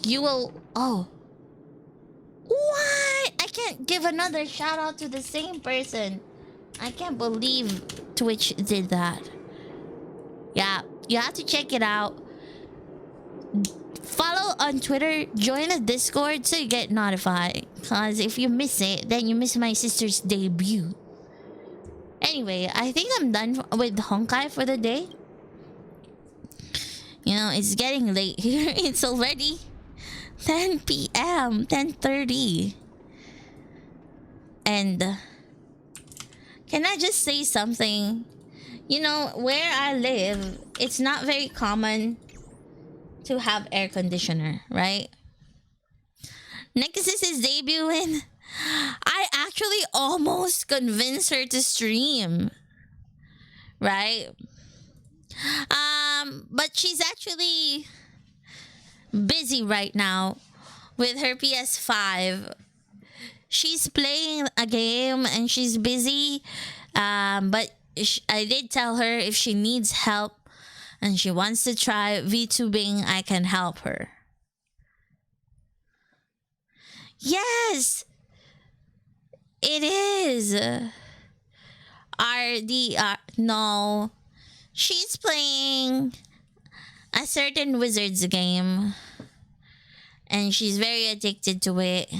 S1: you will. Oh, what? I can't give another shout out to the same person. I can't believe Twitch did that. Yeah, you have to check it out. Follow on Twitter, join the Discord so you get notified. Because if you miss it, then you miss my sister's debut. Anyway, I think I'm done with Honkai for the day. You know, it's getting late here. It's already 10 p.m., 10:30. And can I just say something? You know, where I live, it's not very common to have air conditioner, right? Nexus is debuting. I actually almost convinced her to stream, right? But she's actually busy right now with her PS5. She's playing a game and she's busy. But I did tell her if she needs help and she wants to try VTubing, I can help her. Yes, it is. RDR. No, she's playing a certain Wizards game and she's very addicted to it.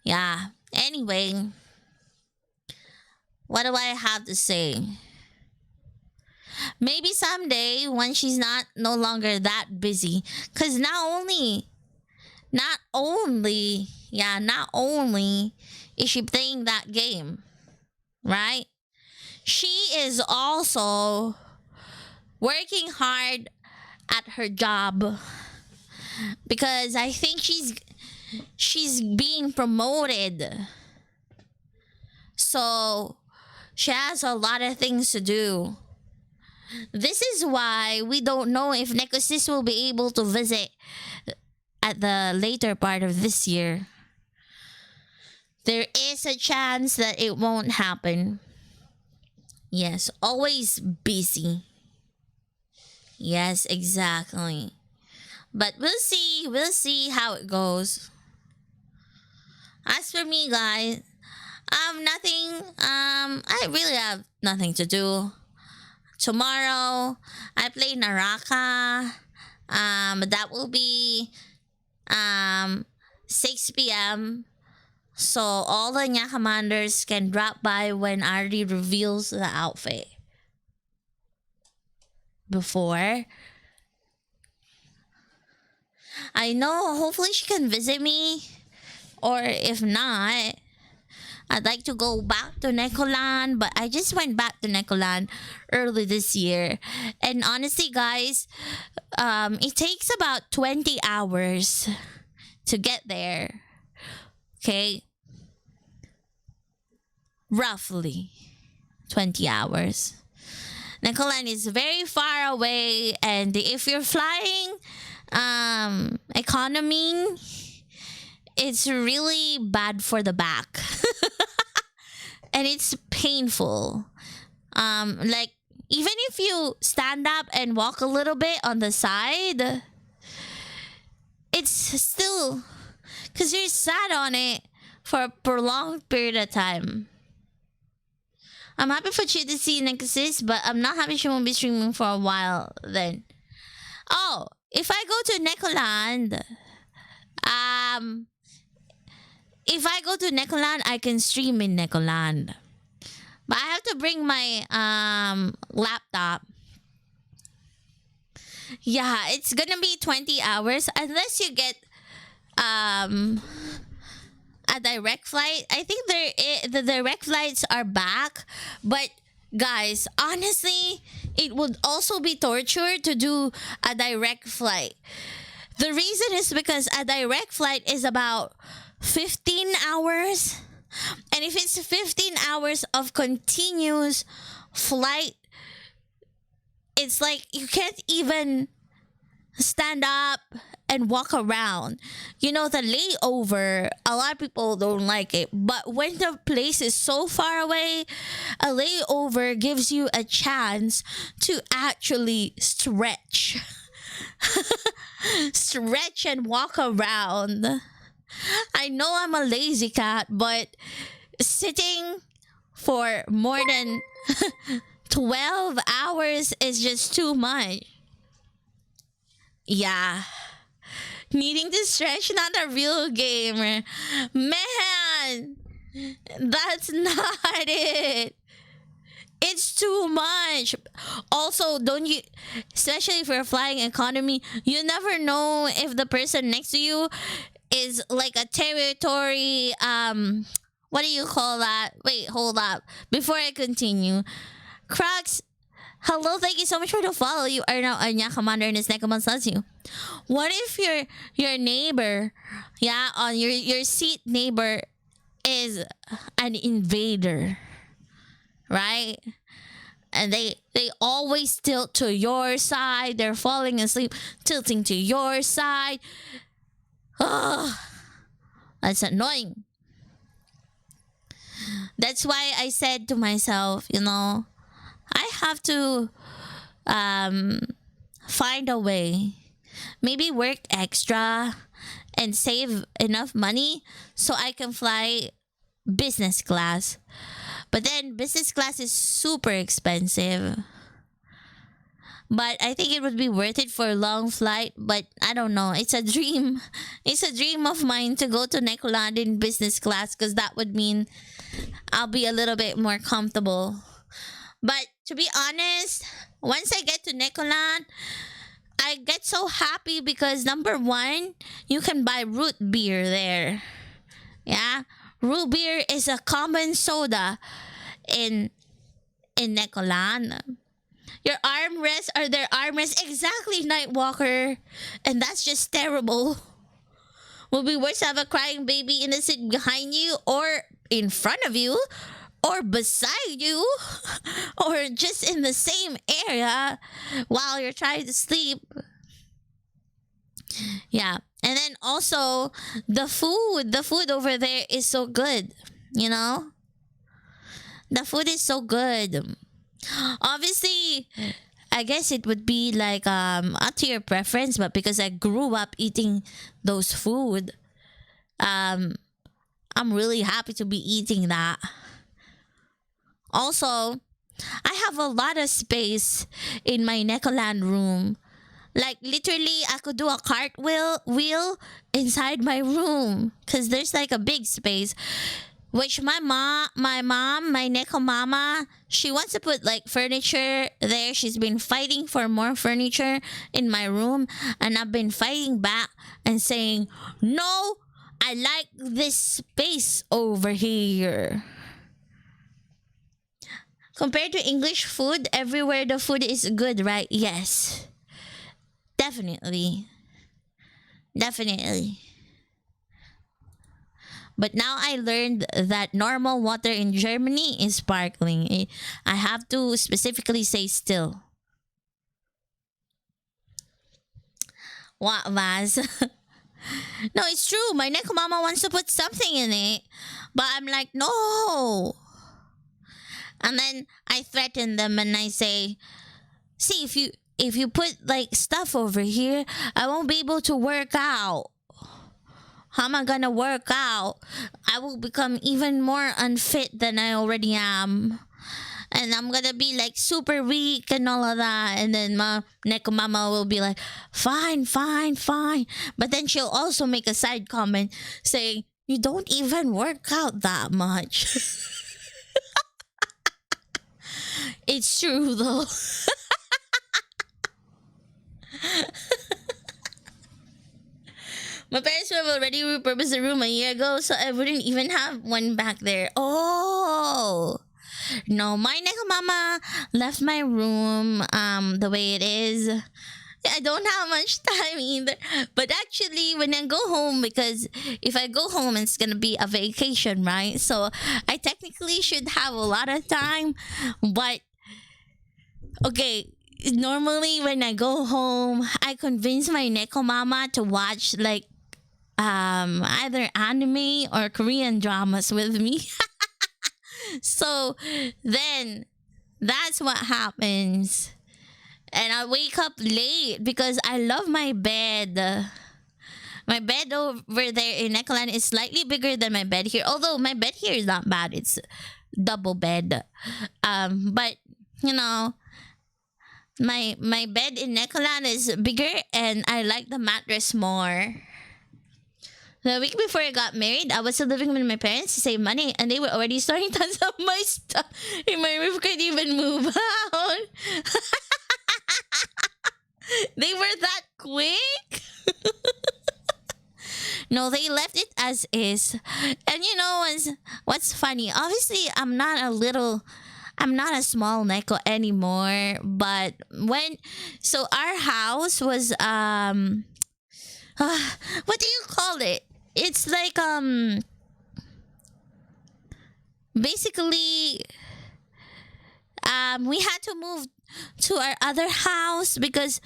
S1: Yeah. Anyway, what do I have to say? Maybe someday when she's no longer that busy, cause not only is she playing that game, right? She is also working hard at her job, because I think she's being promoted. So she has a lot of things to do. This is why we don't know if Necosis will be able to visit at the later part of this year. There is a chance that it won't happen. Yes, always busy. Yes, exactly. But we'll see how it goes. As for me, guys, I really have nothing to do. Tomorrow, I play Naraka. That will be 6 p.m. So all the Nya commanders can drop by when Ari reveals the outfit. Before, I know, hopefully she can visit me. Or if not, I'd like to go back to Necoland, but I just went back to Necoland early this year. And honestly, guys, it takes about 20 hours to get there. Okay? Roughly 20 hours. Necoland is very far away, and if you're flying economy, it's really bad for the back. And it's painful. Like, even if you stand up and walk a little bit on the side, it's still, because you're sat on it for a prolonged period of time. I'm happy for you to see Nexus, but I'm not happy she won't be streaming for a while then. Oh, if I go to Necoland, I can stream in Necoland. But I have to bring my laptop. Yeah, it's gonna be 20 hours unless you get a direct flight. I think the direct flights are back, but guys, honestly, it would also be torture to do a direct flight. The reason is because a direct flight is about 15 hours. And if it's 15 hours of continuous flight it's like you can't even stand up and walk around. You know, the layover, a lot of people don't like it. But when the place is so far away, a layover gives you a chance to actually stretch. Stretch and walk around. I know I'm a lazy cat, but sitting for more than 12 hours is just too much. Yeah. Needing to stretch, not a real gamer. Man, that's not it. It's too much. Also, don't you, especially if you're flying economy, you never know if the person next to you is like a territory, what do you call that? Wait, hold up. Before I continue. Crocs, hello, thank you so much for the follow. You are now Anya Commander and his Nekomon loves you. What if your neighbor, yeah, on your seat neighbor is an invader? Right? And they always tilt to your side. They're falling asleep, tilting to your side. Ugh, that's annoying. That's why I said to myself, you know, I have to find a way. Maybe work extra and save enough money so I can fly business class. But then business class is super expensive. But I think it would be worth it for a long flight. But I don't know. It's a dream. It's a dream of mine to go to Necoland in business class, because that would mean I'll be a little bit more comfortable. But to be honest, once I get to Necoland, I get so happy because number one, you can buy root beer there. Yeah? Root beer is a common soda in Necoland. Your armrests are their armrests. Exactly, Nightwalker. And that's just terrible. Would be worse to have a crying baby in the seat behind you, or in front of you, or beside you, or just in the same area while you're trying to sleep. Yeah. And then also the food over there is so good, you know? The food is so good. Obviously, I guess it would be like up to your preference, but because I grew up eating those food, I'm really happy to be eating that. Also, I have a lot of space in my Necoland room. Like literally, I could do a cartwheel inside my room because there's like a big space. Which my mom, my Neko mama, she wants to put like furniture there. She's been fighting for more furniture in my room, and I've been fighting back and saying, no, I like this space over here. Compared to English food, everywhere the food is good, right? Yes. Definitely. But now I learned that normal water in Germany is sparkling. I have to specifically say still. What, Vaz? No, it's true. My Neko mama wants to put something in it. But I'm like, no. And then I threaten them and I say, see, if you put like stuff over here, I won't be able to work out. How am I gonna work out? I will become even more unfit than I already am. And I'm gonna be like super weak and all of that. And then my Neko mama will be like, fine. But then she'll also make a side comment saying, you don't even work out that much. It's true though. My parents would have already repurposed the room a year ago, so I wouldn't even have one back there. Oh no, my Neko mama left my room the way it is. I don't have much time either. But actually, when I go home, because if I go home, it's gonna be a vacation, right? So I technically should have a lot of time. But okay, normally when I go home, I convince my Neko mama to watch like either anime or Korean dramas with me. So then that's what happens. And I wake up late because I love my bed. My bed over there in Neckland is slightly bigger than my bed here. Although my bed here is not bad. It's double bed. But you know, my bed in Neckland is bigger and I like the mattress more. The week before I got married, I was still living with my parents to save money, and they were already starting to some of my stuff in my room. Couldn't even move out. They were that quick. No, they left it as is. And you know what's funny? Obviously, I'm not a small neko anymore. But our house was what do you call it? It's like basically we had to move to our other house because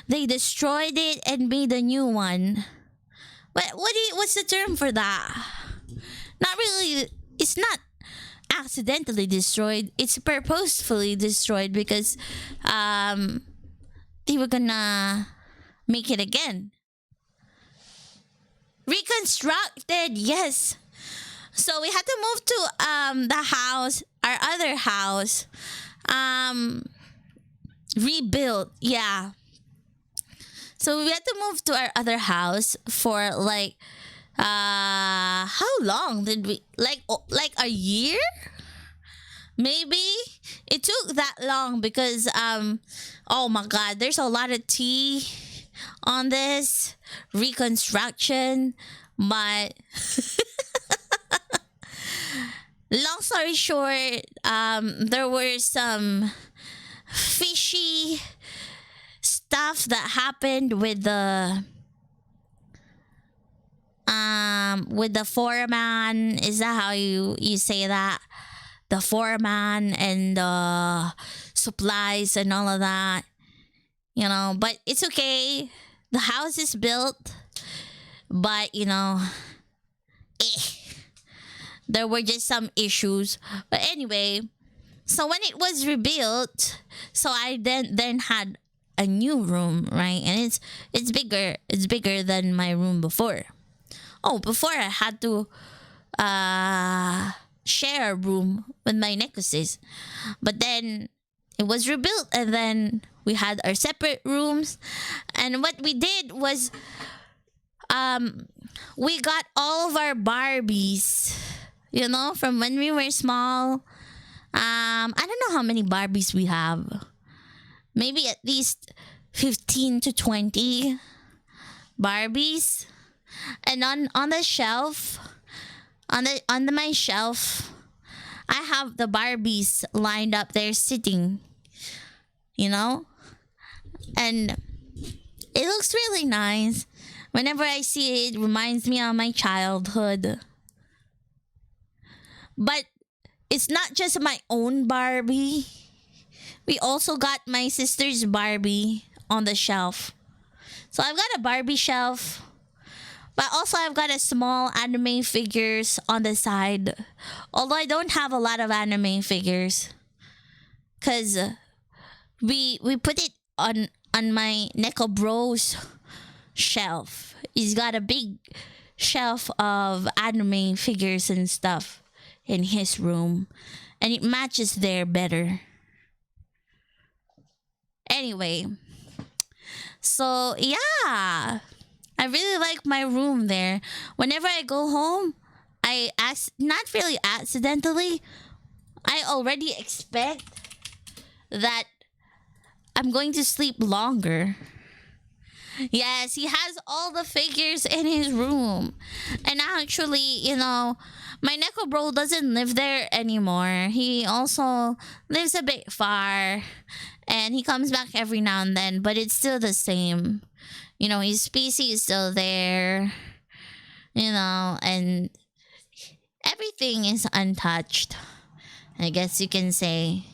S1: they destroyed it and made a new one. But what's the term for that? Not really. It's not accidentally destroyed. It's purposefully destroyed because they were gonna make it again. Reconstructed, yes. So we had to move to the house, our other house. Rebuilt, yeah. So we had to move to our other house for like how long did we like a year? Maybe it took that long because oh my god, there's a lot of tea on this reconstruction, but long story short, there were some fishy stuff that happened with the foreman. Is that how you say that? The foreman and the supplies and all of that. You know, but it's okay. The house is built, but you know, there were just some issues. But anyway, so when it was rebuilt, so I then had a new room, right? And it's bigger. It's bigger than my room before. Oh, before I had to share a room with my necklaces. But then it was rebuilt and then we had our separate rooms. And what we did was we got all of our Barbies, you know, from when we were small. I don't know how many Barbies we have. Maybe at least 15 to 20 Barbies. And on the shelf, on my shelf, I have the Barbies lined up there sitting, you know? And it looks really nice. Whenever I see it, it reminds me of my childhood. But it's not just my own Barbie. We also got my sister's Barbie on the shelf. So I've got a Barbie shelf. But also I've got a small anime figures on the side. Although I don't have a lot of anime figures. Cause we put it on my Neko Bros shelf. He's got a big shelf of anime figures and stuff in his room. And it matches there better. Anyway. So yeah. I really like my room there. Whenever I go home, not really accidentally, I already expect that I'm going to sleep longer. Yes, he has all the figures in his room. And actually, you know, my Neko bro doesn't live there anymore. He also lives a bit far. And he comes back every now and then, but it's still the same. You know, his PC is still there. You know, and everything is untouched, I guess you can say.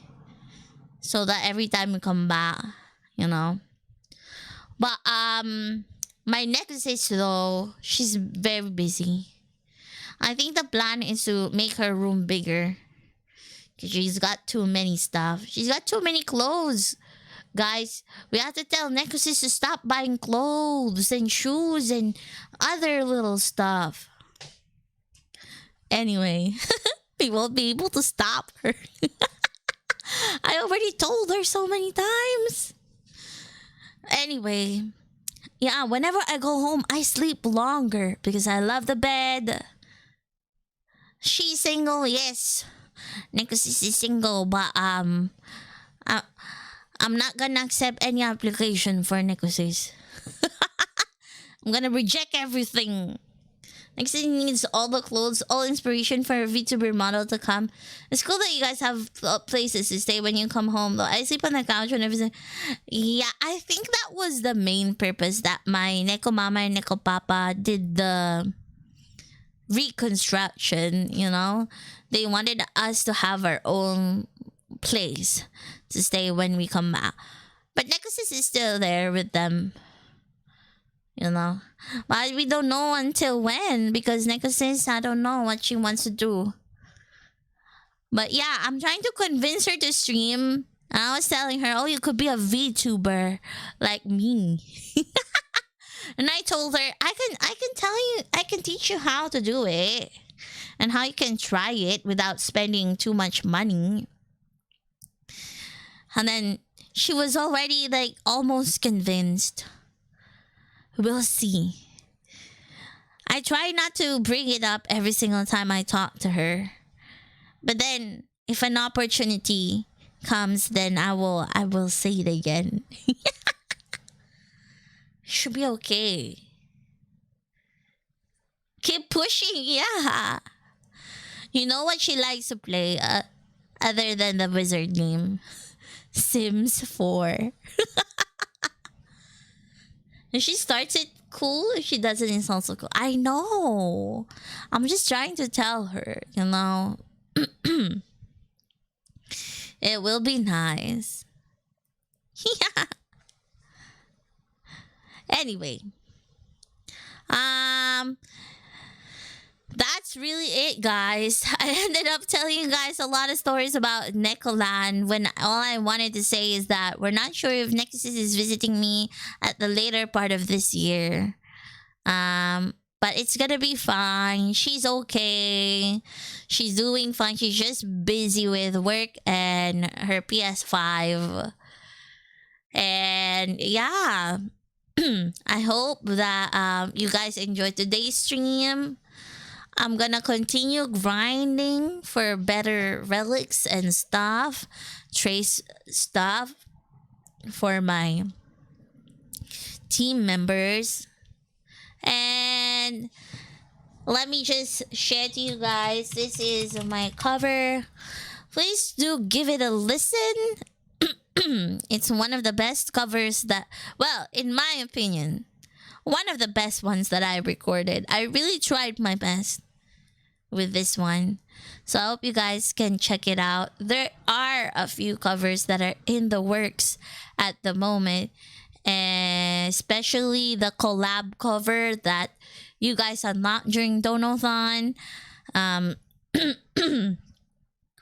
S1: So that every time we come back, you know. But my next though, she's very busy. I think the plan is to make her room bigger. Cause she's got too many stuff. She's got too many clothes. Guys, we have to tell Necrosis to stop buying clothes and shoes and other little stuff. Anyway, we won't be able to stop her. I already told her so many times. Anyway, yeah, whenever I go home, I sleep longer because I love the bed. She's single, yes. Necrosis is single, but I'm not gonna accept any application for Necrosis. I'm gonna reject everything. Necrosis needs all the clothes, all inspiration for a VTuber model to come. It's cool that you guys have places to stay when you come home, though. I sleep on the couch and everything. Yeah, I think that was the main purpose that my Neko Mama and Neko Papa did the reconstruction, you know? They wanted us to have our own place to stay when we come back. But Necrosis is still there with them, you know? But we don't know until when, because Necrosis, I don't know what she wants to do. But yeah, I'm trying to convince her to stream. And I was telling her, oh, you could be a VTuber like me. And I told her, I can tell you, I can teach you how to do it. And how you can try it without spending too much money. And then she was already like almost convinced. We'll see. I try not to bring it up every single time I talk to her. But then if an opportunity comes, then I will say it again. Should be okay. Keep pushing, yeah. You know what she likes to play other than the wizard game? Sims 4. If she starts it cool, if she doesn't, it's also cool. I know. I'm just trying to tell her, you know. It will be nice. Yeah. Anyway. That's really it, guys. I ended up telling you guys a lot of stories about Nekoland when all I wanted to say is that we're not sure if Nexus is visiting me at the later part of this year. But it's gonna be fine. She's okay. She's doing fine. She's just busy with work and her PS5. And yeah. I hope that you guys enjoyed today's stream. I'm gonna continue grinding for better relics and stuff, trace stuff for my team members. And let me just share to you guys, this is my cover. Please do give it a listen. It's one of the best covers that, well, in my opinion, one of the best ones that I recorded. I really tried my best with this one. So I hope you guys can check it out. There are a few covers that are in the works at the moment. And especially the collab cover that you guys unlocked during Donothon.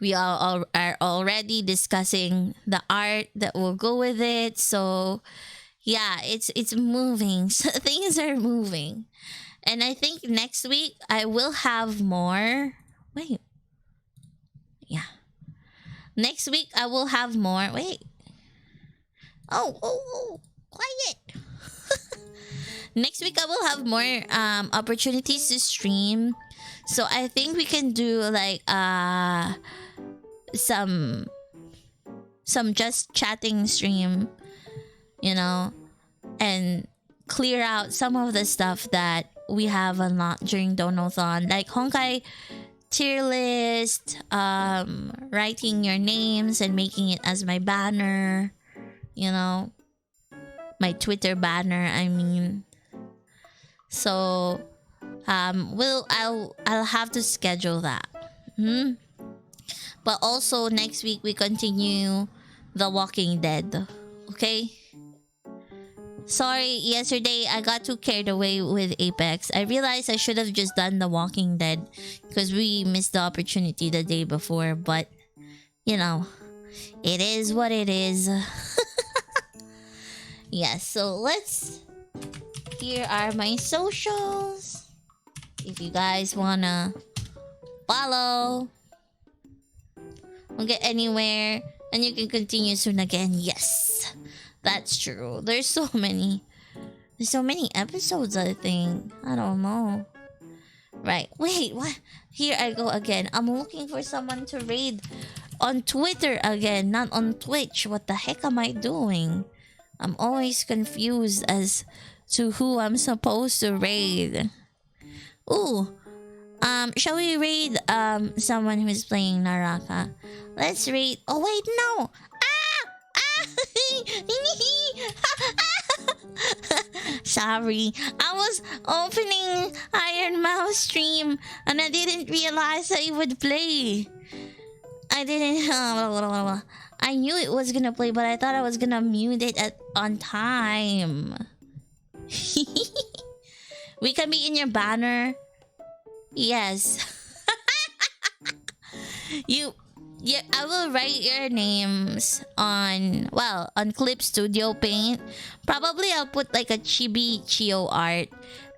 S1: We all are already discussing the art that will go with it. So yeah, it's moving. So things are moving. And I think next week I will have more. Wait. Yeah. Next week I will have more. Wait. Oh, quiet. Next week I will have more opportunities to stream. So I think we can do like some just chatting stream, you know, and clear out some of the stuff that we have unlocked during Donothon, like Honkai tier list, writing your names and making it as my banner, you know, my Twitter banner, I mean. So I'll have to schedule that. But also next week we continue The Walking Dead. Okay? Sorry, yesterday I got too carried away with Apex. I realized I should have just done The Walking Dead because we missed the opportunity the day before, but you know, it is what it is. Yes, so let's. Here are my socials. If you guys wanna follow, don't get anywhere, and you can continue soon again. Yes, that's true. There's so many episodes. I think I don't know. Right? Wait, what? Here I go again. I'm looking for someone to raid on Twitter again, not on Twitch. What the heck am I doing? I'm always confused as to who I'm supposed to raid. Ooh. Shall we raid someone who's playing Naraka? Let's raid. Oh wait, no. Sorry. I was opening Iron Mouse stream and I didn't realize that it would play. I didn't I knew it was gonna play, but I thought I was gonna mute it on time. We can be in your banner. Yes. I will write your names on Clip Studio Paint. Probably I'll put like a chibi Chio art,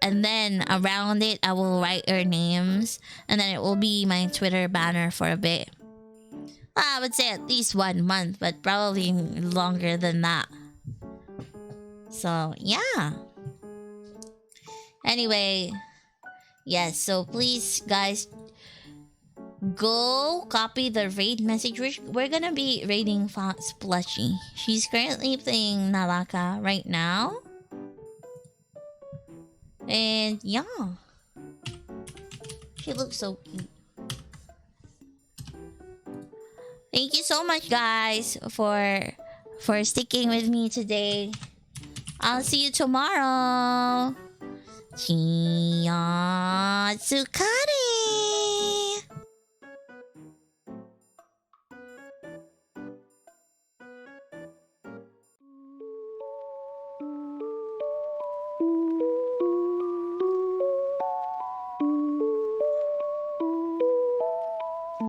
S1: and then around it I will write your names, and then it will be my Twitter banner for a bit. I would say at least 1 month, but probably longer than that. So yeah. Anyway, yes, so please guys, go copy the raid message. We're gonna be raiding Splushy. She's currently playing Naraka right now. And yeah, she looks so cute. Thank you so much guys for sticking with me today. I'll see you tomorrow. Chiya Tsukare.